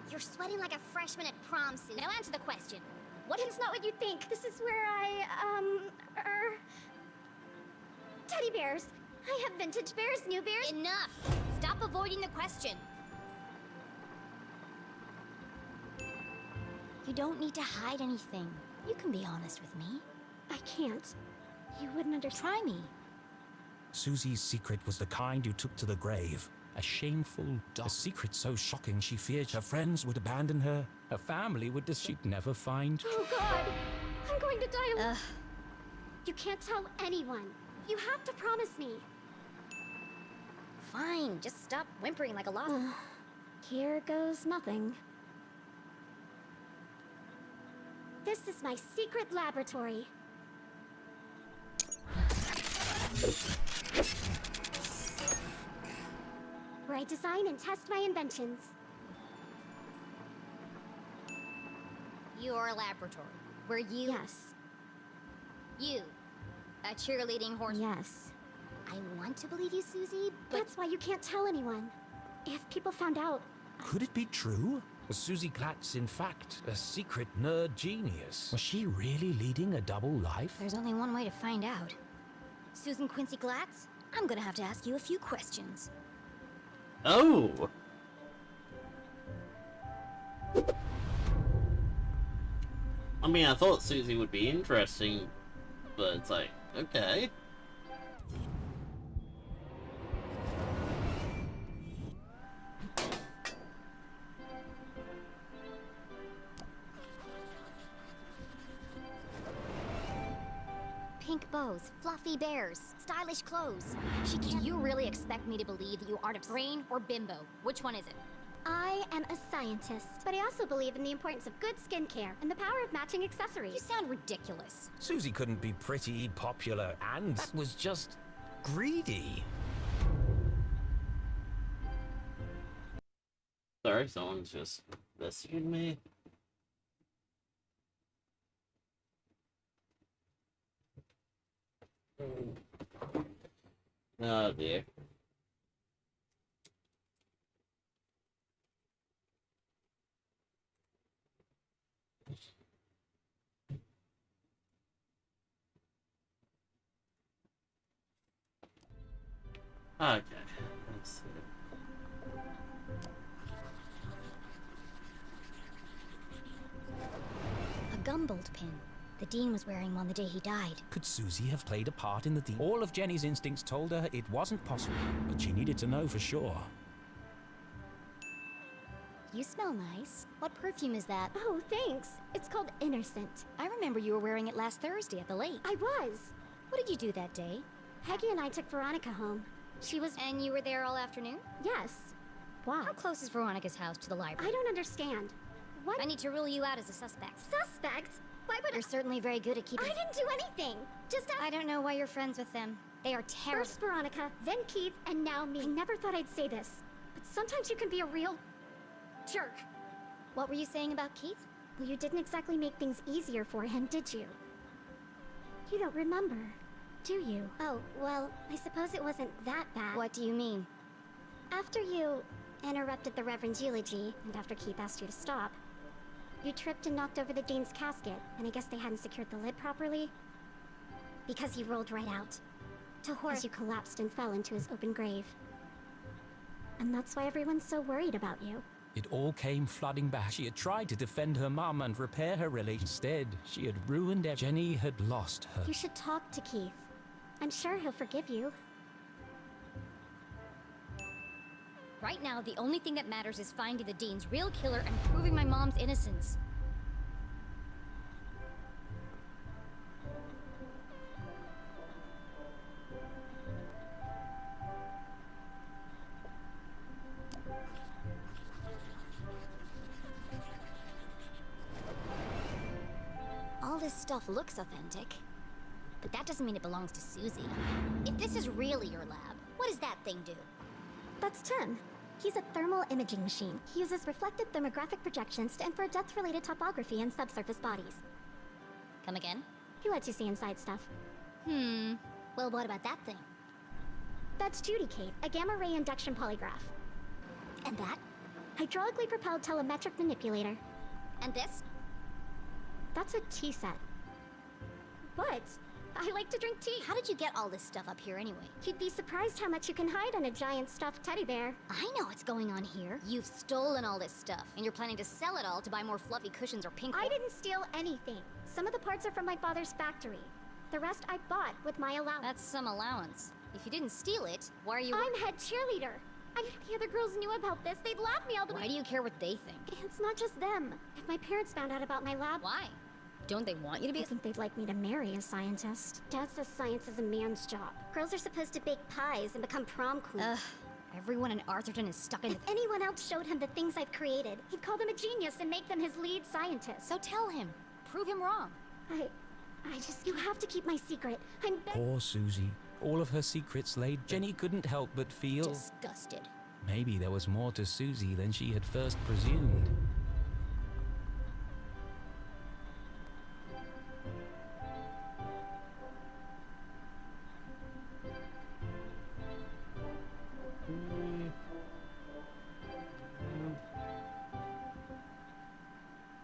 You're sweating like a freshman at prom, Susan. Now answer the question. It's not what you think. This is where teddy bears. I have vintage bears, new bears. Enough! Stop avoiding the question. You don't need to hide anything. You can be honest with me. I can't. You wouldn't understand. Try me. Susie's secret was the kind you took to the grave. A shameful, a secret so shocking she feared her friends would abandon her. Her family would she'd never find. Oh God! I'm going to die. You can't tell anyone. You have to promise me. Fine, just stop whimpering like a lost... Here goes nothing. This is my secret laboratory. Where I design and test my inventions. Your laboratory. Where you... Yes. You. A cheerleading horse... Yes. I want to believe you, Susie, but... That's why you can't tell anyone. If people found out... Could it be true? Was Susie Glatz, in fact, a secret nerd genius? Was she really leading a double life? There's only one way to find out. Susan Quincy Glatz, I'm gonna have to ask you a few questions. Oh! I mean, I thought Susie would be interesting, but it's like, okay. Pink bows, fluffy bears, stylish clothes. She can't... Do you really expect me to believe that you aren't a brain or bimbo? Which one is it? I am a scientist, but I also believe in the importance of good skincare and the power of matching accessories. You sound ridiculous. Susie couldn't be pretty, popular, and that was just greedy. Sorry, someone's just messaging me. Oh dear. Okay, let's see. A gumbolt pin. The Dean was wearing one the day he died. Could Susie have played a part in the deal? All of Jenny's instincts told her it wasn't possible, but she needed to know for sure. You smell nice. What perfume is that? Oh, thanks. It's called Innocent. I remember you were wearing it last Thursday at the lake. I was. What did you do that day? Peggy and I took Veronica home. She was... And you were there all afternoon? Yes. Why? How close is Veronica's house to the library? I don't understand. What? I need to rule you out as a suspect. Suspect? Why would You're certainly very good at keeping... I didn't do anything! Just I don't know why you're friends with them. They are terrible. First Veronica, then Keith, and now me. I never thought I'd say this, but sometimes you can be a real... jerk. What were you saying about Keith? Well, you didn't exactly make things easier for him, did you? You don't remember, do you? Oh, well, I suppose it wasn't that bad. What do you mean? After you interrupted the Reverend's eulogy, and after Keith asked you to stop, you tripped and knocked over the Dean's casket, and I guess they hadn't secured the lid properly. Because he rolled right out. To horse, as you collapsed and fell into his open grave. And that's why everyone's so worried about you. It all came flooding back. She had tried to defend her mum and repair her relation. Instead, she had ruined everything. Jenny had lost her. You should talk to Keith. I'm sure he'll forgive you. Right now, the only thing that matters is finding the Dean's real killer and proving my mom's innocence. All this stuff looks authentic, but that doesn't mean it belongs to Susie. If this is really your lab, what does that thing do? That's 10. He's a thermal imaging machine. He uses reflected thermographic projections to infer depth-related topography in subsurface bodies. Come again? He lets you see inside stuff. Well, what about that thing? That's Judy Kate, a gamma-ray induction polygraph. And that? Hydraulically propelled telemetric manipulator. And this? That's a tea set. What? I like to drink tea. How did you get all this stuff up here anyway? You'd be surprised how much you can hide in a giant stuffed teddy bear. I know what's going on here. You've stolen all this stuff, and you're planning to sell it all to buy more fluffy cushions or pink. I didn't steal anything. Some of the parts are from my father's factory. The rest I bought with my allowance. That's some allowance. If you didn't steal it, why are you— I'm head cheerleader. If the other girls knew about this, they'd laugh me all the way. Why do you care what they think? It's not just them. If my parents found out about my lab— Why? Don't they want you to be— I think they'd like me to marry a scientist. Dad says science is a man's job. Girls are supposed to bake pies and become prom queens. Ugh. Everyone in Arthurton is stuck in— If anyone else showed him the things I've created, he'd call them a genius and make them his lead scientist. So tell him. Prove him wrong. I just— You have to keep my secret. I'm— Poor Susie. All of her secrets laid. Jenny couldn't help but feel disgusted. Maybe there was more to Susie than she had first presumed.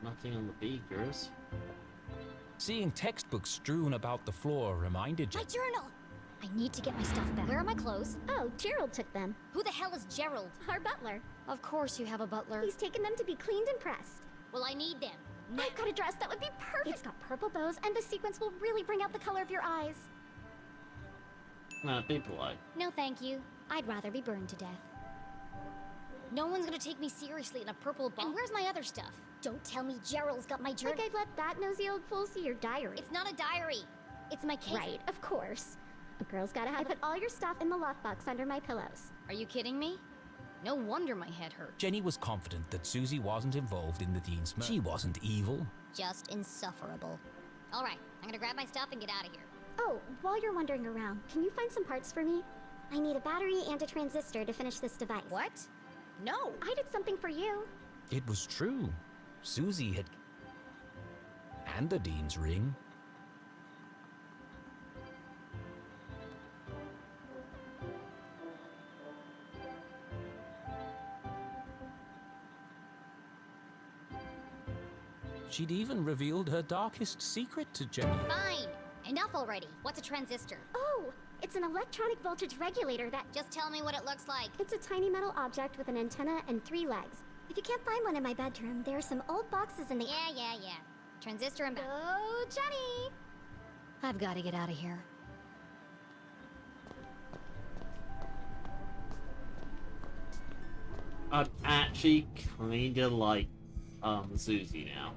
Nothing on the beakers. Seeing textbooks strewn about the floor reminded Jenny. My journal! I need to get my stuff back. Where are my clothes? Oh, Gerald took them. Who the hell is Gerald? Our butler. Of course you have a butler. He's taken them to be cleaned and pressed. Well, I need them. I've got a dress that would be perfect. It's got purple bows, and the sequins will really bring out the color of your eyes. Be polite. No, thank you. I'd rather be burned to death. No one's gonna take me seriously in a purple ball. And where's my other stuff? Don't tell me Gerald's got my journal. Like I'd let that nosy old fool see your diary. It's not a diary. It's my case. Right, of course. A girl's gotta have— I put all your stuff in the lockbox under my pillows. Are you kidding me? No wonder my head hurt. Jenny was confident that Susie wasn't involved in the Dean's murder. She wasn't evil. Just insufferable. All right, I'm gonna grab my stuff and get out of here. Oh, while you're wandering around, can you find some parts for me? I need a battery and a transistor to finish this device. What? No! I did something for you. It was true. Susie had... And the Dean's ring. She'd even revealed her darkest secret to Jenny. Fine! Enough already. What's a transistor? Oh! It's an electronic voltage regulator that— Just tell me what it looks like. It's a tiny metal object with an antenna and 3 legs. If you can't find one in my bedroom, there are some old boxes in the— Yeah. Transistor and— Go, Jenny! I've got to get out of here. I'd actually kinda like, Susie now.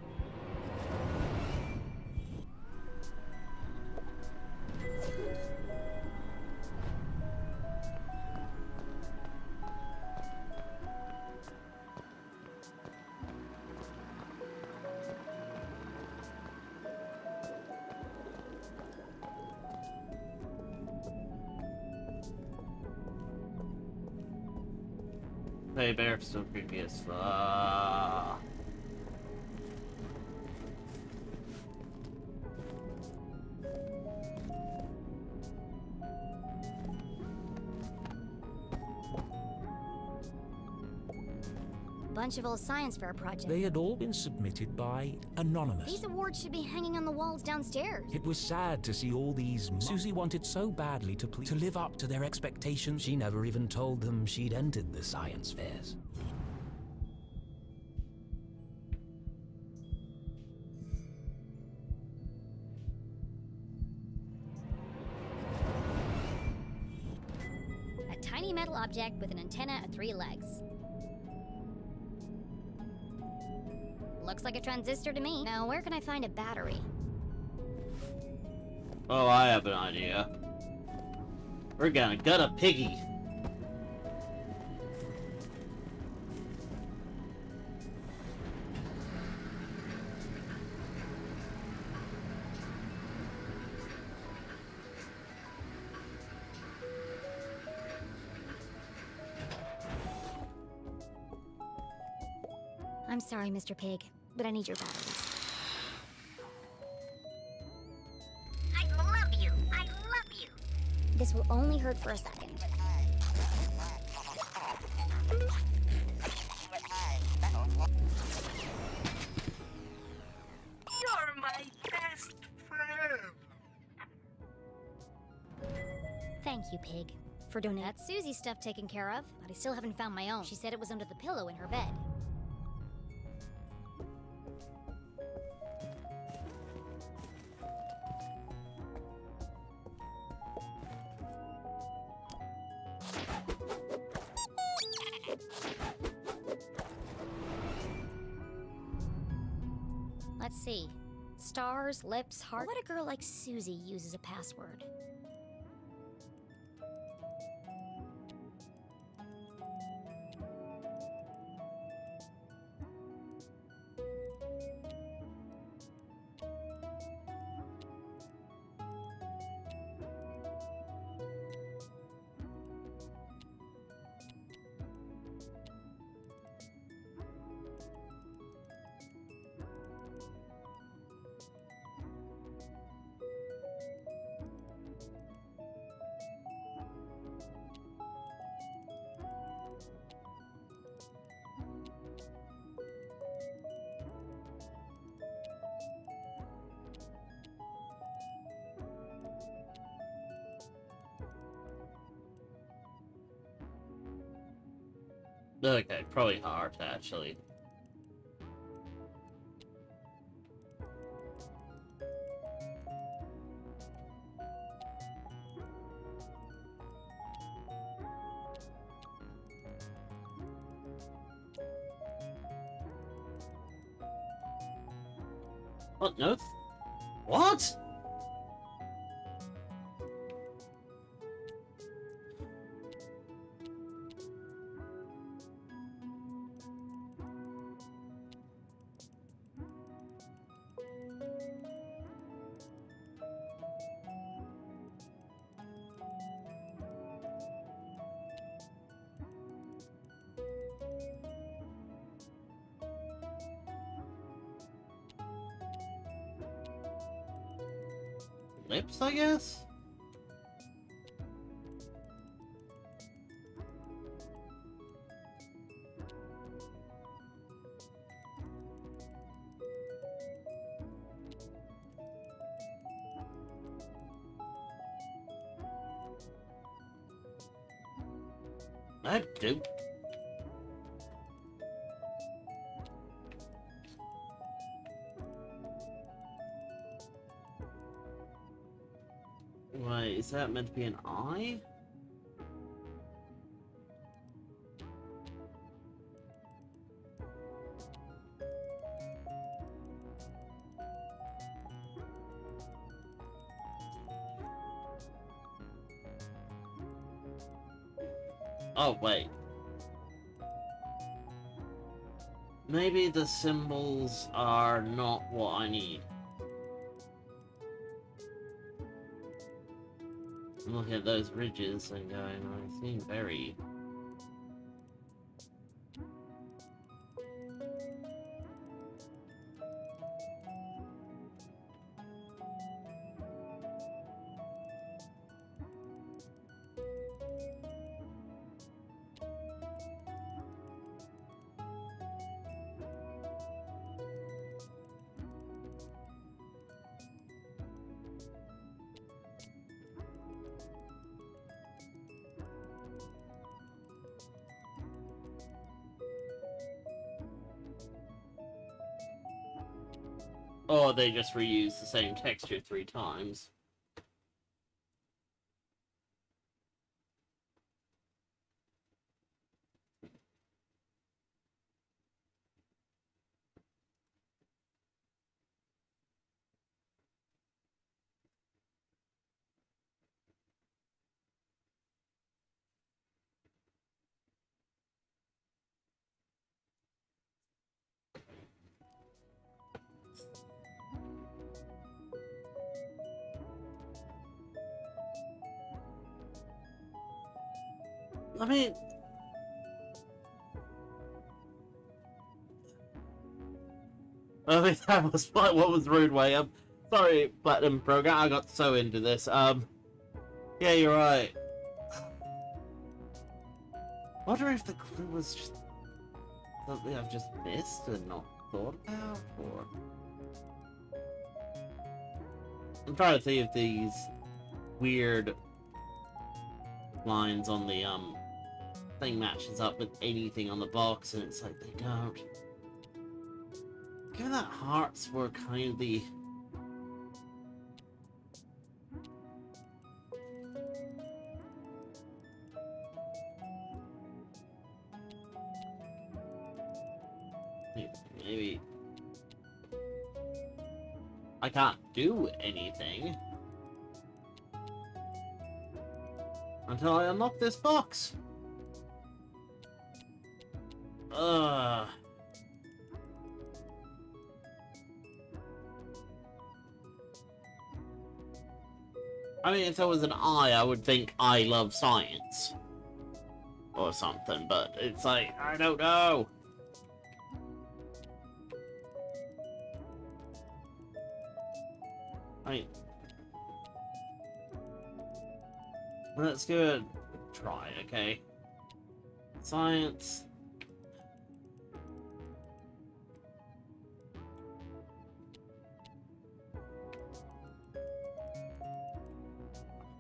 Hey, Bear, still creepy as fuck. Bunch of old science fair projects. They had all been submitted by Anonymous. These awards should be hanging on the walls downstairs. It was sad to see all these. Susie wanted so badly to live up to their expectations. She never even told them she'd entered the science fairs. A tiny metal object with an antenna and 3 legs. Looks like a transistor to me. Now, where can I find a battery? Oh, I have an idea. We're gonna gut a piggy. I'm sorry, Mr. Pig, but I need your batteries. I love you. I love you. This will only hurt for a second. You're my best friend. Thank you, Pig, for donating. That's Susie's stuff taken care of, but I still haven't found my own. She said it was under the pillow in her bed. Let's see. Stars, lips, heart. What a girl like Susie uses a password. Okay, probably heart, actually. What? No? What? Lips, I guess? I do. Wait, is that meant to be an eye? Oh, wait. Maybe the symbols are not what I need. I'm looking at those ridges and going, I seem very... Or they just reuse the same texture 3 times. I mean... I mean, that was what was rude way. Sorry, Platinum Program, I got so into this. Yeah, you're right. Wonder if the clue was just something I've just missed and not thought about, or... I'm trying to see if these weird lines on the, thing matches up with anything on the box, and it's like, they don't. Given that hearts were kind of the... Maybe... I can't do anything until I unlock this box. Ugh. I mean, if there was an I would think I love science. Or something, but it's like, I don't know. Right. Let's give it a try, okay? Science.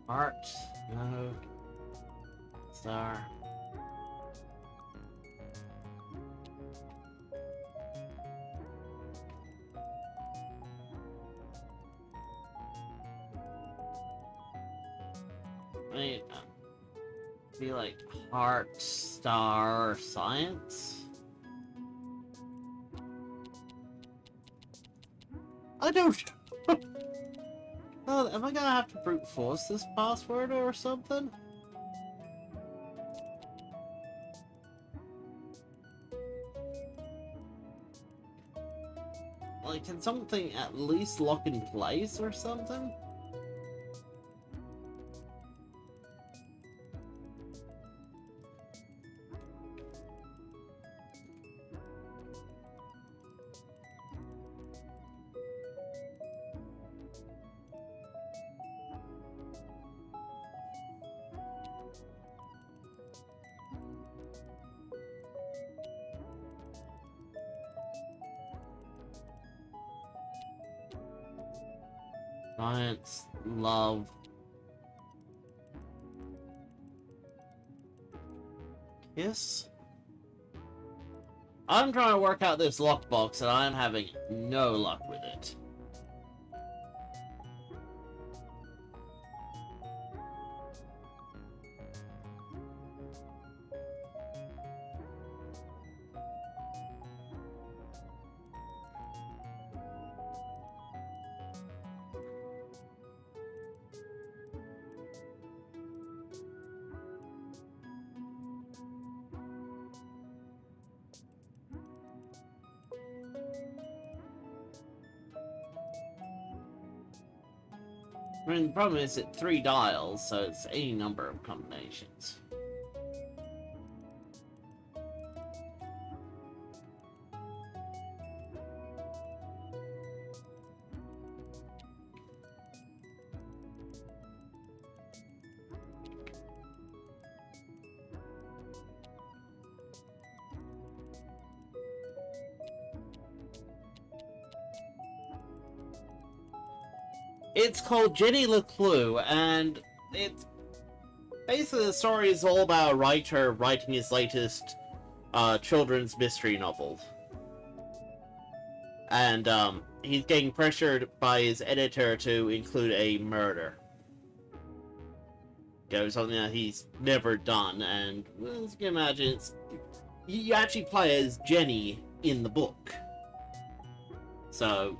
Art. No. Star. Wait, be like heart, star, science? I don't... Oh, am I gonna have to brute force this password or something? Like, can something at least lock in place or something? Science, love. Kiss? I'm trying to work out this lockbox and I'm having no luck with it. I mean, the problem is it's 3 dials, so it's any number of combinations. It's called Jenny LaClue, and it's basically the story is all about a writer writing his latest children's mystery novel. And he's getting pressured by his editor to include a murder. You know, something that he's never done, and well, as you can imagine, you actually play as Jenny in the book. So,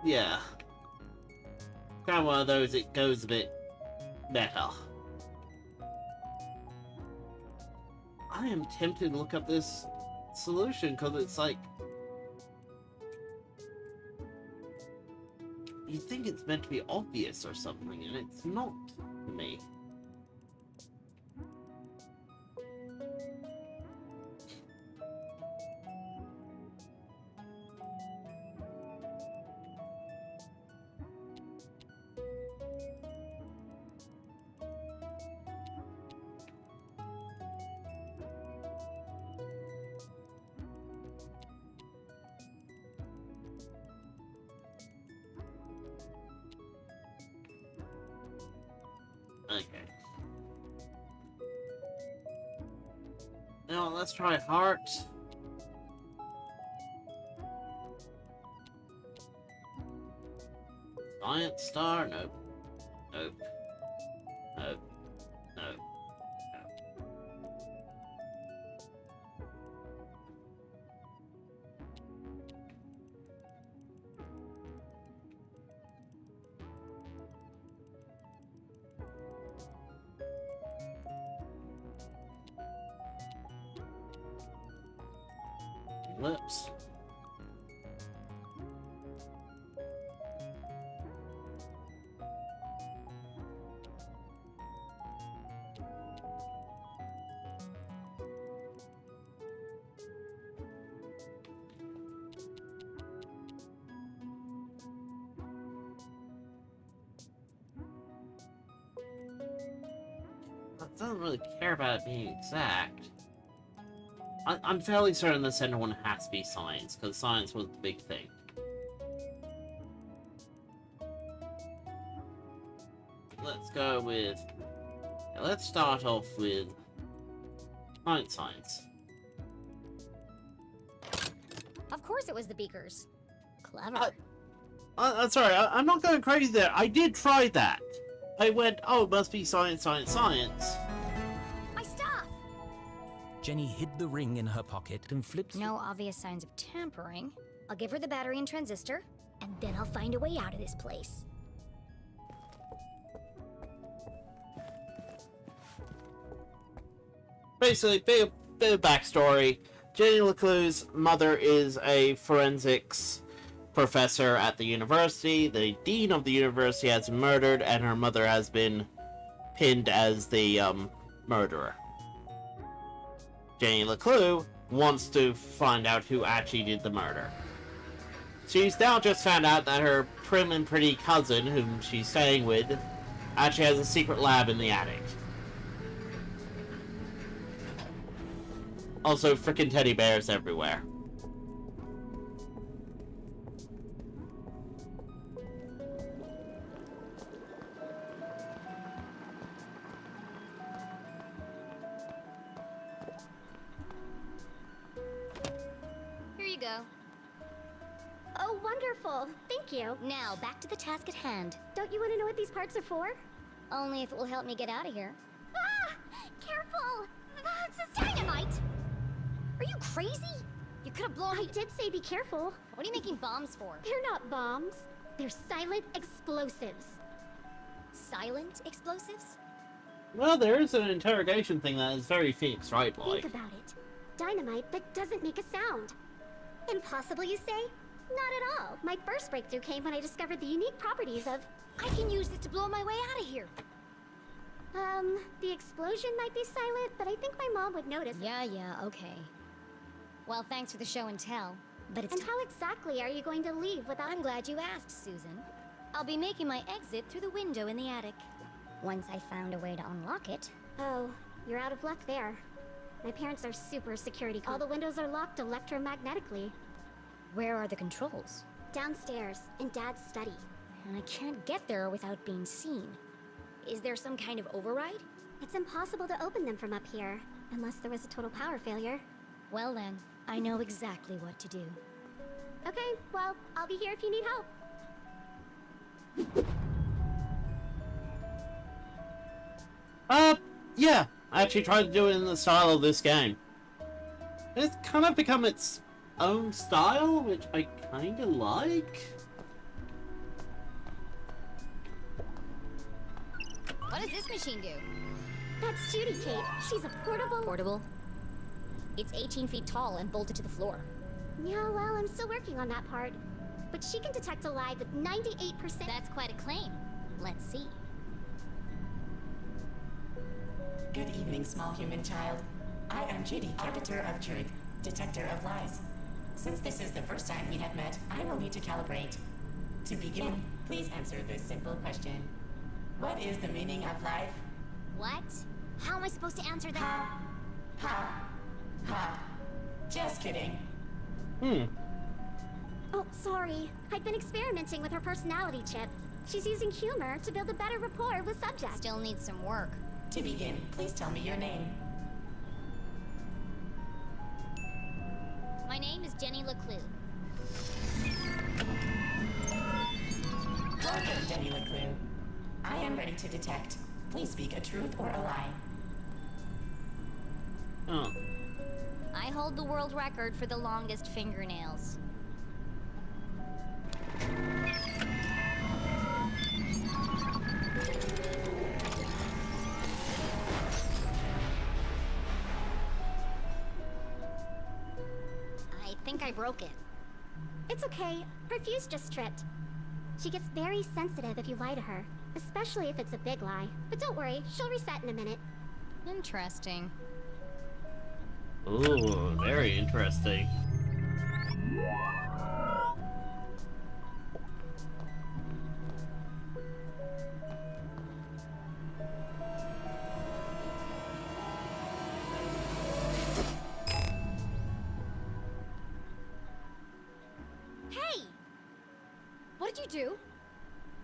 yeah. Kind of one of those, it goes a bit better. I am tempted to look up this solution, because it's like... You think it's meant to be obvious or something, and it's not to me. Okay. Now let's try heart. Science star? Nope. Nope. Nope. Nope. Lips. It doesn't really care about it being exact. I'm fairly certain the center one has to be science, because science was the big thing. Let's go with... let's start off with... science. Of course it was the beakers. Clever. I'm sorry, I'm not going crazy there. I did try that. I went, oh, it must be science, science, science. My stuff! Jenny hid the ring in her pocket and flipped... No obvious signs of tampering. I'll give her the battery and transistor, and then I'll find a way out of this place. Basically, bit of backstory. Jenny LaClue's mother is a forensics professor at the university. The dean of the university has been murdered, and her mother has been pinned as the murderer. Jenny LaClue wants to find out who actually did the murder. She's now just found out that her prim and pretty cousin, whom she's staying with, actually has a secret lab in the attic. Also, frickin' teddy bears everywhere. Here you go. Oh, wonderful. Thank you. Now, back to the task at hand. Don't you want to know what these parts are for? Only if it will help me get out of here. Ah! Careful! It's a dynamite! Are you crazy? You could have blown I did say be careful. What are you making bombs for? They're not bombs. They're silent explosives. Silent explosives? Well, there is an interrogation thing that is very fixed, right, like? Think about it. Dynamite that doesn't make a sound. Impossible, you say? Not at all. My first breakthrough came when I discovered the unique properties of... I can use this to blow my way out of here. The explosion might be silent, but I think my mom would notice. Yeah, okay. Well, thanks for the show and tell, but it's... And how exactly are you going to leave without... I'm glad you asked, Susan. I'll be making my exit through the window in the attic. Once I found a way to unlock it. Oh, you're out of luck there. My parents are super security. All the windows are locked electromagnetically. Where are the controls? Downstairs, in Dad's study. And I can't get there without being seen. Is there some kind of override? It's impossible to open them from up here, unless there was a total power failure. Well then, I know exactly what to do. Okay, well, I'll be here if you need help. Yeah. I actually tried to do it in the style of this game. It's kind of become its own style, which I kind of like. What does this machine do? That's Judy, Kate. She's a portable... Portable? It's 18 feet tall and bolted to the floor. Yeah, well, I'm still working on that part. But she can detect alive with 98%... That's quite a claim. Let's see. Good evening, small human child. I am Judy, Arbiter of Truth, Detector of Lies. Since this is the first time we have met, I will need to calibrate. To begin, please answer this simple question. What is the meaning of life? What? How am I supposed to answer that? Ha. Just kidding. Oh, sorry. I've been experimenting with her personality chip. She's using humor to build a better rapport with subjects. Still needs some work. To begin, please tell me your name. My name is Jenny LaClue. Welcome, Jenny LaClue. I am ready to detect. Please speak a truth or a lie. Oh. I hold the world record for the longest fingernails. I think I broke it. It's okay. Her fuse just tripped. She gets very sensitive if you lie to her, especially if it's a big lie. But don't worry, she'll reset in a minute. Interesting. Ooh, very interesting. Hey! What did you do?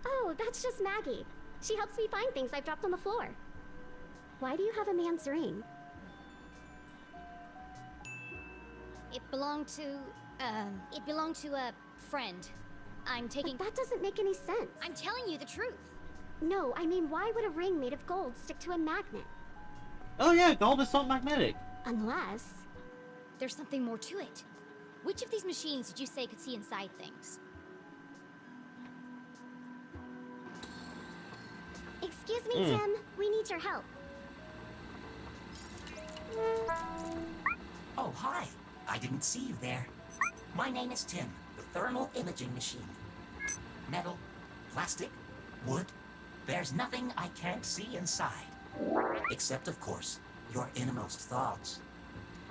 Oh, that's just Maggie. She helps me find things I've dropped on the floor. Why do you have a man's ring? It belonged to a friend. I'm taking. But that doesn't make any sense. I'm telling you the truth. No, I mean, why would a ring made of gold stick to a magnet? Oh yeah, gold is not magnetic. Unless... There's something more to it. Which of these machines did you say could see inside things? Excuse me, Tim. We need your help. Oh, hi. I didn't see you there. My name is Tim, the thermal imaging machine. Metal, plastic, wood. There's nothing I can't see inside. Except, of course, your innermost thoughts.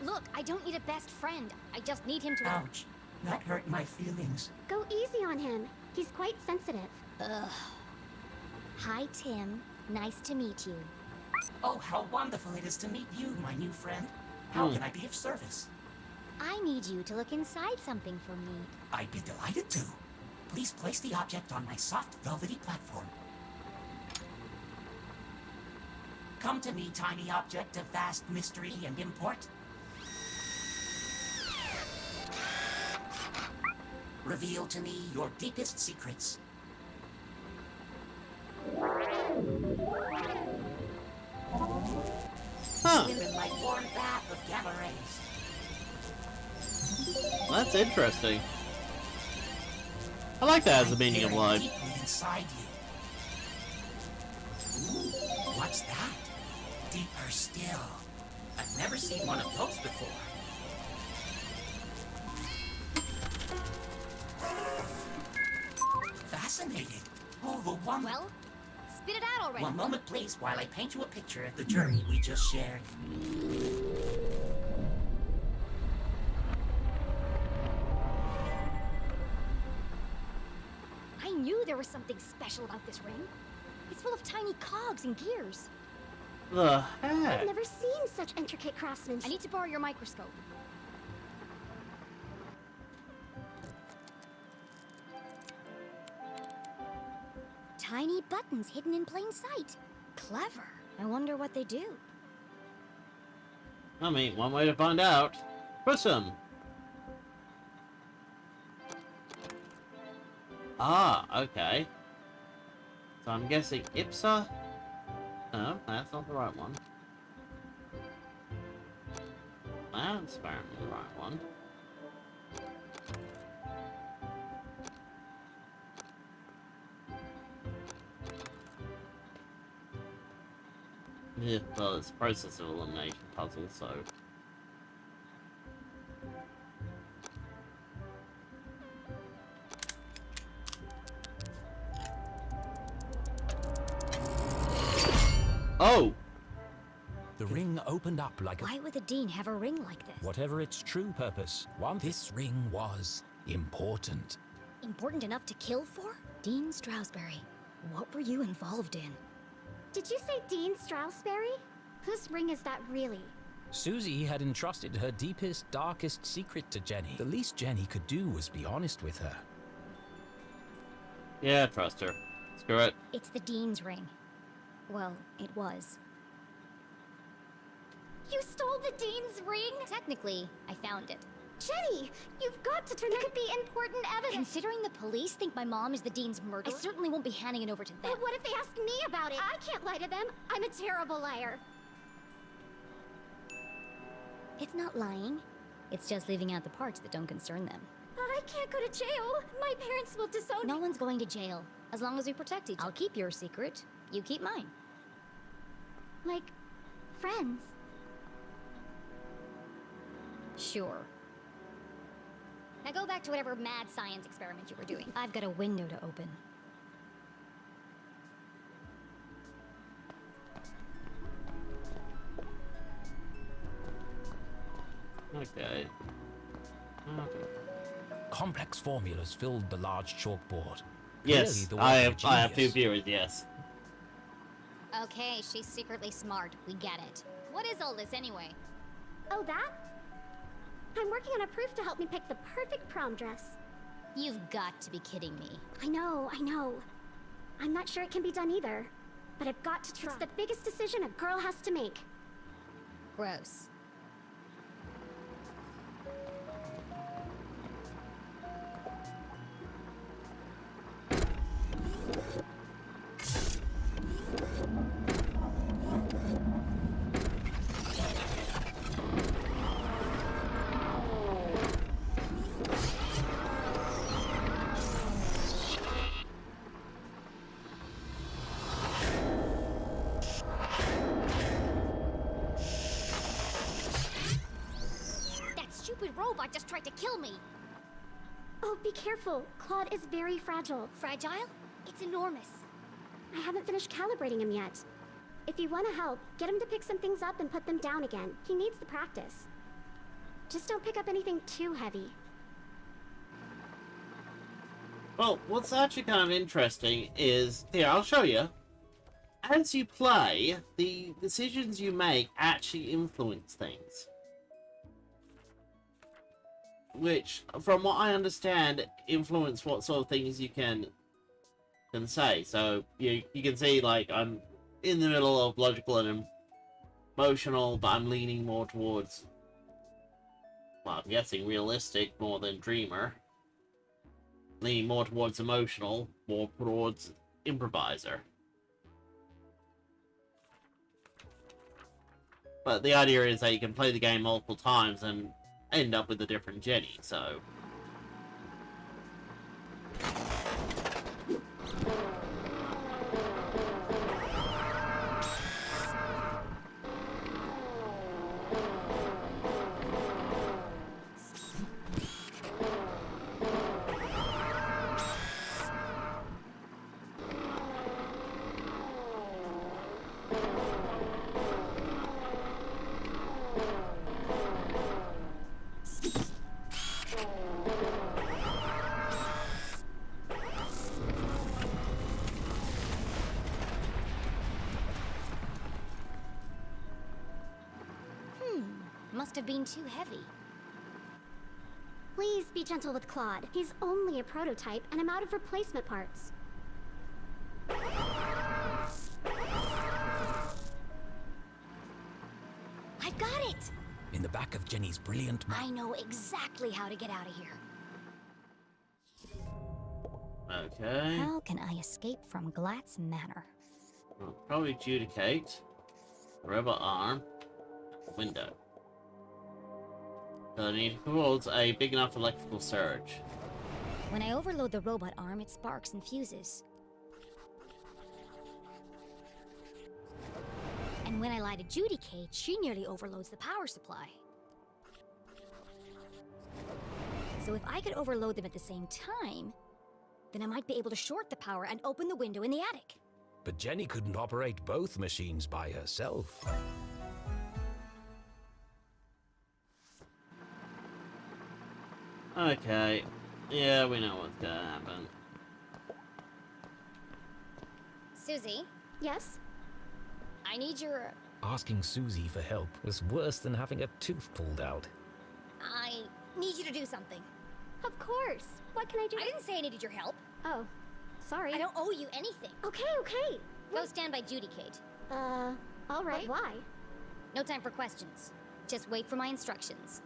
Look, I don't need a best friend. I just need him to... Ouch. That hurt my feelings. Go easy on him. He's quite sensitive. Ugh. Hi, Tim. Nice to meet you. Oh, how wonderful it is to meet you, my new friend. How can I be of service? I need you to look inside something for me. I'd be delighted to. Please place the object on my soft, velvety platform. Come to me, tiny object of vast mystery and import. Reveal to me your deepest secrets. Swim in my warm bath of gamma rays. That's interesting. I like that as the meaning of life. Deeply inside you. What's that? Deeper still. I've never seen one of those before. Fascinating. Oh, the one. Well, spit it out already. One moment, please, while I paint you a picture of the journey we just shared. I knew there was something special about this ring. It's full of tiny cogs and gears. The I've heck? never seen such intricate craftsmanship. I need to borrow your microscope. Tiny buttons hidden in plain sight. Clever. I wonder what they do. I mean, one way to find out. Push them. Ah, okay. So I'm guessing Ipsa? No, that's not the right one. That's apparently the right one. Yeah, well, it's a process of elimination puzzle, so... Oh! The ring opened up like a... Why would the Dean have a ring like this? Whatever its true purpose, this ring was important. Important enough to kill for? Dean Stroudsbury, what were you involved in? Did you say Dean Stroudsbury? Whose ring is that really? Susie had entrusted her deepest, darkest secret to Jenny. The least Jenny could do was be honest with her. Yeah, trust her. Screw it. It's the Dean's ring. Well, it was. You stole the Dean's ring? Technically, I found it. Jenny, you've got to turn it. Could be important evidence. Considering the police think my mom is the Dean's murderer, I certainly won't be handing it over to them. But what if they ask me about it? I can't lie to them. I'm a terrible liar. It's not lying. It's just leaving out the parts that don't concern them. I can't go to jail. My parents will disown me. No one's going to jail, as long as we protect each other. I'll keep your secret. You keep mine. Like, friends. Sure. Now go back to whatever mad science experiment you were doing. I've got a window to open. Okay. Complex formulas filled the large chalkboard. Yes, Clearly the I work of a have two genius. viewers, yes. Okay, she's secretly smart. We get it. What is all this anyway? Oh, that? I'm working on a proof to help me pick the perfect prom dress. You've got to be kidding me. I know. I'm not sure it can be done either. But I've got to try. It's the biggest decision a girl has to make. Gross. Stupid robot just tried to kill me. Oh, be careful. Claude is very fragile. Fragile? It's enormous. I haven't finished calibrating him yet. If you want to help, get him to pick some things up and put them down again. He needs the practice. Just don't pick up anything too heavy. Well, what's actually kind of interesting is... Here, I'll show you. As you play, the decisions you make actually influence things. Which, from what I understand, influence what sort of things you can say. So you can see, like, I'm in the middle of logical and emotional, but I'm leaning more towards, well, I'm guessing realistic more than dreamer. Leaning more towards emotional, more towards improviser. But the idea is that you can play the game multiple times and end up with a different Jenny, so... Must have been too heavy. Please be gentle with Claude. He's only a prototype, and I'm out of replacement parts. I've got it! In the back of Jenny's brilliant mind. I know exactly how to get out of here. Okay. How can I escape from Glatt's Manor? I'll probably adjudicate. Robot arm. Window. So I need towards a big enough electrical surge. When I overload the robot arm, it sparks and fuses. And when I light adjudicate, she nearly overloads the power supply. So if I could overload them at the same time, then I might be able to short the power and open the window in the attic. But Jenny couldn't operate both machines by herself. Okay. Yeah, we know what's gonna happen. Susie? Yes? I need your... Asking Susie for help was worse than having a tooth pulled out. I need you to do something. Of course. What can I do? I didn't say I needed your help. Oh, sorry. I don't owe you anything. Okay, okay. Go stand by Judy, Kate. All right. But why? No time for questions. Just wait for my instructions.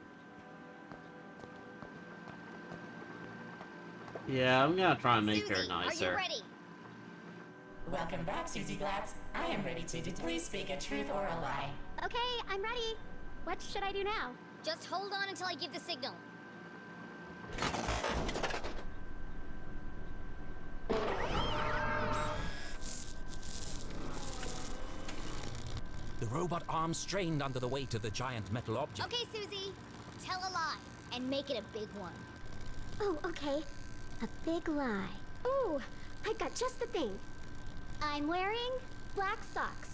Yeah, I'm gonna try and make Susie, her nicer. Are you ready? Welcome back, Susie Glatz. I am ready to please speak a truth or a lie. Okay, I'm ready. What should I do now? Just hold on until I give the signal. The robot arm strained under the weight of the giant metal object. Okay, Susie. Tell a lie and make it a big one. Oh, okay. A big lie. Ooh, I've got just the thing. I'm wearing black socks.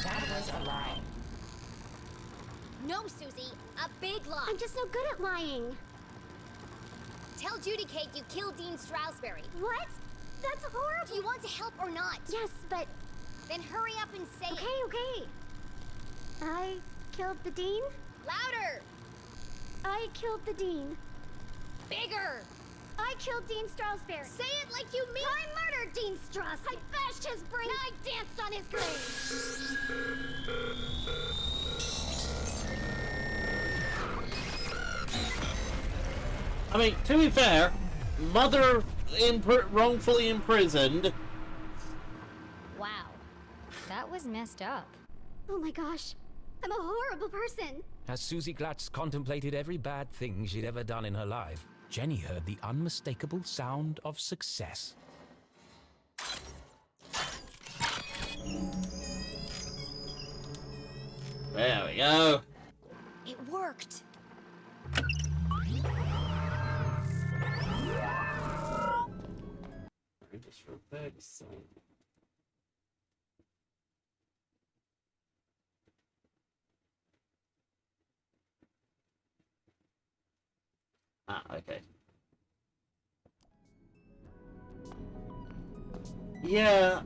That was a lie. No, Susie. A big lie. I'm just no good at lying. Tell Judy, Kate, you killed Dean Stroudsbury. What? That's horrible. Do you want to help or not? Yes, but... Then hurry up and say okay, it. Okay. I killed the Dean? Louder! I killed the Dean. Bigger! I killed Dean Stroudsbury. Say it like you mean. I murdered Dean Strauss. I bashed his brains. I danced on his grave. I mean, to be fair, mother wrongfully imprisoned. Wow. That was messed up. Oh my gosh. I'm a horrible person. As Susie Glatz contemplated every bad thing she'd ever done in her life, Jenny heard the unmistakable sound of success. There we go. It worked. Just for back's sake. Ah, okay. Yeah.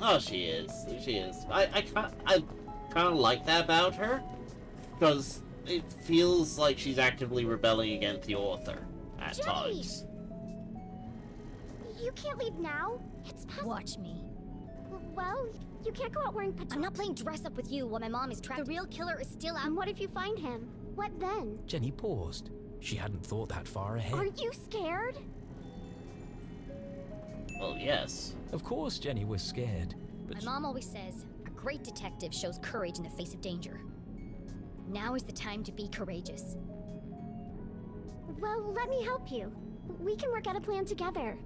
Oh, she is. She is. I kind of like that about her, because it feels like she's actively rebelling against the author at times. You can't leave now. It's past... Watch me. Well, you can't go out wearing pajamas. I'm not playing dress up with you while my mom is trapped. The real killer is still out. And what if you find him? What then? Jenny paused. She hadn't thought that far ahead. Aren't you scared? Well, yes. Of course Jenny was scared, but my mom always says, a great detective shows courage in the face of danger. Now is the time to be courageous. Well, let me help you. We can work out a plan together.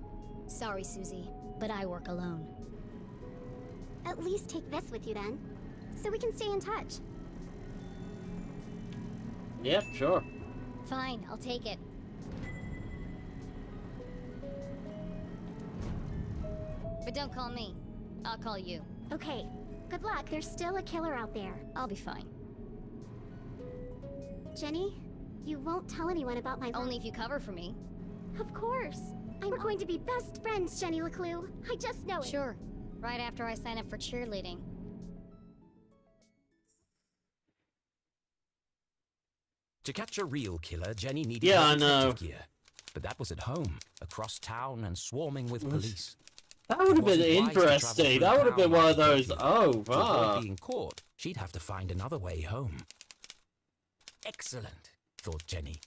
Sorry, Susie, but I work alone. At least take this with you then, so we can stay in touch. Yep, sure. Fine, I'll take it. But don't call me. I'll call you. Okay. Good luck. There's still a killer out there. I'll be fine. Jenny, you won't tell anyone about my... Only if you cover for me. Of course. We're going to be best friends, Jenny LaClue. I just know it. Sure. Right after I sign up for cheerleading. to catch a real killer, Jenny needed detective gear. But that was at home, across town and swarming with police. That would have been interesting. That would have been one of those, oh, To wow. avoid being caught, she'd have to find another way home. Excellent, thought Jenny.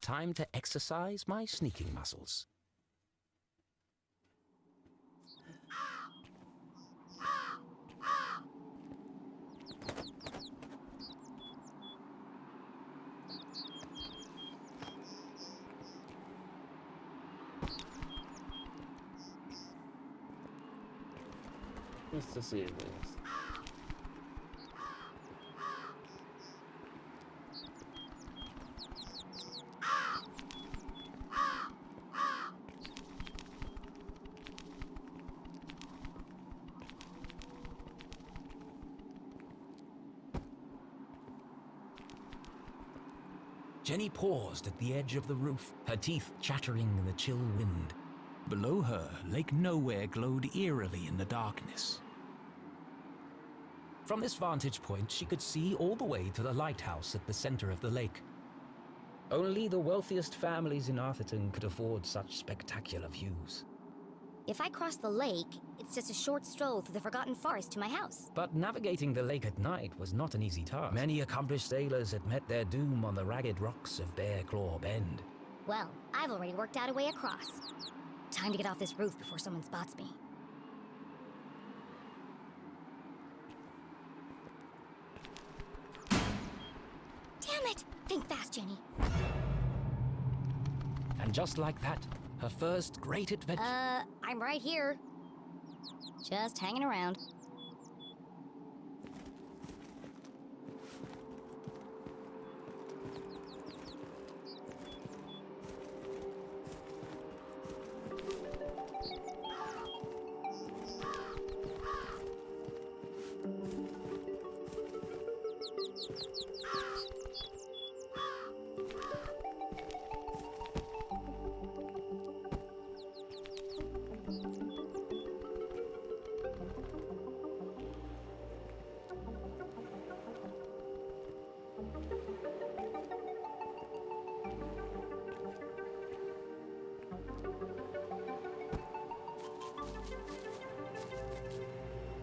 Time to exercise my sneaking muscles. Just to see this. Jenny paused at the edge of the roof, her teeth chattering in the chill wind. Below her, Lake Nowhere glowed eerily in the darkness. From this vantage point, she could see all the way to the lighthouse at the center of the lake. Only the wealthiest families in Arthurton could afford such spectacular views. If I cross the lake, it's just a short stroll through the Forgotten Forest to my house. But navigating the lake at night was not an easy task. Many accomplished sailors had met their doom on the ragged rocks of Bear Claw Bend. Well, I've already worked out a way across. Time to get off this roof before someone spots me. Damn it! Think fast, Jenny. And just like that, her first great adventure... I'm right here. Just hanging around.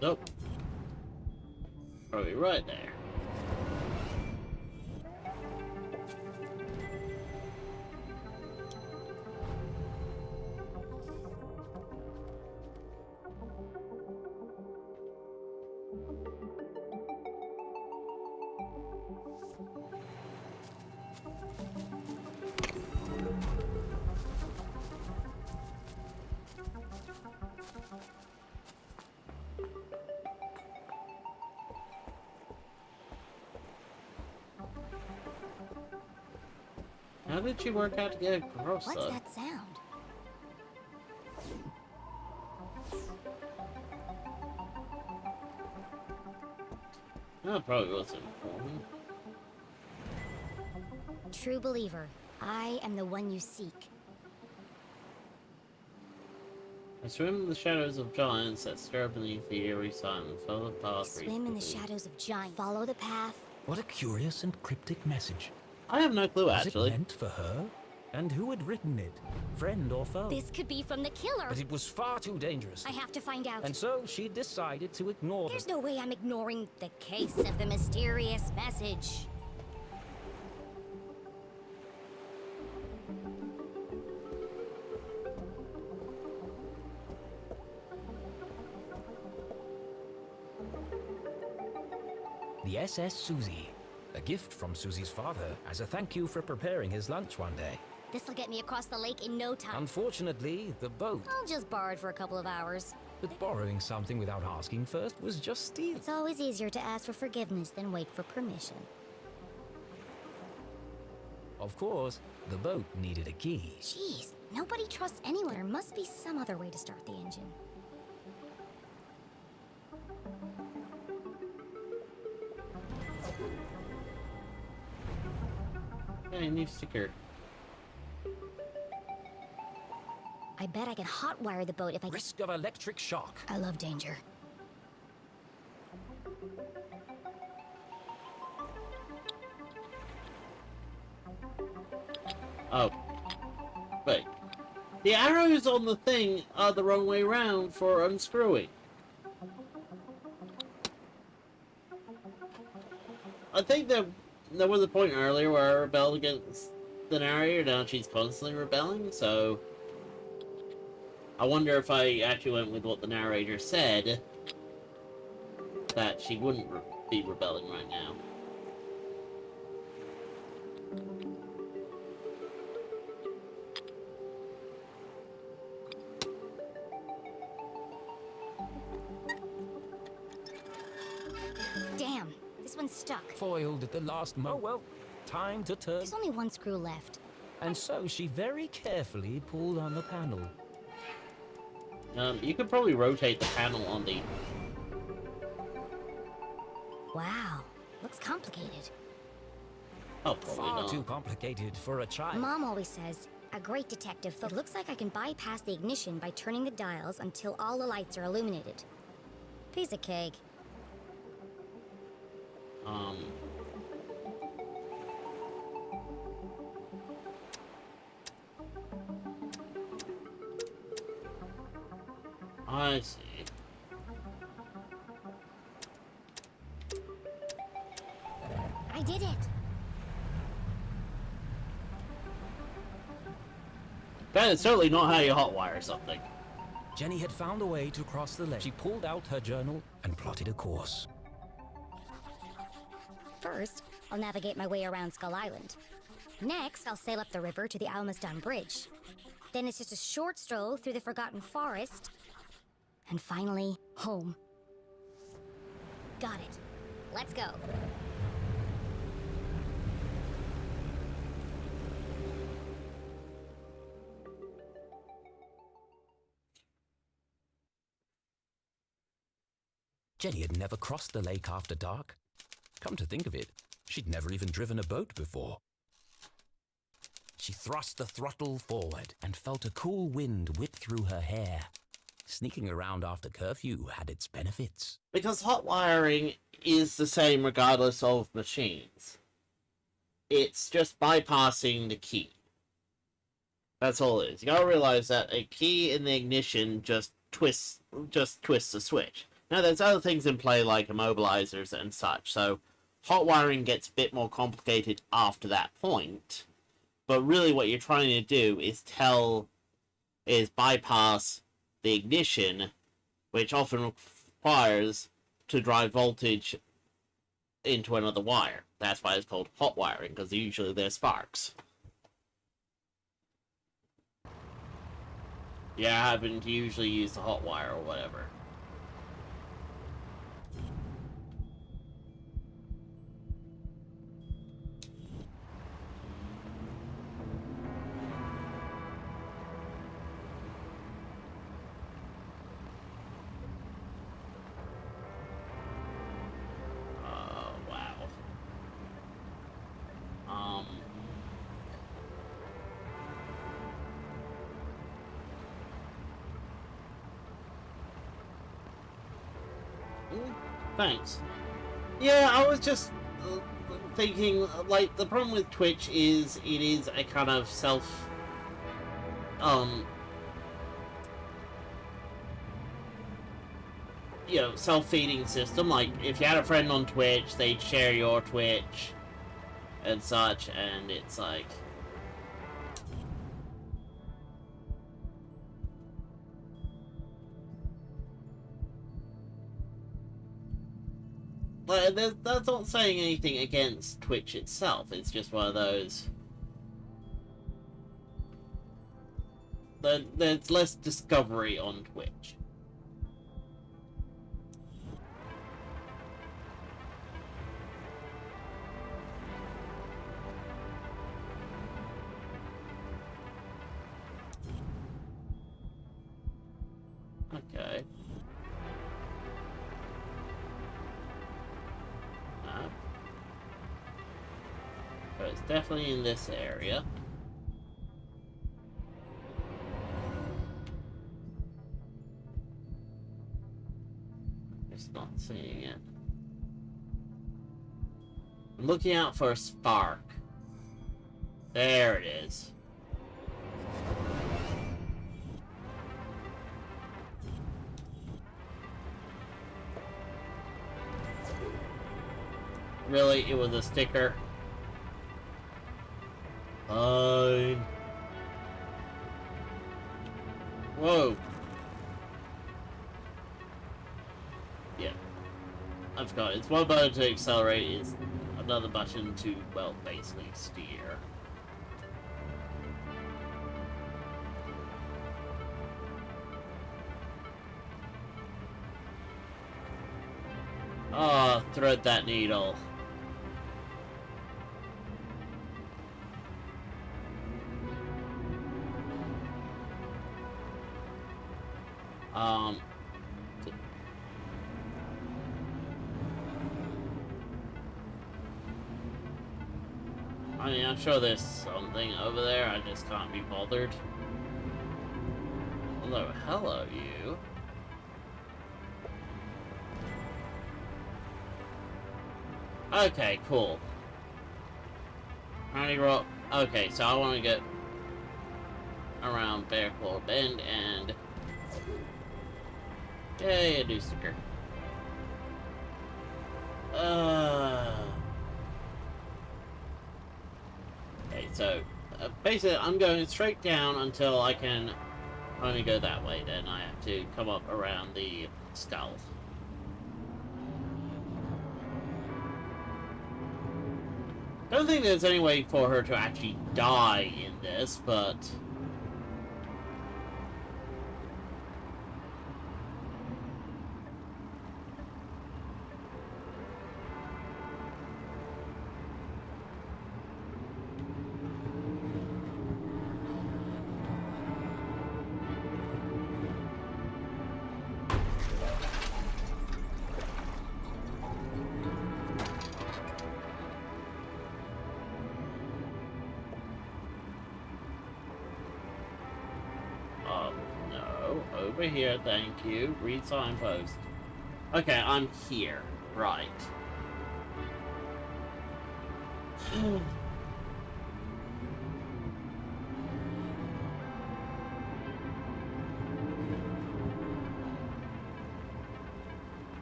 Nope. Probably right there. How did she work out to get across, What's though? that sound? That probably wasn't important. True believer, I am the one you seek. I swim in the shadows of giants that stir beneath the eerie silence. Follow the path. Swim in the shadows of giants. Follow the path. What a curious and cryptic message. I have no clue, actually. Was it meant for her? And who had written it? Friend or foe? This could be from the killer. But it was far too dangerous. I have to find out. And so she decided to ignore There's no way I'm ignoring the case of the mysterious message. The SS Susie. A gift from Susie's father as a thank you for preparing his lunch one day. This'll get me across the lake in no time. Unfortunately, the boat. I'll just borrow it for a couple of hours. But borrowing something without asking first was just stealing. It's always easier to ask for forgiveness than wait for permission. Of course, the boat needed a key. Jeez, nobody trusts anyone. There must be some other way to start the engine. Okay, new sticker. I bet I can hotwire the boat if I... Risk of electric shock. I love danger. Oh. Wait. The arrows on the thing are the wrong way around for unscrewing. I think that there was a point earlier where I rebelled against the narrator, now she's constantly rebelling, so... I wonder if I actually went with what the narrator said, that she wouldn't be rebelling right now. Damn, this one's stuck. Foiled at the last moment. Oh well, time to turn. There's only one screw left. And so she very carefully pulled on the panel. You could probably rotate the panel on the... Wow, looks complicated. Oh, probably Far not. too complicated for a child. Mom always says, a great detective. It looks like I can bypass the ignition by turning the dials until all the lights are illuminated. Piece of cake. I see. I did it! That is certainly not how you hotwire something. Jenny had found a way to cross the lake. She pulled out her journal and plotted a course. First, I'll navigate my way around Skull Island. Next, I'll sail up the river to the Almaston Bridge. Then it's just a short stroll through the Forgotten Forest. And finally, home. Got it. Let's go. Jenny had never crossed the lake after dark. Come to think of it, she'd never even driven a boat before. She thrust the throttle forward and felt a cool wind whip through her hair. Sneaking around after curfew had its benefits. Because hotwiring is the same regardless of machines. It's just bypassing the key. That's all it is. You gotta realize that a key in the ignition just twists the switch. Now, there's other things in play like immobilizers and such, so hot wiring gets a bit more complicated after that point. But really what you're trying to do is bypass the ignition, which often requires to drive voltage into another wire. That's why it's called hot wiring, because usually there's sparks. Yeah, having to usually use the hot wire or whatever. Thanks. Yeah, I was just thinking, like, the problem with Twitch is it is a kind of self-feeding system. Like, if you had a friend on Twitch, they'd share your Twitch and such, and it's like... That's not saying anything against Twitch itself, it's just one of those... There's less discovery on Twitch. Okay. So it's definitely in this area. Just not seeing it. I'm looking out for a spark. There it is. Really? It was a sticker? Fine. Whoa. Yeah. I forgot. It's one button to accelerate, is another button to, well, basically steer. Ah, oh, thread that needle. I mean, I'm sure there's something over there, I just can't be bothered. Although, hello, you. Okay, cool. Honey Rock. Okay, so I want to get around Bear Claw Bend and Yay, a new sticker. Okay, so basically I'm going straight down until I can only go that way. Then I have to come up around the skull. Don't think there's any way for her to actually die in this, but... no. Over here, thank you. Read signpost. Okay, I'm here. Right.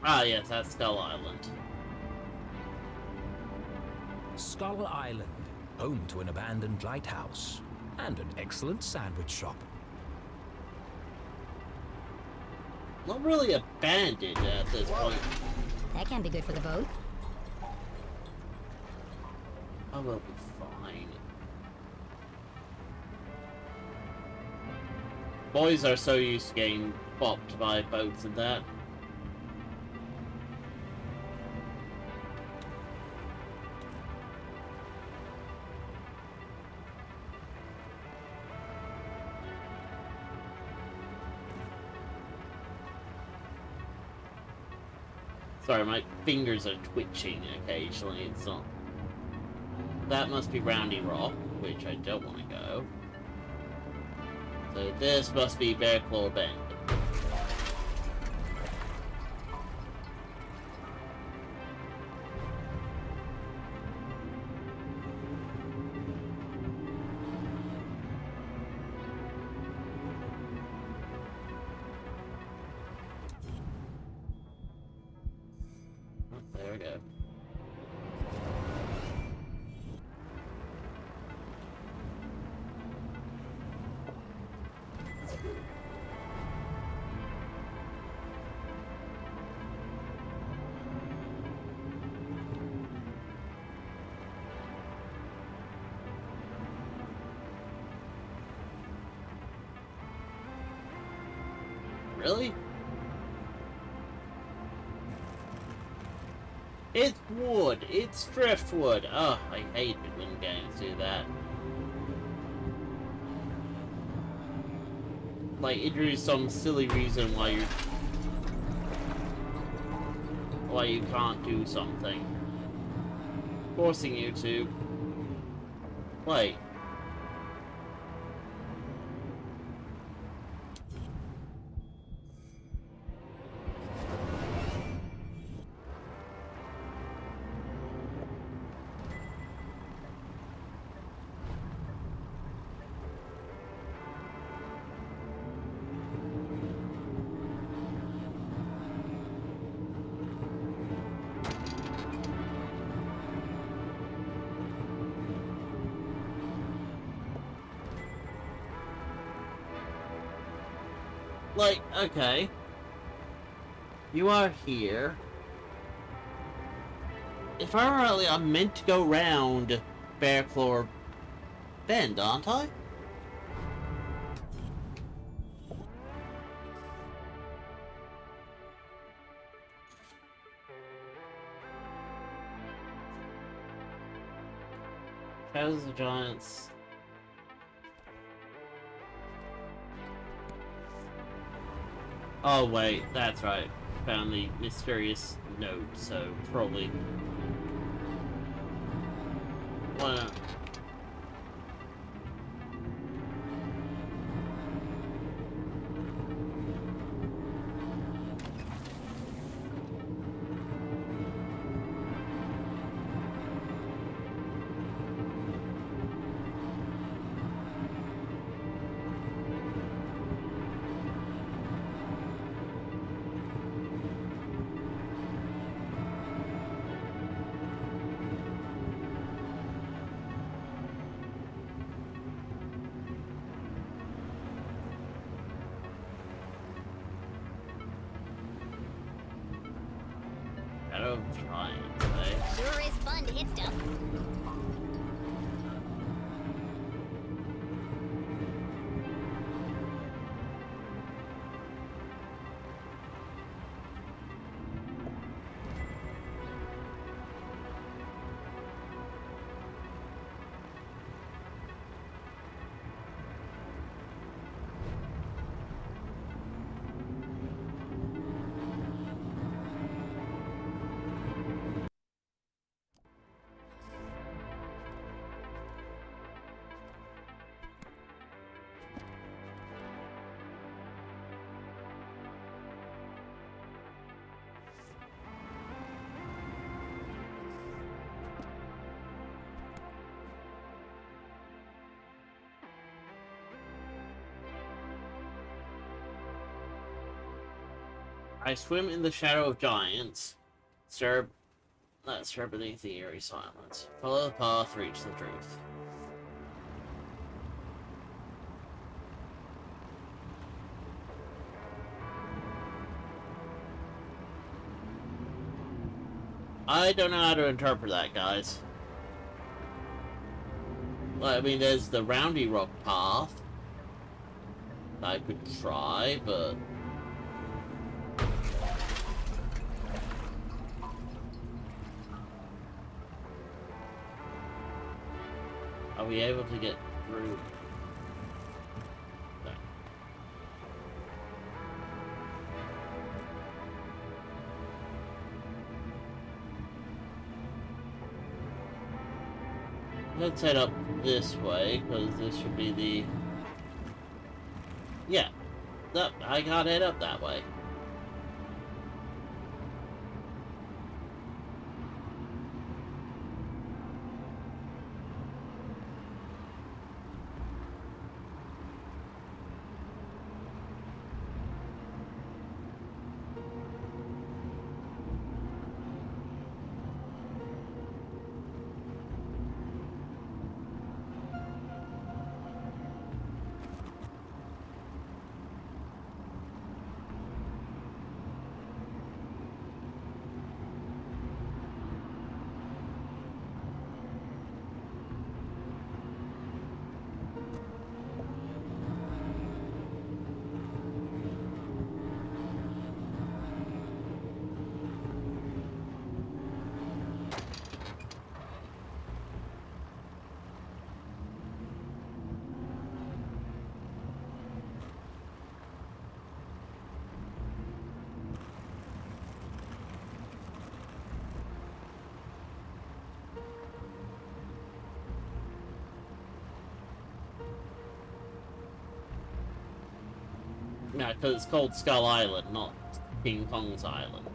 Ah, yes, that's Skull Island. Skull Island, home to an abandoned lighthouse and an excellent sandwich shop. Not really abandoned at this point. That can't be good for the boat. I will be fine. Boys are so used to getting bopped by boats and that. Sorry, my fingers are twitching occasionally. It's not. That must be Roundy Rock, which I don't want to go. So this must be Bear Claw Bend. There we go. Really? It's wood. It's driftwood. Oh, I hate it when games do that. Like, introduce some silly reason why you can't do something. Forcing you to play. Like, okay. You are here. If I remember rightly, I'm meant to go round Bear Claw Bend, aren't I? Shadows of Giants. Oh wait, that's right. Found the mysterious note, so probably... Why not? try anyway. Sure is fun to hit stuff. I swim in the shadow of giants. Stare beneath the eerie silence. Follow the path, reach the truth. I don't know how to interpret that, guys. Well, I mean, there's the Roundy Rock path. I could try, but... Are we able to get through? No. Let's head up this way, because this should be the... Yeah. I gotta head up that way. Yeah, because it's called Skull Island, not King Kong's Island.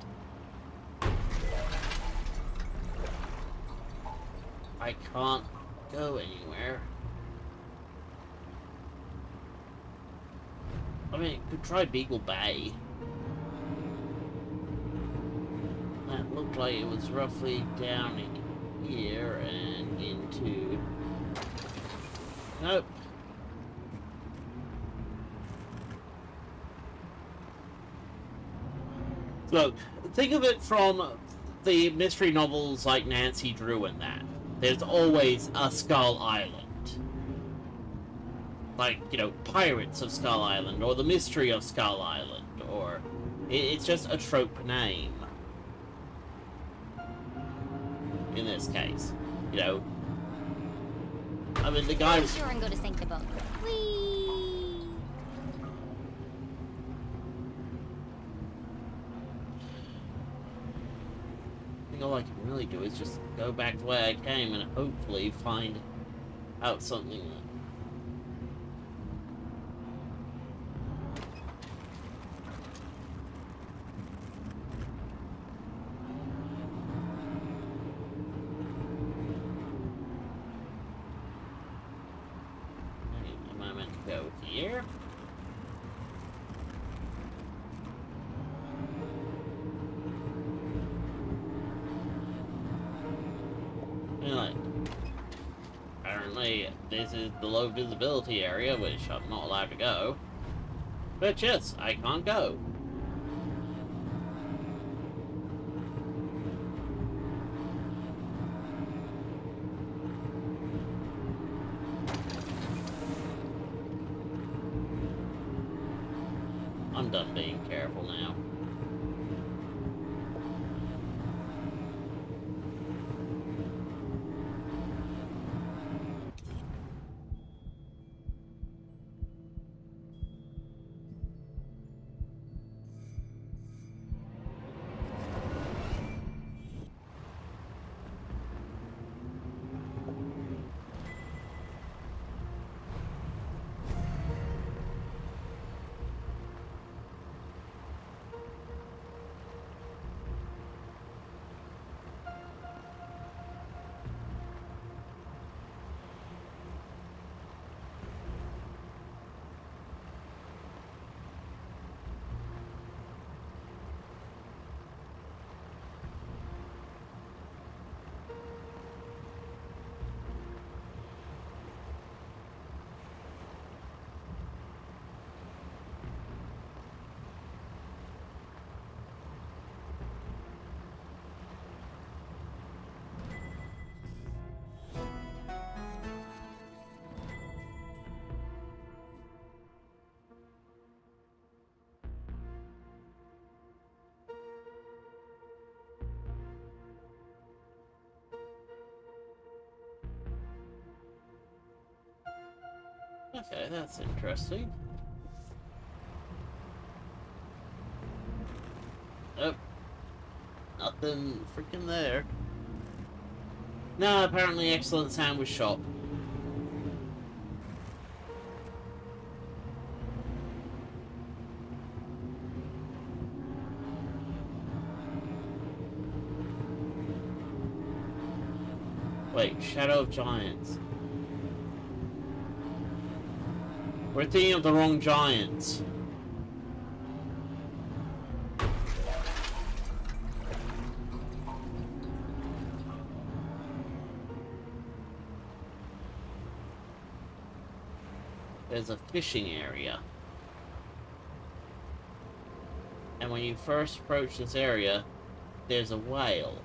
I can't go anywhere. I mean, could try Beagle Bay. That looked like it was roughly down in here and into... Nope. Look, think of it from the mystery novels like Nancy Drew and that. There's always a Skull Island. Like, you know, Pirates of Skull Island, or The Mystery of Skull Island, or... It's just a trope name. In this case. You know... I mean, the guy... Go ashore and go to sink the boat. Whee! I think all I can really do is just go back the way I came and hopefully find out something that... Am I meant to go here? Anyway, apparently this is the low visibility area, which I'm not allowed to go. But yes, I can't go. I'm done being careful now. Okay, that's interesting. Oh. Nothing freaking there. No, apparently excellent sandwich shop. Wait, Shadow of Giants. We're thinking of the wrong giants. There's a fishing area. And when you first approach this area, there's a whale.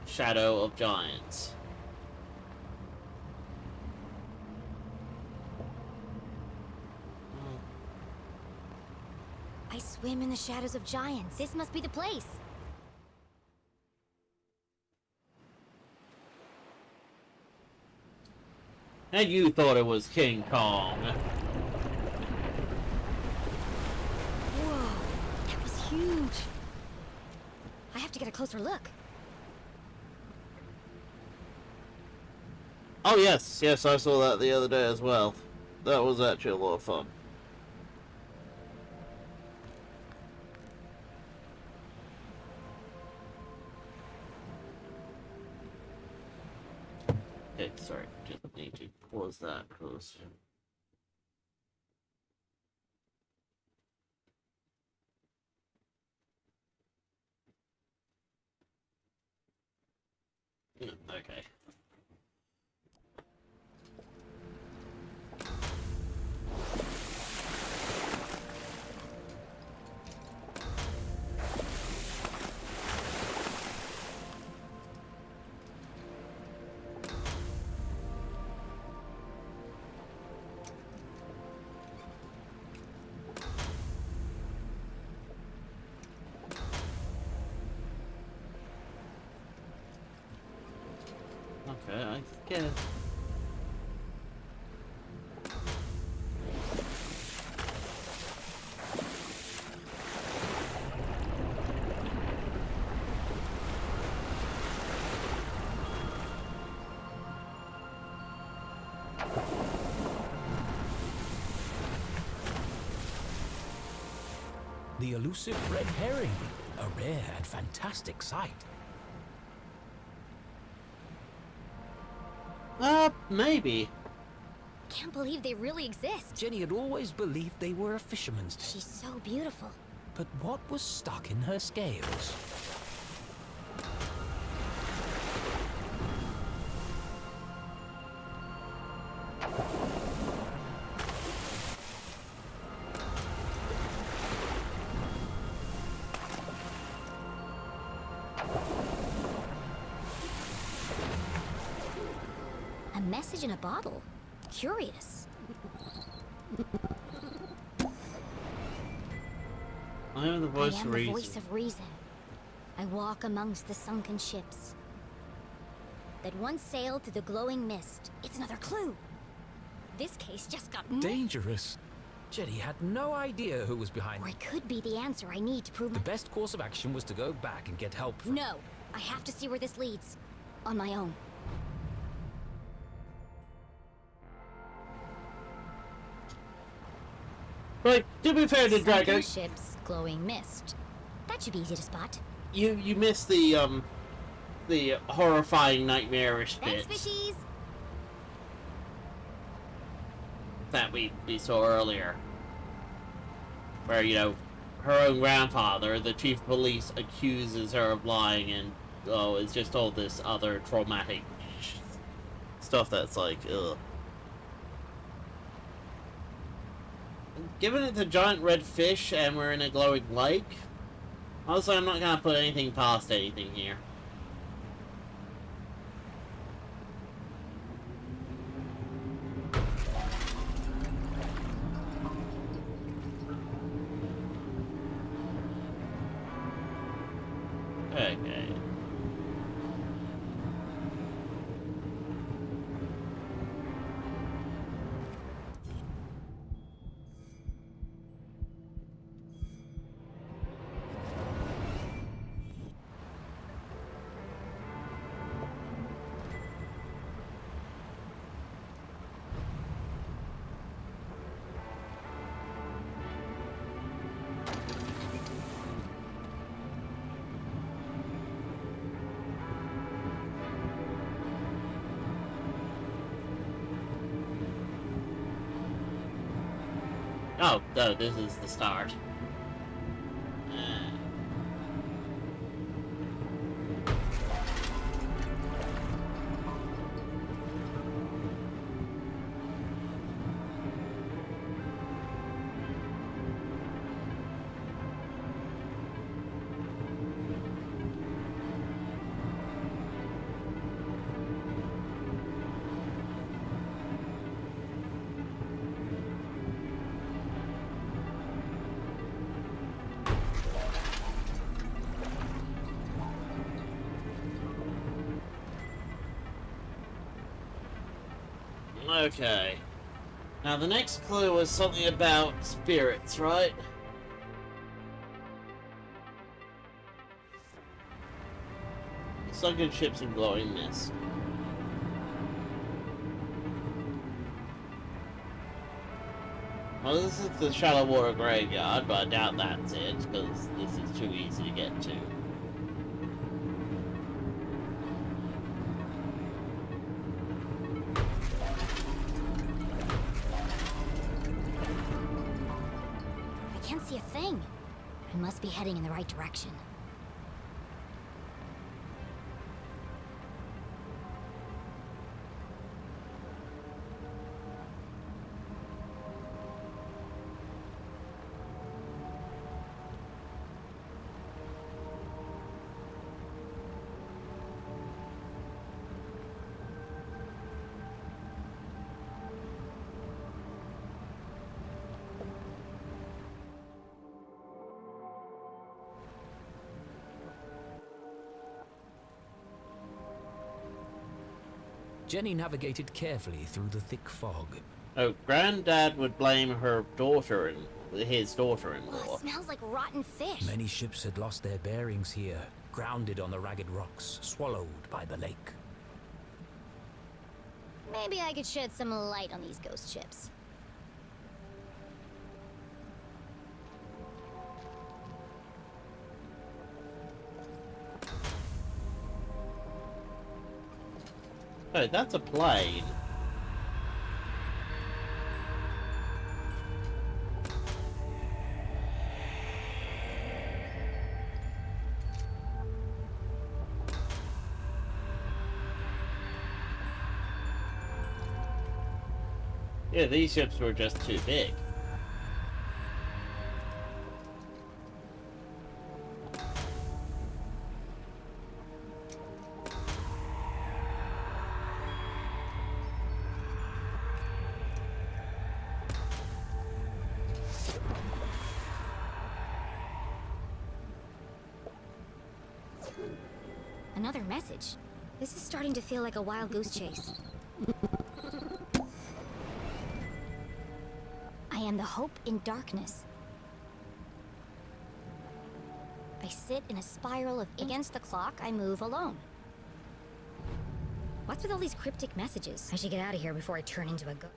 Shadow of Giants. I swim in the shadows of giants. This must be the place. And you thought it was King Kong. Whoa, that was huge. I have to get a closer look. Oh yes, yes, I saw that the other day as well. That was actually a lot of fun. Okay, sorry, just need to pause that because... Okay. Okay, I guess. The elusive red herring, a rare and fantastic sight. Maybe. Can't believe they really exist. Jenny had always believed they were a fisherman's tale. She's so beautiful. But what was stuck in her scales? message in a bottle. Curious. I am the voice I of am the reason. voice of reason. I walk amongst the sunken ships that once sailed through the glowing mist. It's another clue. This case just got more. Dangerous. Jenny had no idea who was behind. Or it could be the answer I need to prove The best course of action was to go back and get help from... No, I have to see where this leads. On my own. But to be fair to Drago, Ships, glowing mist. That should be easy to spot. you missed the horrifying nightmarish Thanks, bit fishies. that we saw earlier. Where, you know, her own grandfather, the chief of police, accuses her of lying and, oh, it's just all this other traumatic stuff that's like, ugh. Given it's a giant red fish and we're in a glowing lake, honestly, I'm not gonna put anything past anything here. Okay. Oh, no, this is the start. Okay. Now the next clue was something about spirits, right? Sunken ships and glowing mist. Well, this is the shallow water graveyard, but I doubt that's it, because this is too easy to get to. I can't see a thing. I must be heading in the right direction. Jenny navigated carefully through the thick fog. Oh, Granddad would blame her daughter his Oh, daughter-in-law. it smells like rotten fish. Many ships had lost their bearings here, grounded on the ragged rocks, swallowed by the lake. Maybe I could shed some light on these ghost ships. Oh, that's a plane. Yeah, these ships were just too big. Another message. This is starting to feel like a wild goose chase. I am the hope in darkness. I sit in a spiral of against the clock, I move alone. What's with all these cryptic messages? I should get out of here before I turn into a ghost.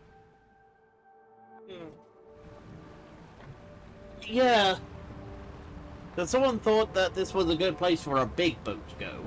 Yeah. That someone thought that this was a good place for a big boat to go.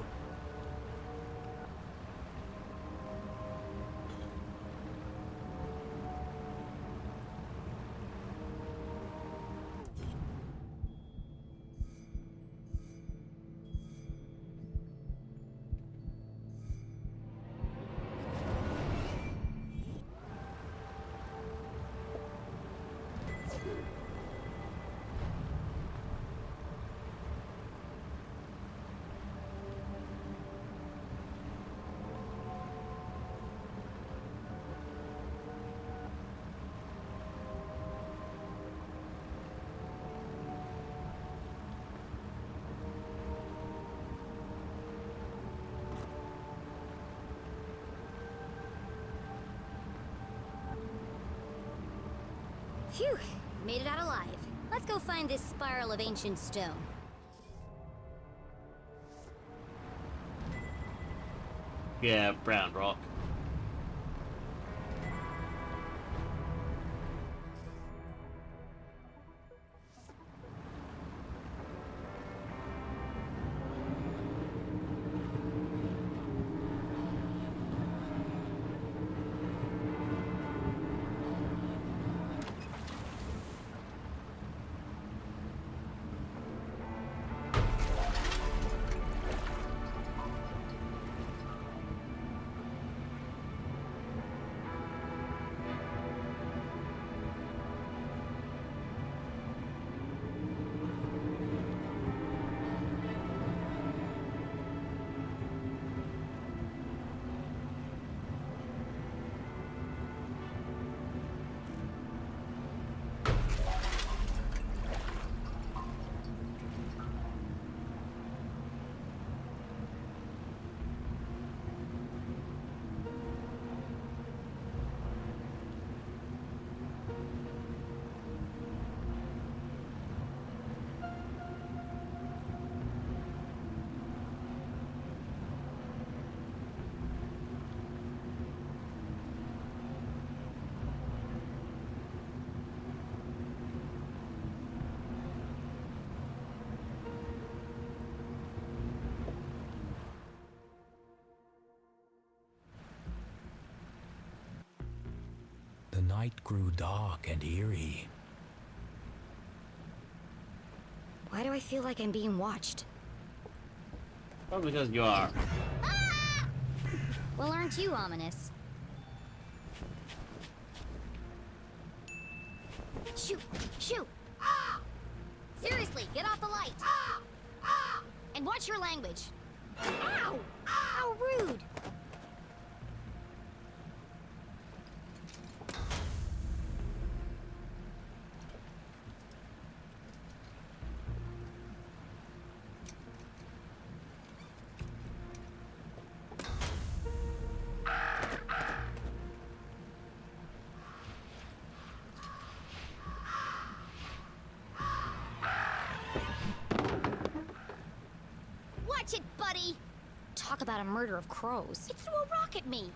Phew, made it out alive. Let's go find this spiral of ancient stone. Yeah, brown rock. The night grew dark and eerie. Why do I feel like I'm being watched? Probably because you are. Well, aren't you ominous? Shoot! Shoot! Seriously, get off the light! And watch your language! Ow! How rude! Watch it, buddy! Talk about a murder of crows. It threw a rock at me!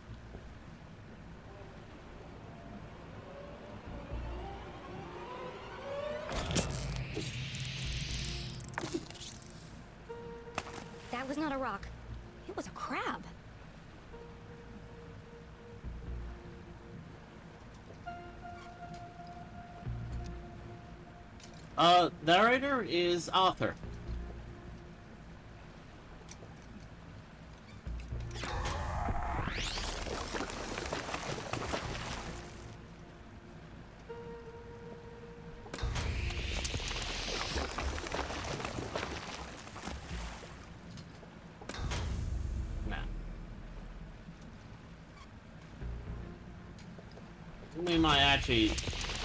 That was not a rock. It was a crab. Narrator is Arthur. We might actually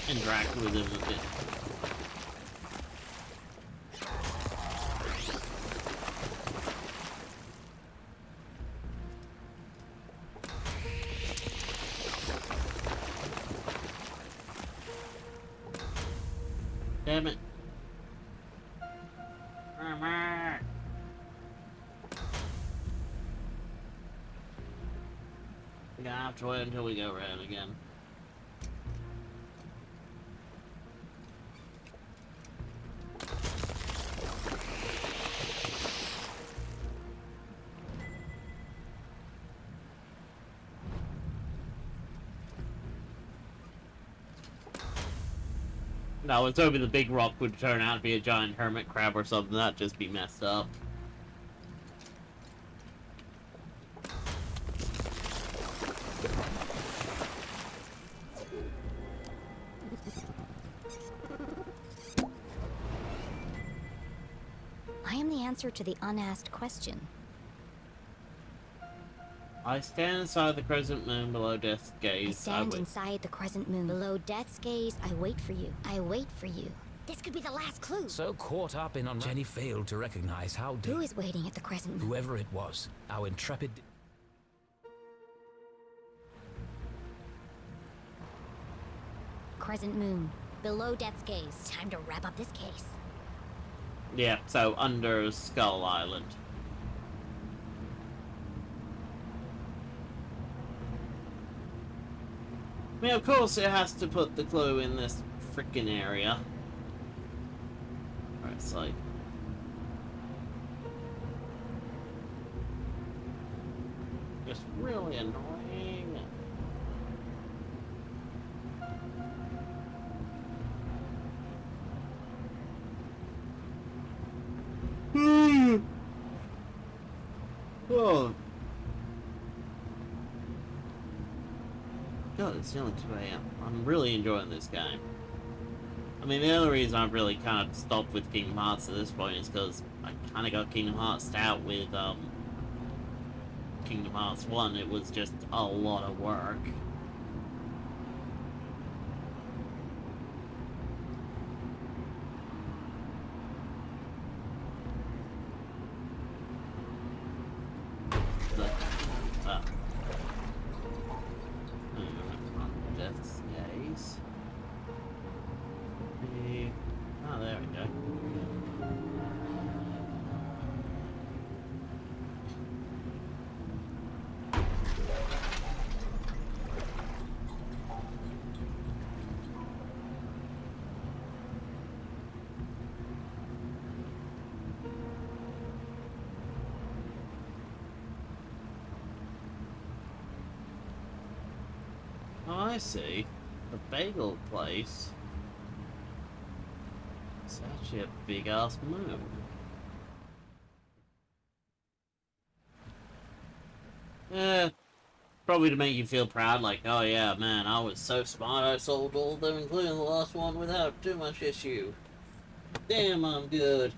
interact with him a bit. damn it. We're gonna have to wait until we go around again. No, I was hoping the big rock would turn out to be a giant hermit crab or something. That'd just be messed up. I am the answer to the unasked question. I stand inside the crescent moon below Death's gaze. I stand inside the crescent moon. Below Death's gaze, I wait for you. I wait for you. This could be the last clue. So caught up in Jenny failed to recognize how Who is waiting at the crescent moon? whoever it was, our intrepid... Crescent moon. Below Death's gaze. Time to wrap up this case. Yeah, so under Skull Island. I mean, of course it has to put the clue in this freaking area. Where it's like... just really annoying. Oh. God, it's nearly 2 AM. I'm really enjoying this game. I mean, the only reason I've really kind of stopped with Kingdom Hearts at this point is because I kind of got Kingdom Hearts out with Kingdom Hearts 1. It was just a lot of work. Death's gaze. Oh, there we go. Oh, I see. The bagel place. It's actually a big ass moon. Probably to make you feel proud, like, oh yeah, man, I was so smart, I solved all of them, including the last one, without too much issue. Damn, I'm good.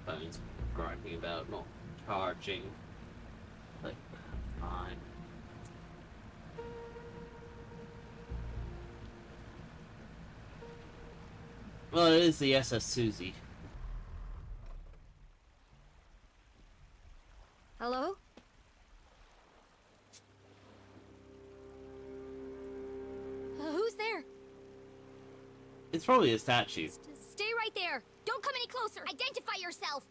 Phone's griping about not charging. Like, fine. Well, it is the SS Susie. Hello? Who's there? It's probably a statue. Stay right there. Don't come any closer. Identify yourself.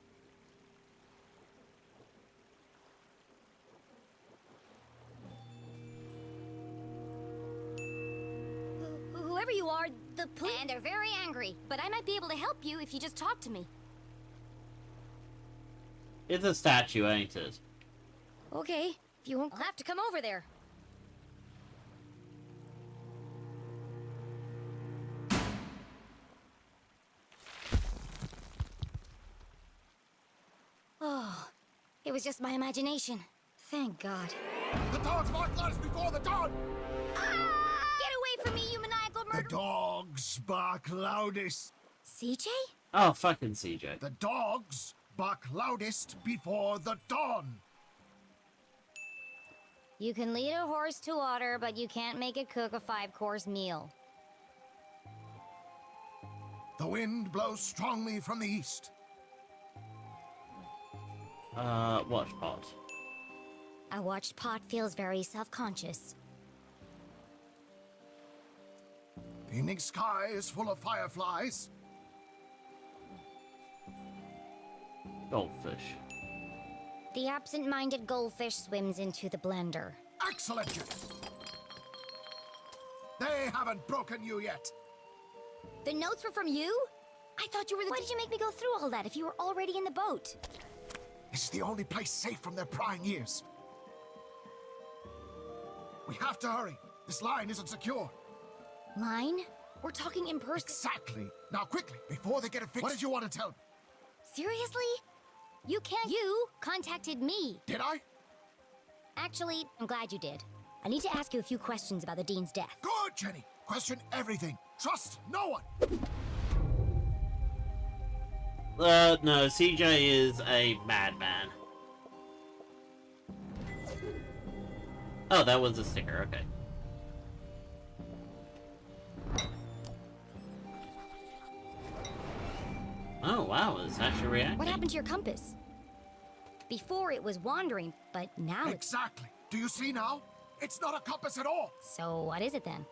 Whoever you are, the police... And they're very angry, but I might be able to help you if you just talk to me. It's a statue, ain't it? Okay, if you won't... I'll have to come over there. Oh, it was just my imagination. Thank God. The dogs bark loudest before the dawn! Ah! Get away from me, you maniacal murderer! The dogs bark loudest. CJ? Oh, fucking CJ. The dogs bark loudest before the dawn. You can lead a horse to water, but you can't make it cook a 5-course meal. The wind blows strongly from the east. Watch pot. A watched pot feels very self-conscious. evening sky is full of fireflies. Goldfish. The absent-minded goldfish swims into the blender. Excellent, Jenny. They haven't broken you yet. The notes were from you? I thought you were the— Why did you make me go through all that if you were already in the boat? This is the only place safe from their prying ears. We have to hurry. This line isn't secure. Line? We're talking in person. Exactly. Now quickly, before they get it fixed. What did you want to tell me? Seriously? You can't— You contacted me. Did I? Actually, I'm glad you did. I need to ask you a few questions about the Dean's death. Good, Jenny. Question everything. Trust no one. No, CJ is a madman. Oh, that was a sticker, okay. Oh, wow, it's actually reacting. What happened to your compass? Before it was wandering, but now Exactly. Do you see now? It's not a compass at all. So what is it then?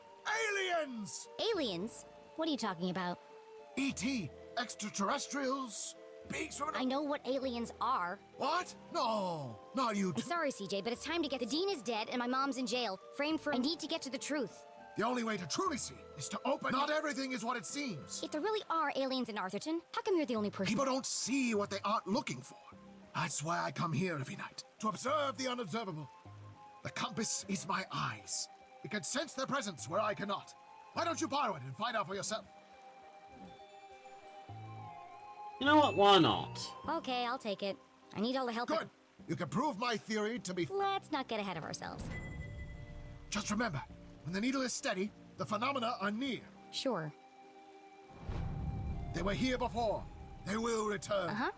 Aliens! Aliens? What are you talking about? E.T. Extraterrestrials. Beings from... I know what aliens are. What? No, not you. I'm sorry, CJ, but it's time to get— The Dean is dead and my mom's in jail, framed for— I need to get to the truth. The only way to truly see is to open... Not everything is what it seems. If there really are aliens in Arthurton, how come you're the only person— People don't see what they aren't looking for. That's why I come here every night, to observe the unobservable. The compass is my eyes. It can sense their presence where I cannot. Why don't you borrow it and find out for yourself? You know what? Why not? Okay, I'll take it. I need all the help— Good. You can prove my theory to be... Let's not get ahead of ourselves. Just remember, when the needle is steady, the phenomena are near. Sure. They were here before. They will return. Uh-huh.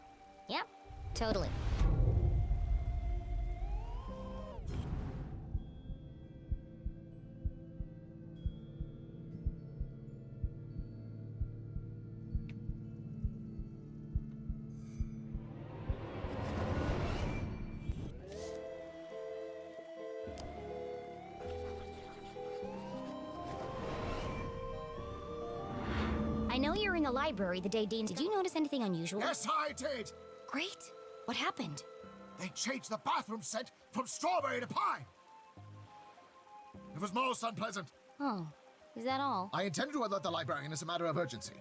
Yep. Totally. I know you were in the library the day Dean— Did you notice anything unusual? Yes, I did. Great. What happened? They changed the bathroom scent from strawberry to pine. It was most unpleasant. Oh, is that all? I intended to alert the librarian as a matter of urgency,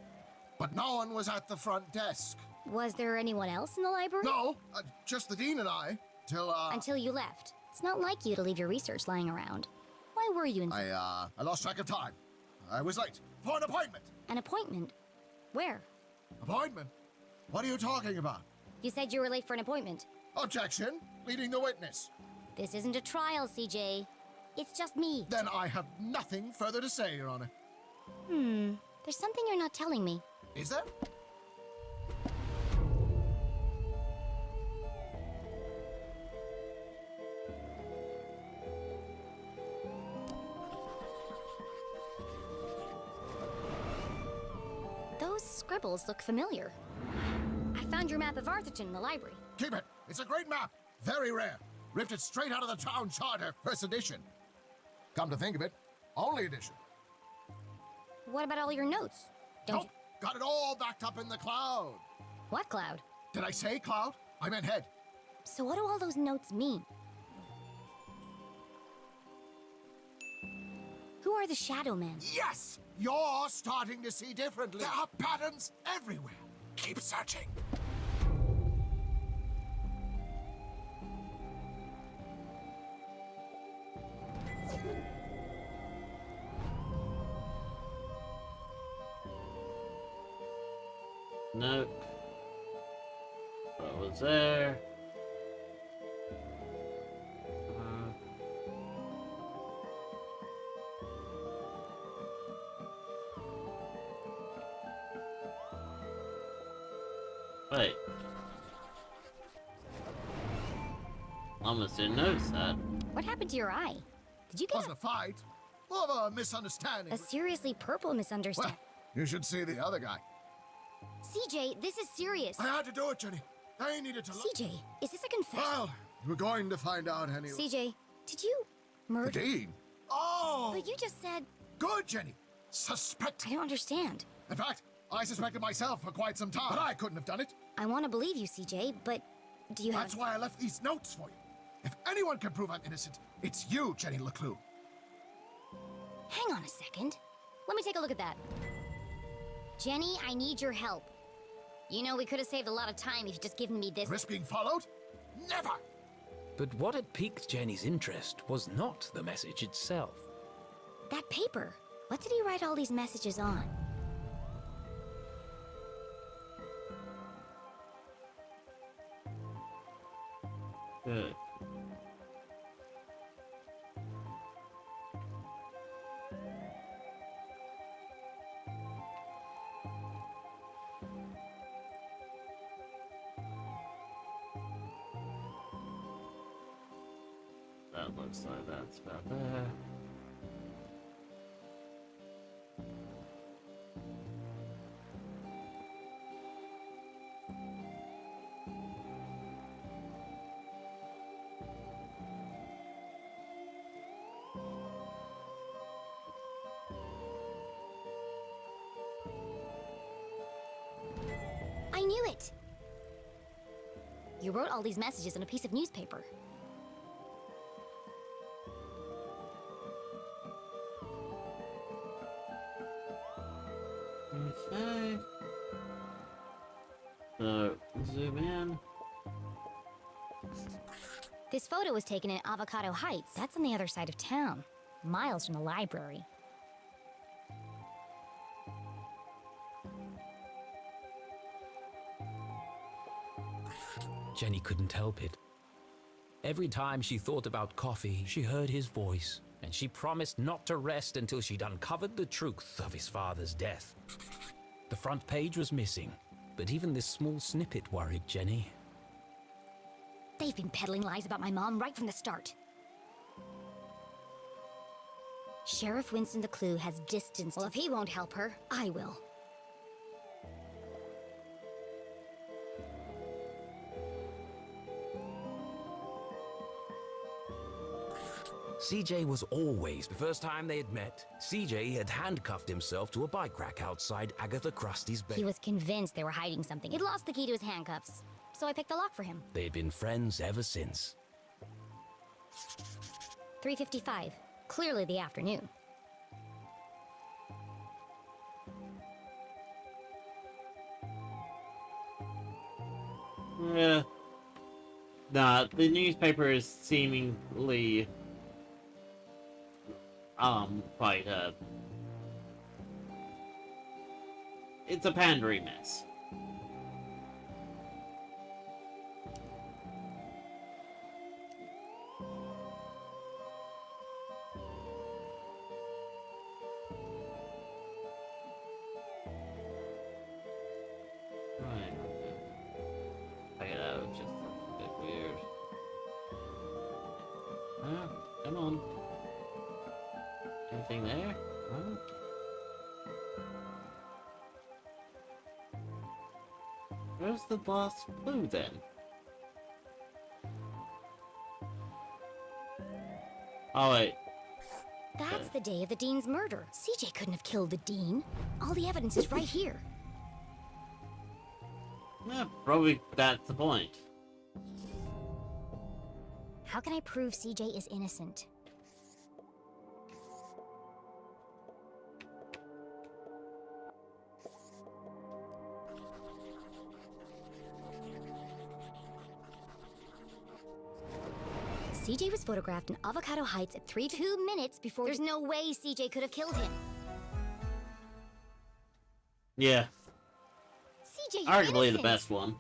but no one was at the front desk. Was there anyone else in the library? No, just the dean and I, till, Until you left. It's not like you to leave your research lying around. Why were you in— I lost track of time. I was late for an appointment. An appointment? Where? Appointment? What are you talking about? You said you were late for an appointment. Objection. Leading the witness. This isn't a trial, CJ. It's just me. Then I have nothing further to say, Your Honor. There's something you're not telling me. Is there? Those scribbles look familiar. I found your map of Arthurton in the library. Keep it. It's a great map. Very rare. Ripped it straight out of the town charter. First edition. Come to think of it, only edition. What about all your notes? Nope. Got it all backed up in the cloud. What cloud? Did I say cloud? I meant head. So what do all those notes mean? Who are the Shadow Men? Yes! You're starting to see differently. There are patterns everywhere. Keep searching. Nope. What was there? Wait. Almost didn't notice that. What happened to your eye? Did you get— Wasn't a fight. More of a misunderstanding. a seriously purple misunderstanding? Well, you should see the other guy. CJ, this is serious. I had to do it, Jenny. They needed to look. CJ, is this a confession? Well, we're going to find out anyway. CJ, did you The murder— Dean? Oh! But you just said— Good, Jenny. Suspect? I don't understand. In fact, I suspected myself for quite some time, but I couldn't have done it. I want to believe you, CJ, but do you have... That's why I left these notes for you. If anyone can prove I'm innocent, it's you, Jenny LaClue. Hang on a second. Let me take a look at that. Jenny, I need your help. You know, we could have saved a lot of time if you'd just given me this... Risk being followed? Never! But what had piqued Jenny's interest was not the message itself. That paper. What did he write all these messages on? Good. That looks like that's about there. I knew it! You wrote all these messages on a piece of newspaper. Okay. So, zoom in. This photo was taken in Avocado Heights. That's on the other side of town, miles from the library. Jenny couldn't help it. Every time she thought about coffee, she heard his voice, and she promised not to rest until she'd uncovered the truth of his father's death. The front page was missing, but even this small snippet worried Jenny. They've been peddling lies about my mom right from the start. Sheriff Winston LaClue has distanced... Well, if he won't help her, I will. CJ was always the first time they had met. CJ had handcuffed himself to a bike rack outside Agatha Christie's bed. He was convinced they were hiding something. He'd lost the key to his handcuffs, so I picked the lock for him. They had been friends ever since. 3:55. Clearly the afternoon. Yeah. Nah, the newspaper is seemingly quite it's a pandering mess. Right. Check it out, just a bit weird. Ah, come on. Anything there? Huh? Where's the last clue then? Oh wait. That's the day of the Dean's murder. CJ couldn't have killed the Dean. All the evidence is right here. Yeah, probably that's the point. How can I prove CJ is innocent? CJ was photographed in Avocado Heights at 2 minutes before... There's no way CJ could have killed him. Yeah. CJ, you're Arguably innocent. the best one.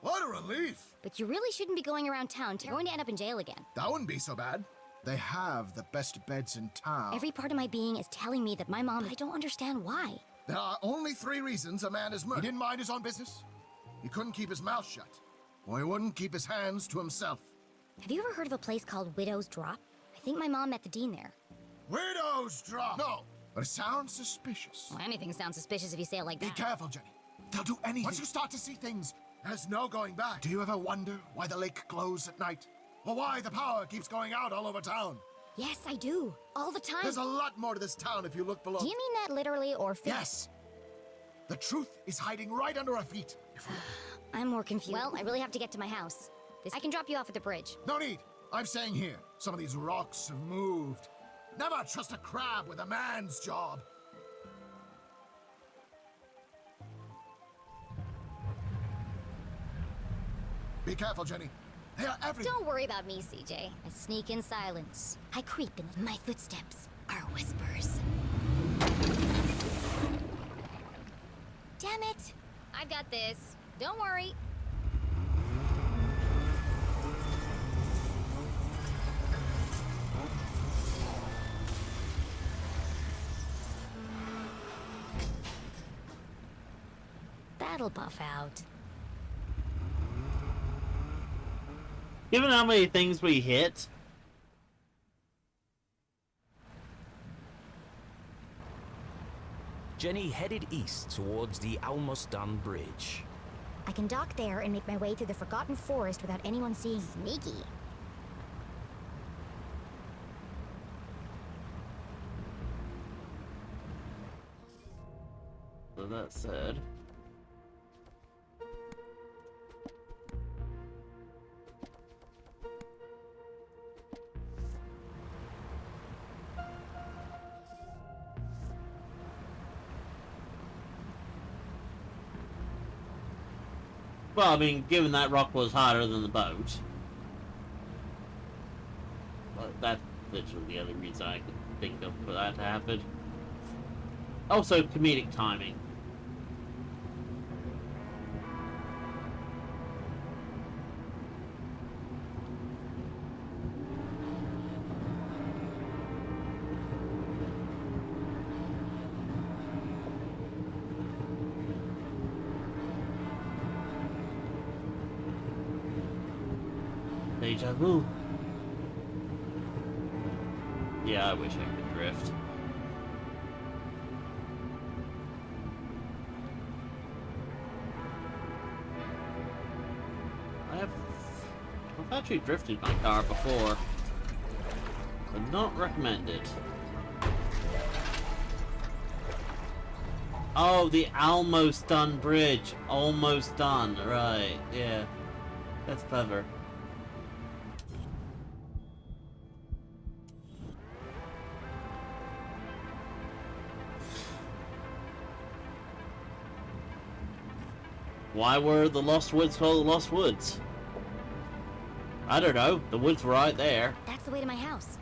What a relief! But you really shouldn't be going around town. You're going to end up in jail again. That wouldn't be so bad. They have the best beds in town. Every part of my being is telling me that my mom... But I don't understand why. There are only 3 reasons a man is murdered. He didn't mind his own business. He couldn't keep his mouth shut. Or he wouldn't keep his hands to himself. Have you ever heard of a place called Widow's Drop? I think my mom met the Dean there. Widow's Drop! No, but it sounds suspicious. Well, anything sounds suspicious if you say it like that. Be careful, Jenny. They'll do anything. Once you start to see things, there's no going back. Do you ever wonder why the lake glows at night? Or why the power keeps going out all over town? Yes, I do. All the time. There's a lot more to this town if you look below. Do you mean that literally or Yes. The truth is hiding right under our feet. I'm more confused. Well, I really have to get to my house. I can drop you off at the bridge. No need. I'm staying here. Some of these rocks have moved. Never trust a crab with a man's job. Be careful, Jenny. They are everywhere. Don't worry about me, CJ. I sneak in silence. I creep in. My footsteps are whispers. Damn it! I've got this. Don't worry. That'll buff out. Given how many things we hit, Jenny headed east towards the almost done bridge. I can dock there and make my way through the Forgotten Forest without anyone seeing. Sneaky. so that said, well, I mean, given that rock was harder than the boat, well, that's literally the only reason I could think of for that to happen. Also, comedic timing. Deja vu. Yeah, I wish I could drift. I've actually drifted my car before, but not recommended. Oh, the almost done bridge. Almost done, right, yeah. That's clever. Why were the Lost Woods called the Lost Woods? I don't know. The woods were right there. That's the way to my house.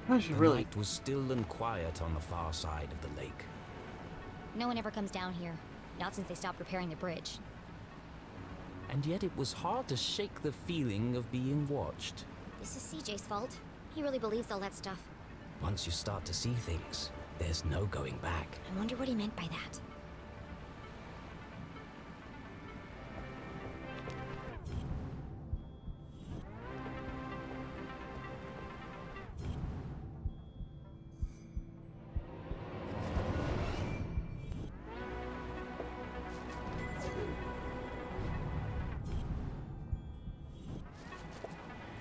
The night was still and quiet on the far side of the lake. No one ever comes down here. Not since they stopped repairing the bridge. And yet it was hard to shake the feeling of being watched. This is CJ's fault. He really believes all that stuff. Once you start to see things, there's no going back. I wonder what he meant by that.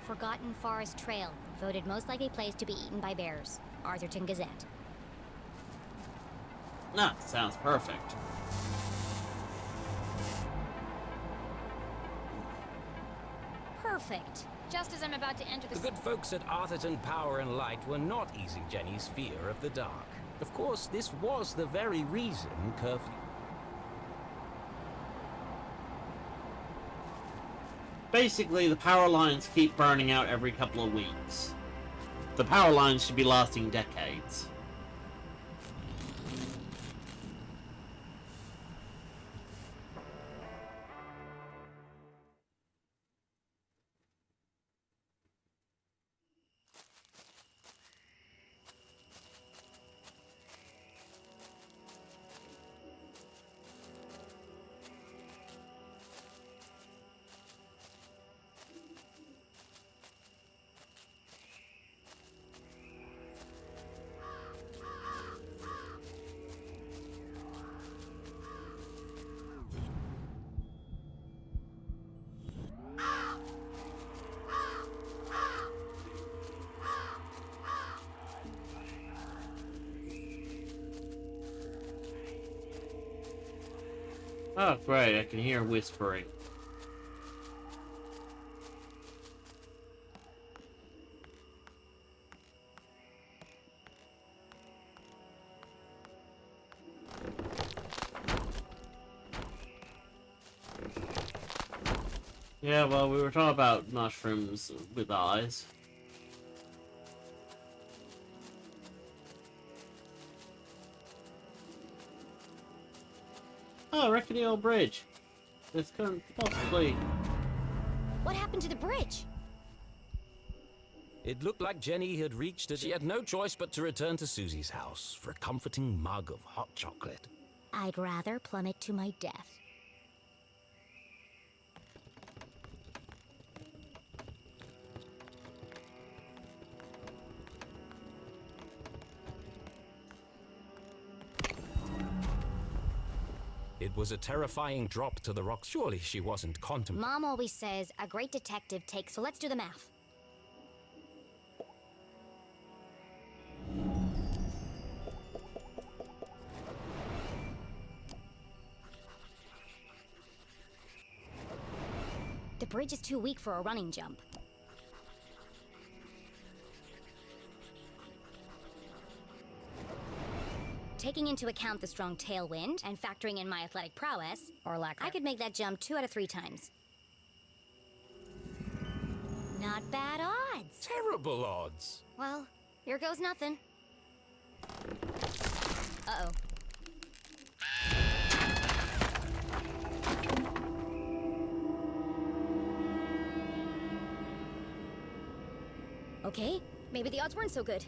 Forgotten Forest Trail, voted most likely place to be eaten by bears. Arthurton Gazette. Nah, sounds perfect. Perfect. Just as I'm about to enter The good folks at Arthurton Power and Light were not easing Jenny's fear of the dark. Of course, this was the very reason curfew... Basically, the power lines keep burning out every couple of weeks. The power lines should be lasting decades. Oh, great, I can hear whispering. Yeah, well, we were talking about mushrooms with eyes. Oh, rickety old bridge. This couldn't possibly... What happened to the bridge? It looked like Jenny had reached it. She had no choice but to return to Susie's house for a comforting mug of hot chocolate. I'd rather plummet to my death. It was a terrifying drop to the rocks. Surely she wasn't contemplating. Mom always says a great detective takes, so let's do the math. The bridge is too weak for a running jump. Taking into account the strong tailwind and factoring in my athletic prowess, or lack, I could make that jump 2 out of 3 times. Not bad odds. Terrible odds. Well, here goes nothing. Uh-oh. Okay, maybe the odds weren't so good.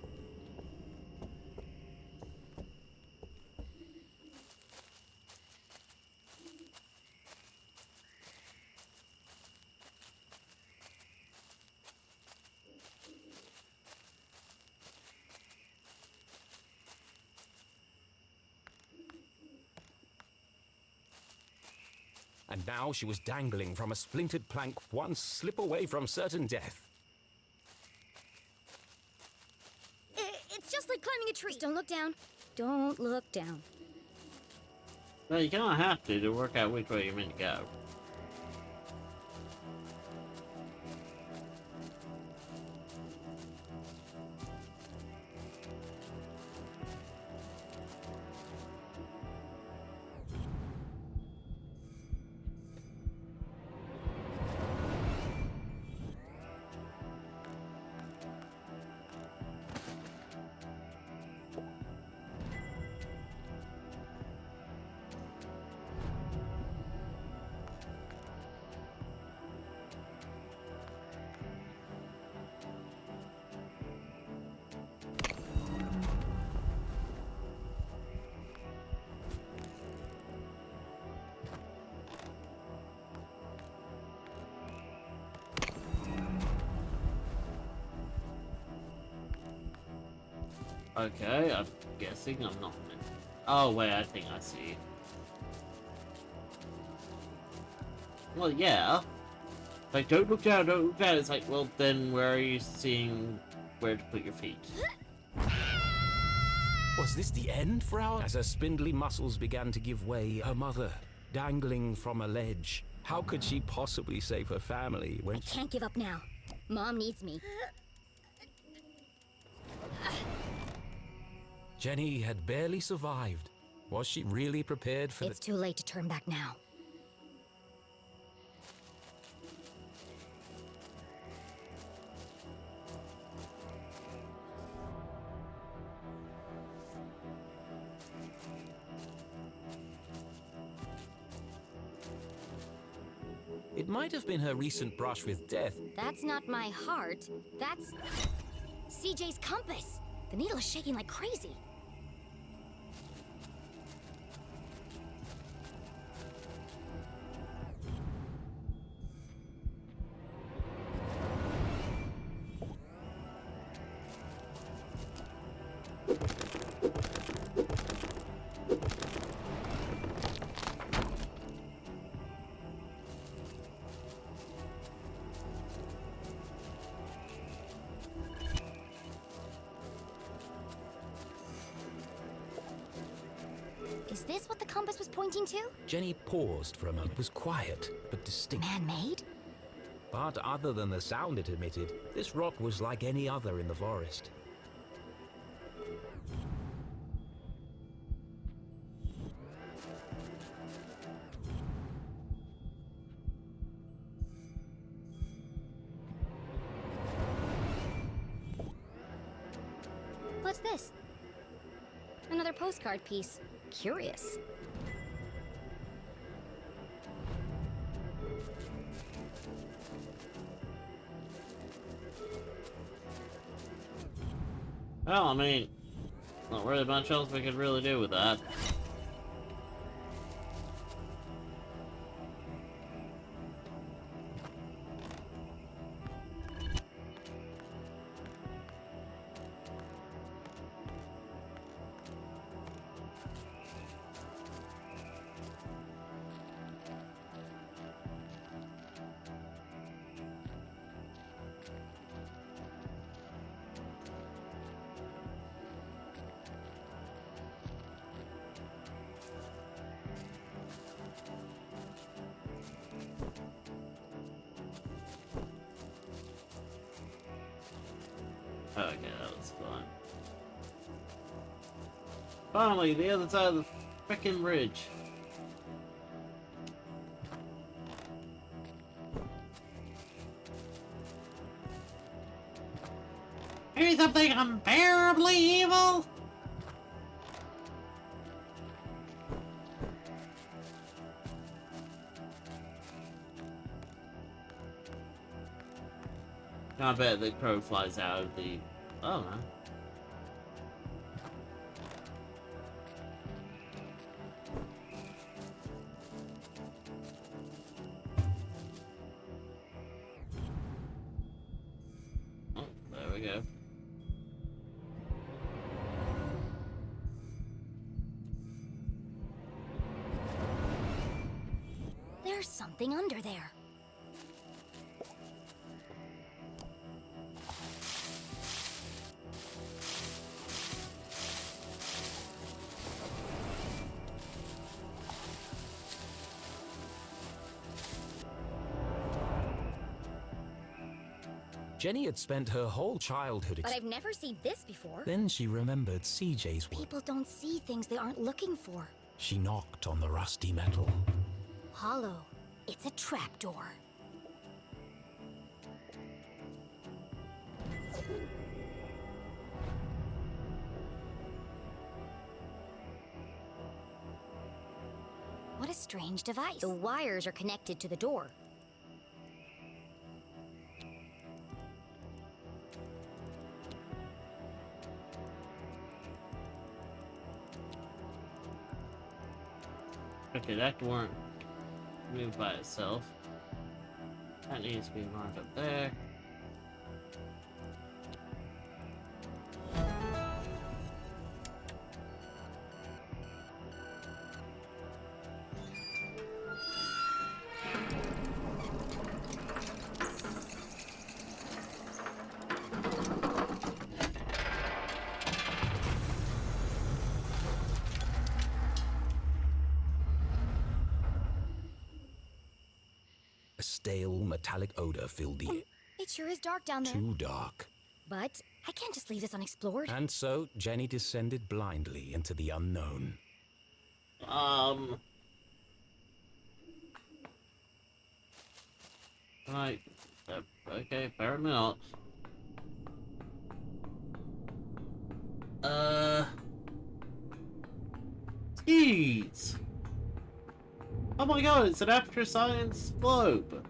And now she was dangling from a splintered plank, one slip away from certain death. It's just like climbing a tree. Just don't look down. Don't look down. No, you kind of have to work out which way you're meant to go. Okay, I'm guessing I'm not meant. Oh wait, I think I see. Well, yeah. Like, don't look down, don't look down. It's like, well, then where are you seeing where to put your feet? Was this the end for our... As her spindly muscles began to give way, her mother, dangling from a ledge. How could she possibly save her family when... I can't give up now. Mom needs me. Jenny had barely survived. Was she really prepared for It's too late to turn back now. It might have been her recent brush with death. That's not my heart. That's... CJ's compass. The needle is shaking like crazy. Travis was pointing to? Jenny paused for a moment. It was quiet, but distinct. Man-made? But other than the sound it emitted, this rock was like any other in the forest. What's this? Another postcard piece. Curious. Well, I mean, not really much else we could really do with that. Okay, that was fun. Finally, the other side of the frickin' bridge. Maybe something unbearably evil? I bet the crow flies out of the... Oh, no. Oh, there we go. There's something under there. Jenny had spent her whole childhood But I've never seen this before. Then she remembered CJ's work. People don't see things they aren't looking for. She knocked on the rusty metal. Hollow. It's a trapdoor. What a strange device. The wires are connected to the door. Okay, that weren't moved by itself. That needs to be marked up there. A stale, metallic odor filled the air. It sure is dark down there. Too dark. But I can't just leave this unexplored. And so, Jenny descended blindly into the unknown. Right. Okay, fair enough. Jeez! Oh my god, it's an after science globe!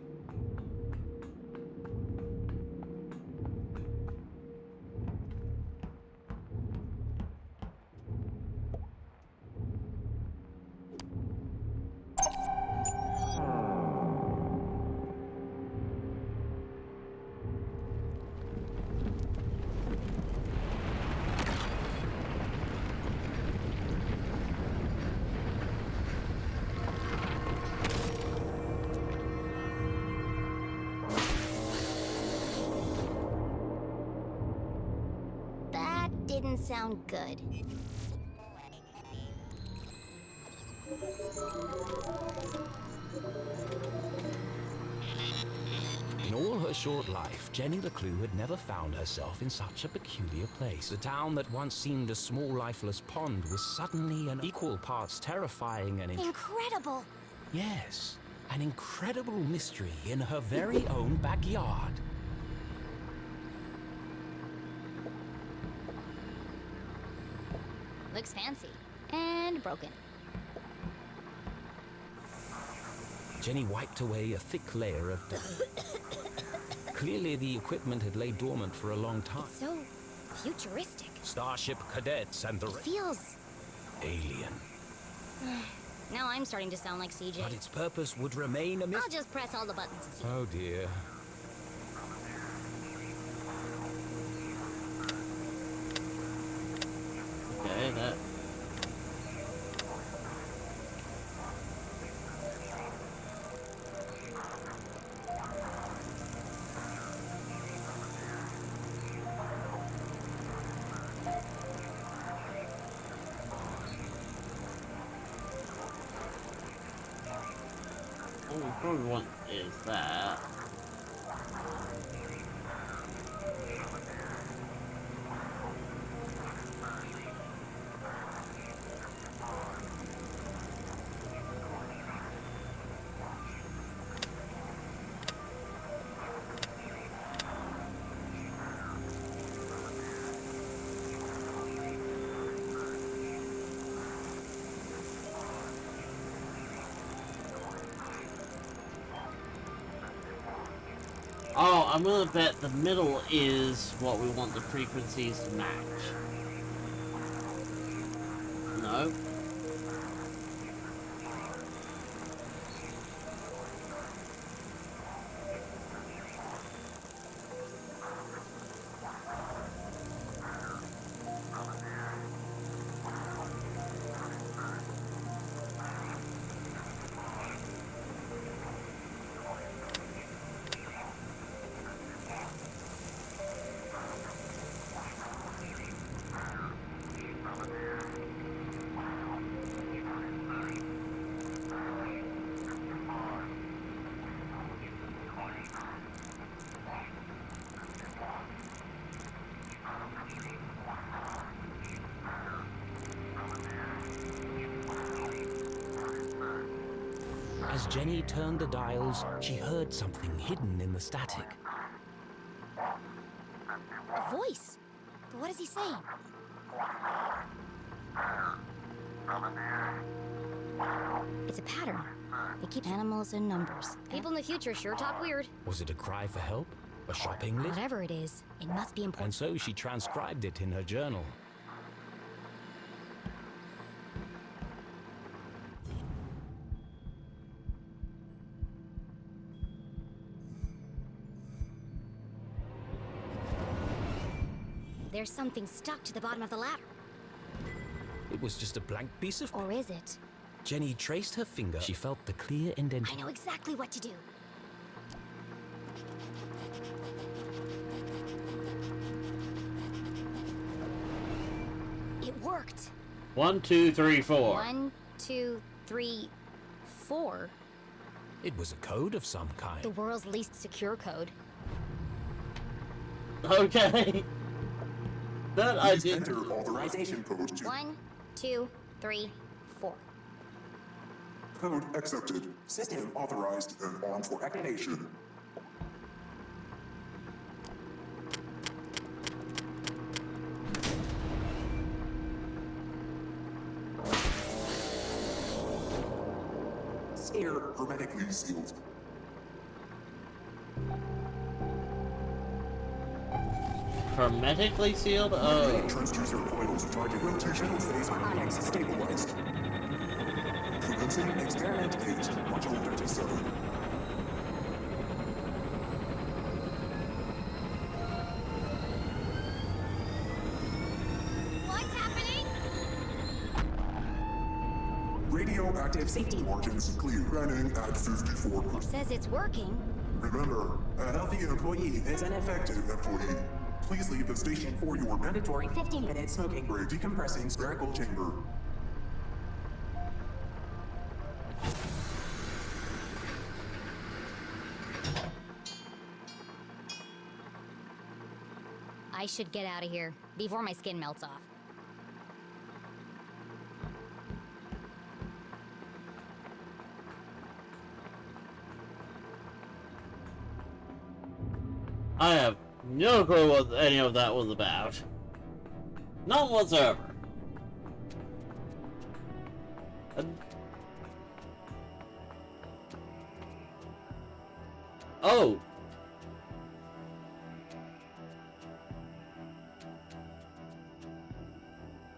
That didn't sound good. In all her short life, Jenny LaClue had never found herself in such a peculiar place. The town that once seemed a small, lifeless pond was suddenly an equal parts terrifying and Incredible! yes, an incredible mystery in her very own backyard. Looks fancy. And broken. Jenny wiped away a thick layer of dust. Clearly the equipment had laid dormant for a long time. It's so futuristic. Starship cadets and the It feels... alien. Now I'm starting to sound like CJ. But its purpose would remain a mystery. I'll just press all the buttons and see. Oh dear. Okay, that... What we probably want is that. Oh, I'm gonna bet the middle is what we want the frequencies to match. No. As Jenny turned the dials, she heard something hidden in the static. A voice. But what is he saying? It's a pattern. They keep animals and numbers. People in the future sure talk weird. Was it a cry for help? A shopping list? Whatever it is, it must be important. And so she transcribed it in her journal. There's something stuck to the bottom of the ladder. It was just a blank piece of... Or is it? Jenny traced her finger. She felt the clear indentation. I know exactly what to do. It worked. 1, 2, 3, 4. 1, 2, 3, 4. It was a code of some kind. The world's least secure code. Okay. That I did. Enter authorization code 2. 1, 2, 3, 4. Code accepted. System authorized and on for activation. Sphere hermetically sealed. Hermetically sealed? Oh. Transducer coils target rotation phase harmonics stabilized. Commencing experiment 8, module 37. What's happening? Radioactive safety margins clear. Running at 54%. It says it's working. Remember, a healthy employee is an effective employee. Please leave the station for your mandatory 15-minute smoking break. Decompressing spherical chamber. I should get out of here before my skin melts off. I have no clue what any of that was about. None whatsoever. Oh.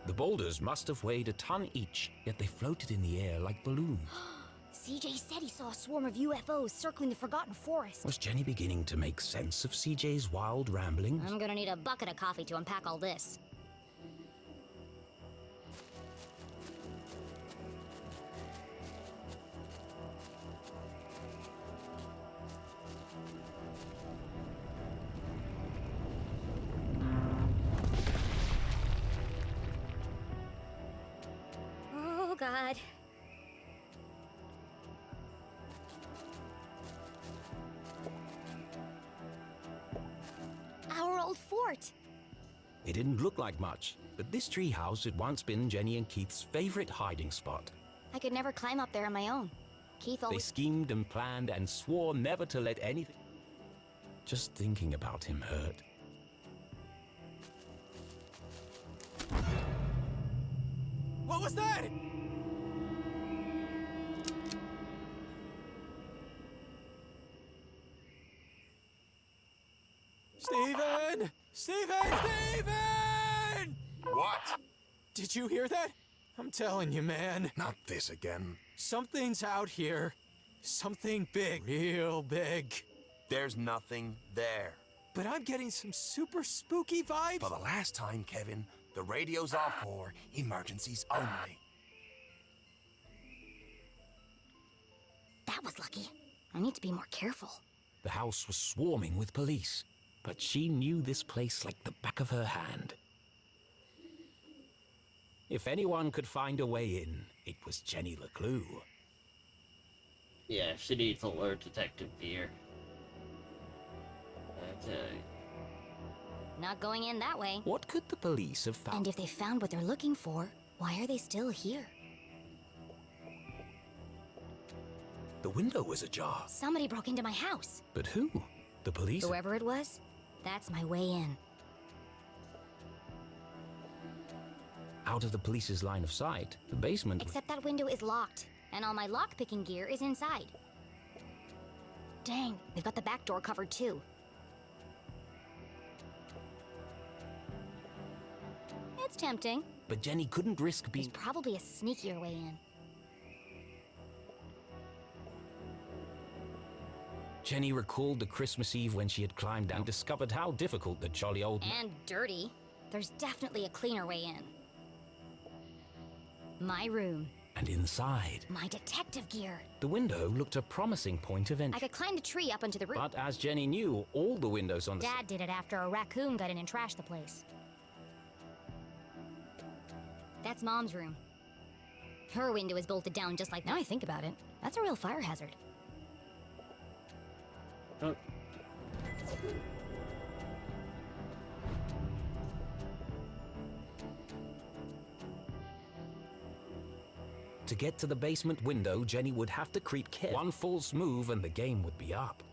The boulders must have weighed a ton each, yet they floated in the air like balloons. CJ said he saw a swarm of UFOs circling the Forgotten Forest. Was Jenny beginning to make sense of CJ's wild ramblings? I'm gonna need a bucket of coffee to unpack all this. Oh, God. Our old fort. It didn't look like much, but this treehouse had once been Jenny and Keith's favorite hiding spot. I could never climb up there on my own. Keith They always... schemed and planned and swore never to let anything... Just thinking about him hurt. What was that? Steven! Steven! Steven! What? Did you hear that? I'm telling you, man. Not this again. Something's out here. Something big. Real big. There's nothing there. But I'm getting some super spooky vibes. For the last time, Kevin, the radios are for emergencies only. That was lucky. I need to be more careful. The house was swarming with police, but she knew this place like the back of her hand. If anyone could find a way in, it was Jenny LaClue. Yeah, she needs to learn detective gear. Not going in that way. What could the police have found? And if they found what they're looking for, why are they still here? The window was ajar. Somebody broke into my house. But who? The police? Whoever it was, that's my way in. Out of the police's line of sight, the basement... Except that window is locked, and all my lockpicking gear is inside. Dang, they've got the back door covered too. It's tempting. But Jenny couldn't risk being... There's probably a sneakier way in. Jenny recalled the Christmas Eve when she had climbed down and discovered how difficult the jolly old... And dirty. There's definitely a cleaner way in. My room. And inside... My detective gear. The window looked a promising point of entry. I could climb the tree up onto the roof. But as Jenny knew, all the windows on the... Dad did it after a raccoon got in and trashed the place. That's Mom's room. Her window is bolted down just like... Now I think about it, that's a real fire hazard. Oh. To get to the basement window, Jenny would have to creep carefully. One false move and the game would be up.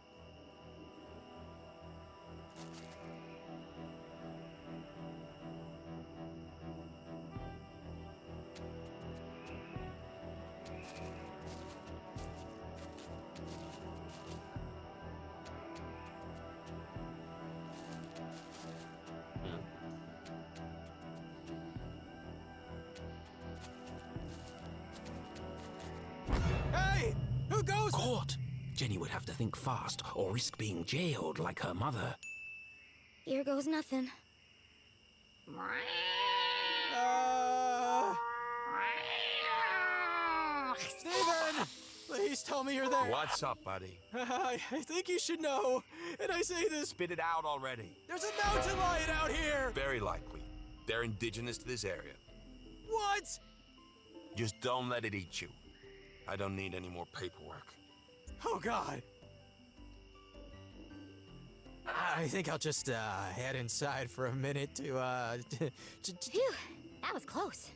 Hey! Who goes? Caught! Jenny would have to think fast or risk being jailed like her mother. Here goes nothing. Steven! Please tell me you're there. What's up, buddy? I think you should know, and I say this... Spit it out already. There's a mountain lion out here! Very likely. They're indigenous to this area. What? Just don't let it eat you. I don't need any more paperwork. Oh, God. I think I'll just head inside for a minute to Phew, that was close.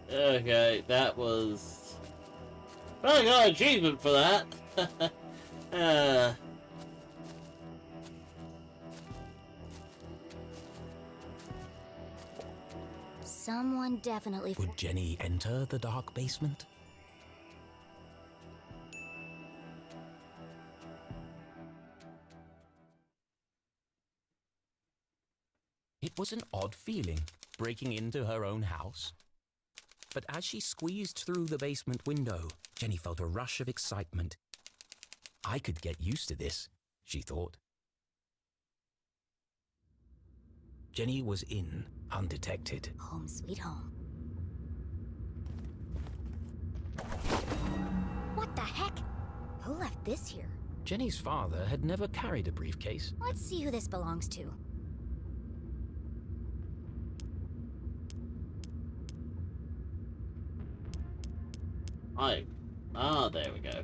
Okay, that was... I got an achievement for that! Someone definitely... Would Jenny enter the dark basement? It was an odd feeling, breaking into her own house. But as she squeezed through the basement window, Jenny felt a rush of excitement. I could get used to this, she thought. Jenny was in, undetected. Home sweet home. What the heck? Who left this here? Jenny's father had never carried a briefcase. Let's see who this belongs to. There we go.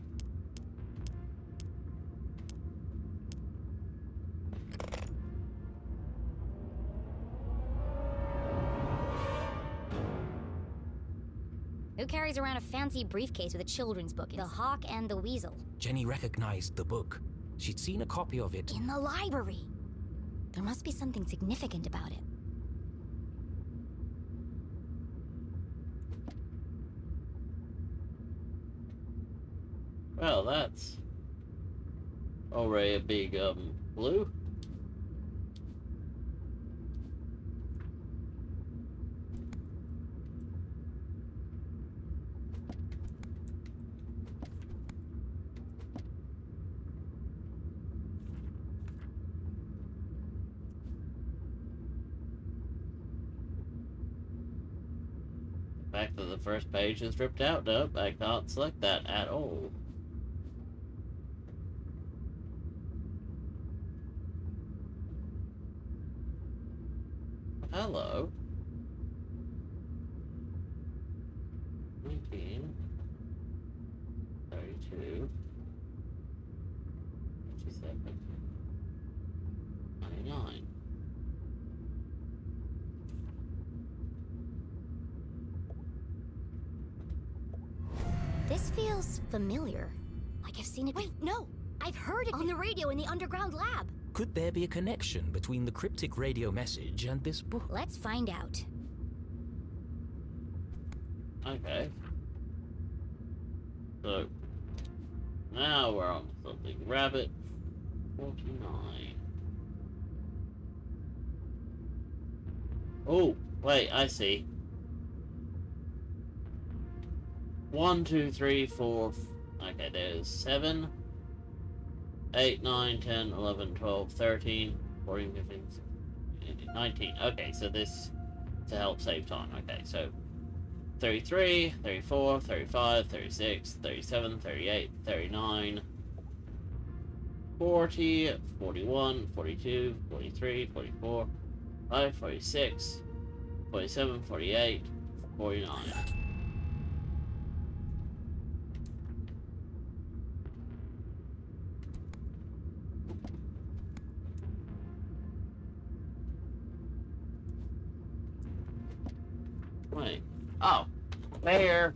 Who carries around a fancy briefcase with a children's book? The Hawk and the Weasel. Jenny recognized the book. She'd seen a copy of it. In the library. There must be something significant about it. Well, that's already a big, clue. The fact that the first page is ripped out, nope, I can't select that at all. Hello. 19, 32, 57, 99. This feels familiar. Like I've seen it. Wait, no! I've heard it on the radio in the underground lab. Could there be a connection between the cryptic radio message and this book? Let's find out. Okay. So, now we're on to something. Rabbit 49. Oh, wait, I see. 1, 2, 3, 4. Okay, there's 7, 8, 9, 10, 11, 12, 13, 14, 15, 16, 19. Okay, so this to help save time. Okay, so 33, 34, 35, 36, 37, 38, 39, 40, 41, 42, 43, 44, 45, 46, 47, 48, 49. Wait. Oh. There.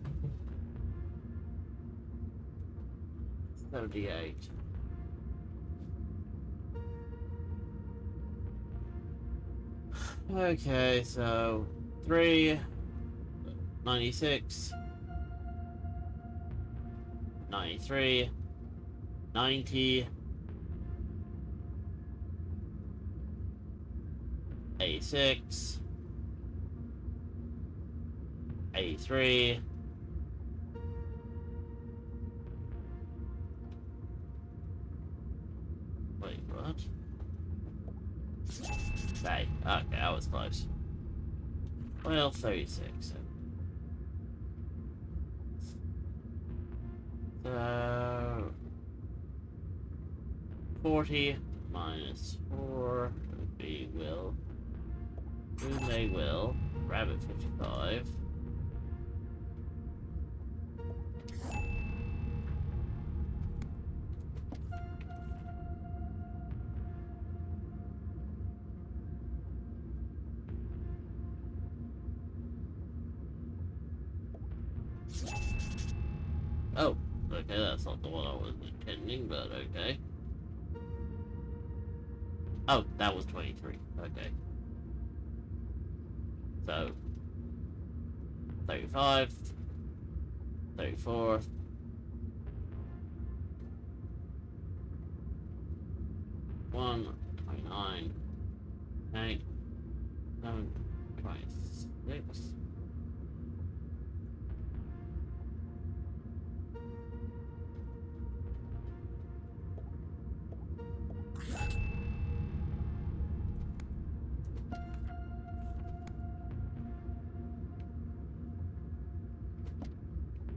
78. Okay, so 3, 96, 93, 90, 86, 83, wait, what? Okay, I was close. Well, 36. So 40 minus 4 would be will. Whom they will. Rabbit 55. not the one I was intending, but okay. Oh, that was 23. Okay. So, 35, 34, 29, 8, 7, 26.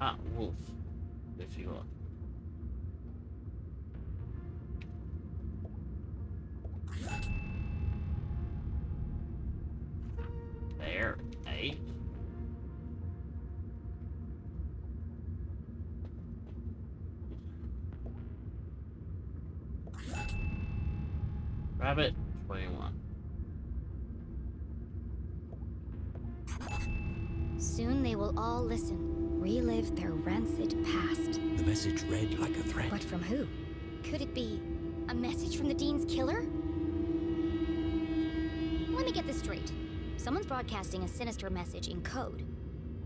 Ah, wolf, if you are. There, 8. Rabbit, 21. Soon they will all listen, relive their rancid past. The message read like a threat. But from who? Could it be a message from the Dean's killer? Let me get this straight. Someone's broadcasting a sinister message in code,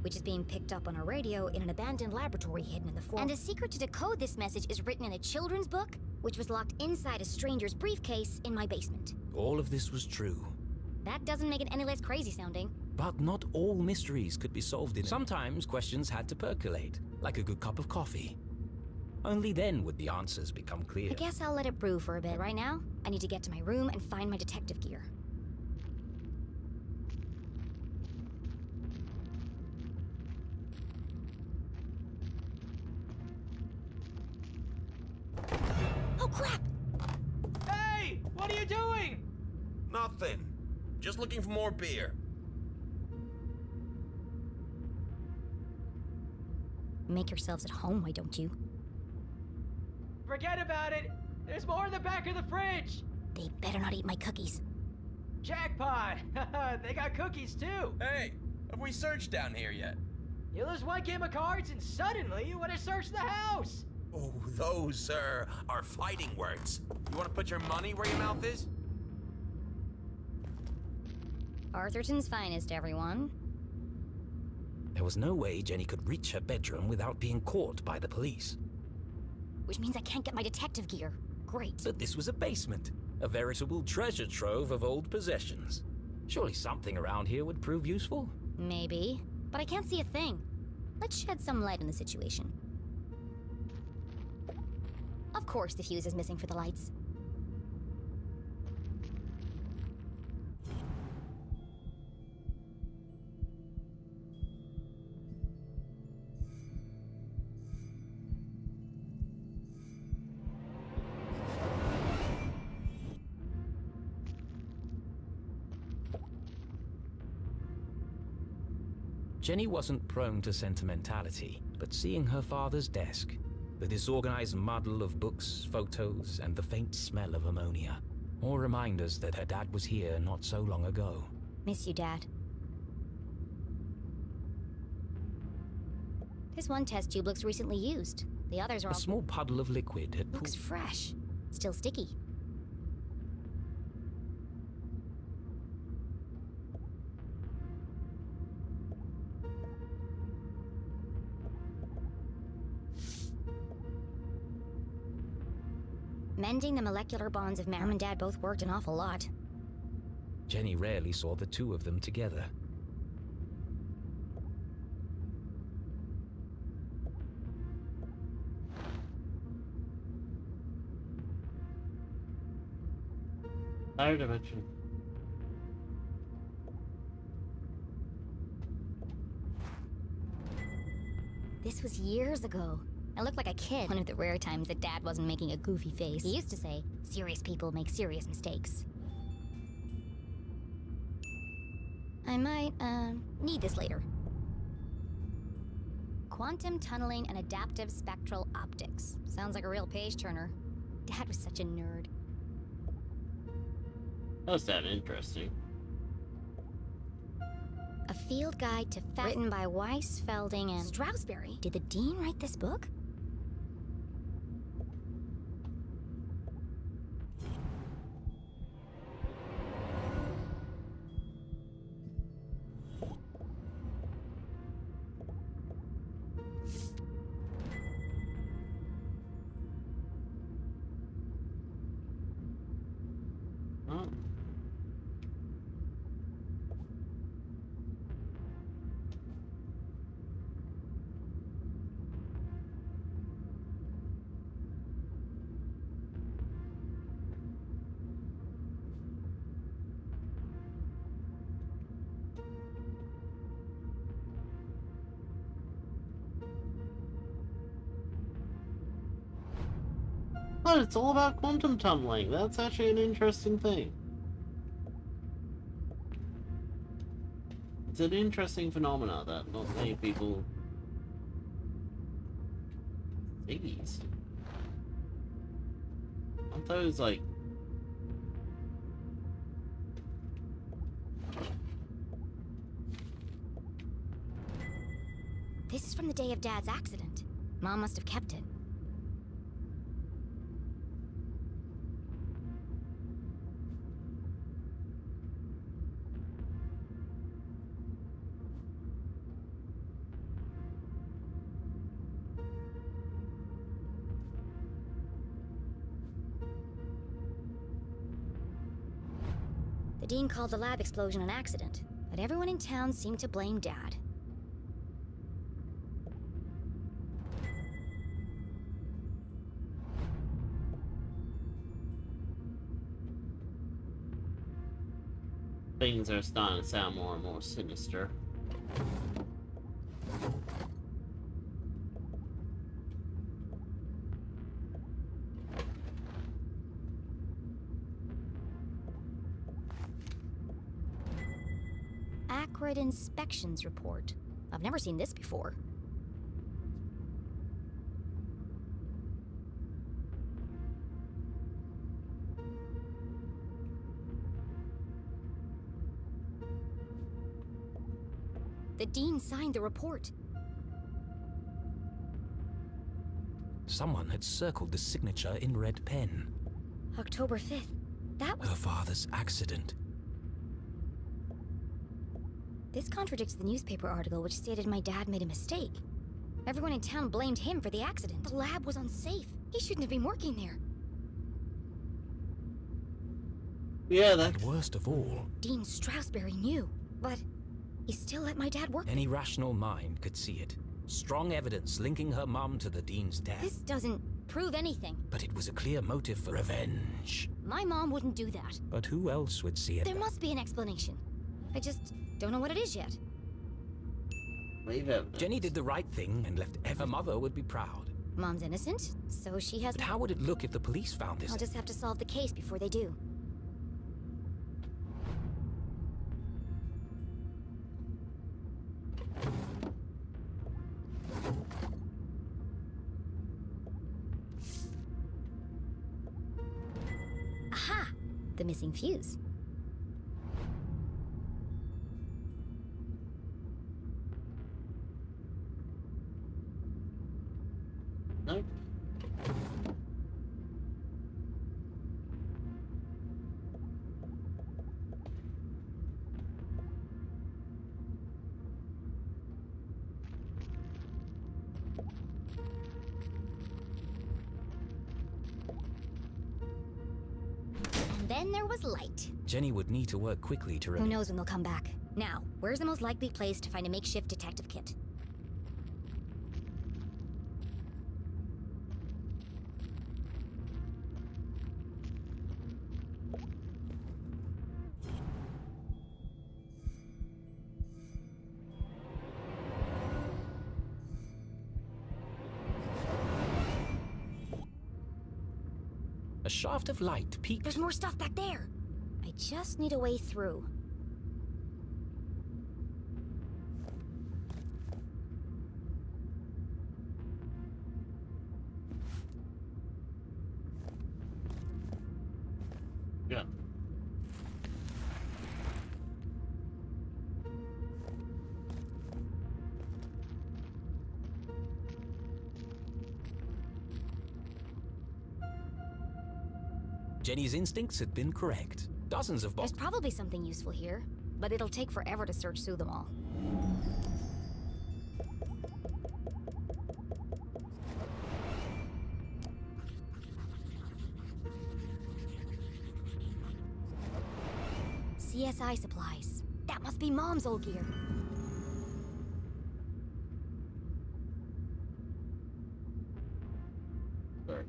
which is being picked up on a radio in an abandoned laboratory hidden in the forest. And a secret to decode this message is written in a children's book, which was locked inside a stranger's briefcase in my basement. All of this was true. That doesn't make it any less crazy sounding. But not all mysteries could be solved in it. Sometimes questions had to percolate, like a good cup of coffee. Only then would the answers become clear. I guess I'll let it brew for a bit. Right now, I need to get to my room and find my detective gear. Oh, crap! Hey! What are you doing? Nothing. Just looking for more beer. Make yourselves at home, why don't you? Forget about it! There's more in the back of the fridge! They better not eat my cookies. Jackpot! They got cookies too! Hey, have we searched down here yet? You lose one game of cards and suddenly you want to search the house! Oh, those, sir, are fighting words. You want to put your money where your mouth is? Arthurton's finest, everyone. There was no way Jenny could reach her bedroom without being caught by the police. Which means I can't get my detective gear. Great. But this was a basement, a veritable treasure trove of old possessions. Surely something around here would prove useful? Maybe, but I can't see a thing. Let's shed some light on the situation. Of course the fuse is missing for the lights. Jenny wasn't prone to sentimentality, but seeing her father's desk, the disorganized muddle of books, photos, and the faint smell of ammonia, all reminders that her dad was here not so long ago. Miss you, Dad. This one test tube looks recently used. The others are all... A small puddle of liquid had Looks fresh. Still sticky. Mending the molecular bonds of Mom and Dad both worked an awful lot. Jenny rarely saw the two of them together. Higher dimension. This was years ago. I looked like a kid. One of the rare times that Dad wasn't making a goofy face. He used to say, serious people make serious mistakes. I might, need this later. Quantum tunneling and adaptive spectral optics. Sounds like a real page-turner. Dad was such a nerd. That sounds interesting. A field guide to written by Weiss, Felding, and Strasberry. Did the Dean write this book? what? It's all about quantum tunneling. That's actually an interesting thing. It's an interesting phenomena that not many people sees. Aren't those like... This is from the day of Dad's accident. Mom must have kept it. The dean called the lab explosion an accident, but everyone in town seemed to blame Dad. Things are starting to sound more and more sinister. Acrid inspections report. I've never seen this before. The dean signed the report. Someone had circled the signature in red pen. October 5th. That was... Her father's accident. This contradicts the newspaper article which stated my dad made a mistake. Everyone in town blamed him for the accident. The lab was unsafe. He shouldn't have been working there. Yeah, that's... And worst of all... Dean Strasberry knew, but he still let my dad work. Any rational mind could see it. Strong evidence linking her mum to the dean's death. This doesn't prove anything. But it was a clear motive for revenge. My mom wouldn't do that. But who else would see it? There must be an explanation. I just don't know what it is yet. Leave it. Jenny did the right thing and left her mother would be proud. Mom's innocent, so she has... But how would it look if the police found this? I'll just have to solve the case before they do. Aha! The missing fuse. No. And then there was light. Jenny would need to work quickly to... Who knows when they'll come back. Now, where's the most likely place to find a makeshift detective kit? A shaft of light peeked... There's more stuff back there! I just need a way through. Yeah. Jenny's instincts had been correct. Dozens of There's probably something useful here, but it'll take forever to search through them all. CSI supplies. That must be Mom's old gear. Sorry.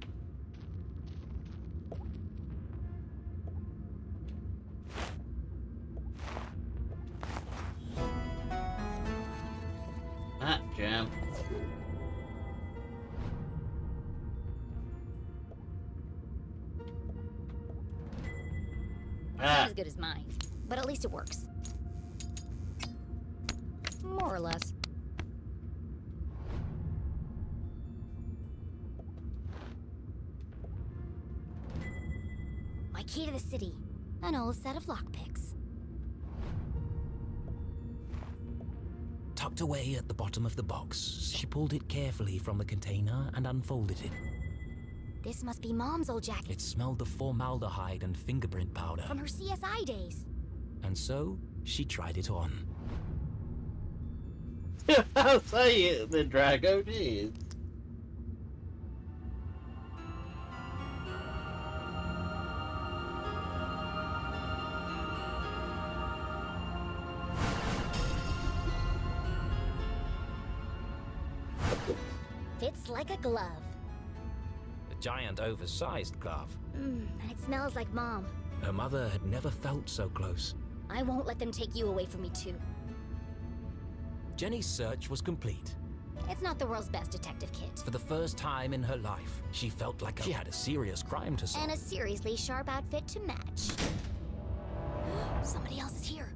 Ah, jam. It's not as good as mine, but at least it works. More or less. My key to the city. An old set of lockpicks. Tucked away at the bottom of the box, she pulled it carefully from the container and unfolded it. This must be Mom's old jacket. It smelled of formaldehyde and fingerprint powder. From her CSI days. And so, she tried it on. I'll say it, the Drago did. Fits like a glove. A giant, oversized glove. And it smells like Mom. Her mother had never felt so close. I won't let them take you away from me, too. Jenny's search was complete. It's not the world's best detective kit. For the first time in her life, she felt like she had a serious crime to solve. And a seriously sharp outfit to match. Somebody else is here.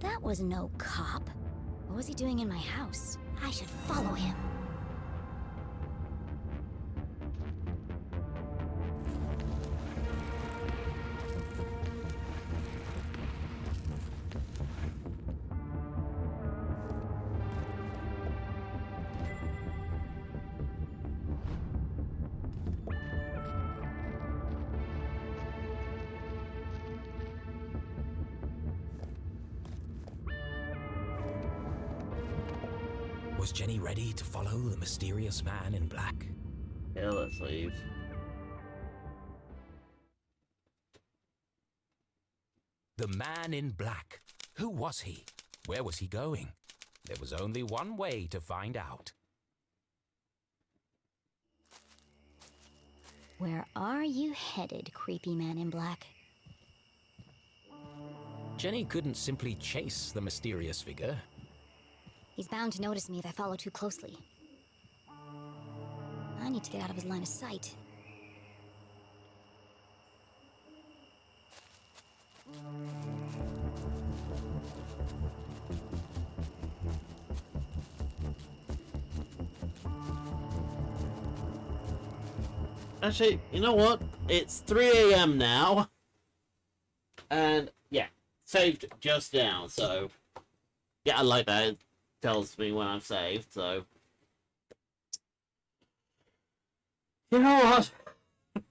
That was no cop. What was he doing in my house? I should follow him. Was Jenny ready to follow the mysterious man in black? Yeah, let's leave. The man in black. Who was he? Where was he going? There was only one way to find out. Where are you headed, creepy man in black? Jenny couldn't simply chase the mysterious figure. He's bound to notice me if I follow too closely. I need to get out of his line of sight. Actually, you know what? It's 3 AM now. And, yeah, saved just now, so... Yeah, I like that. It tells me when I've saved, so... You know what?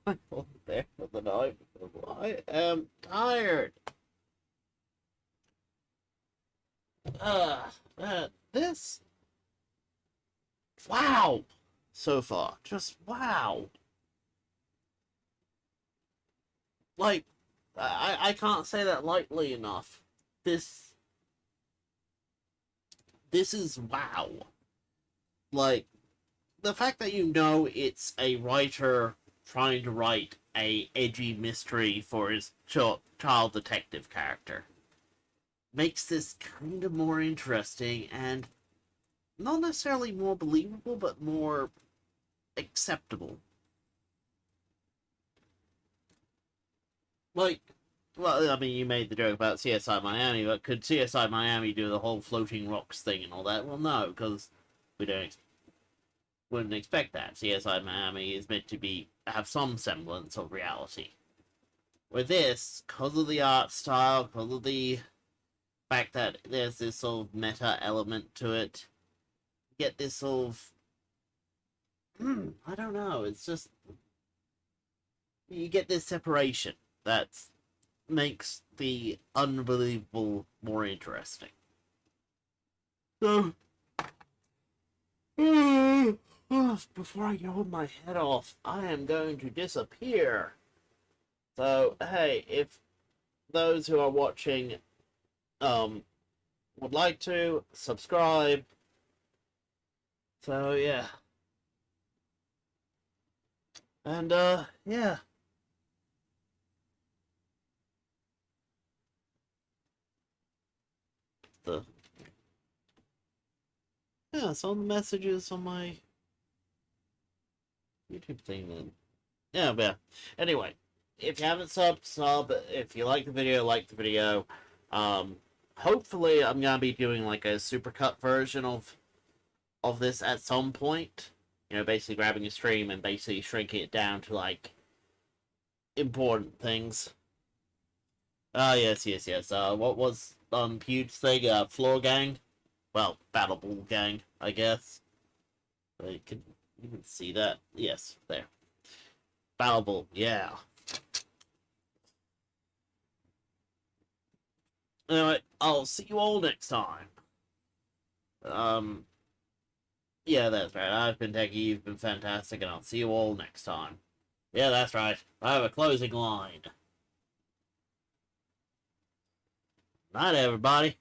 I'm not there for the night because I am tired. This... Wow! So far. Just wow. Like, I can't say that lightly enough. This is wow. Like, the fact that you know it's a writer trying to write a edgy mystery for his child detective character makes this kind of more interesting and not necessarily more believable, but more acceptable. Like, well, I mean, you made the joke about CSI Miami, but could CSI Miami do the whole floating rocks thing and all that? Well, no, because we wouldn't expect that. CSI Miami is meant to have some semblance of reality. With this, because of the art style, because of the fact that there's this sort of meta element to it, you get this sort of... I don't know, it's just... You get this separation that makes the unbelievable more interesting. So... Before I go with my head off, I am going to disappear. So, hey, if those who are watching, would like to, subscribe. So, yeah. And, yeah. Yeah, some of the messages on my YouTube thing then. Yeah, but yeah. Anyway, if you haven't sub. If you like the video, like the video. Hopefully I'm gonna be doing like a supercut version of this at some point. You know, basically grabbing a stream and basically shrinking it down to like important things. Yes. What was Pew's thing? Floor Gang? Well, Battle Ball Gang, I guess. You can see that. Yes, there. Battle Ball, yeah. Anyway, I'll see you all next time. Yeah, that's right. I've been Techie, you've been fantastic, and I'll see you all next time. Yeah, that's right. I have a closing line. Night, everybody.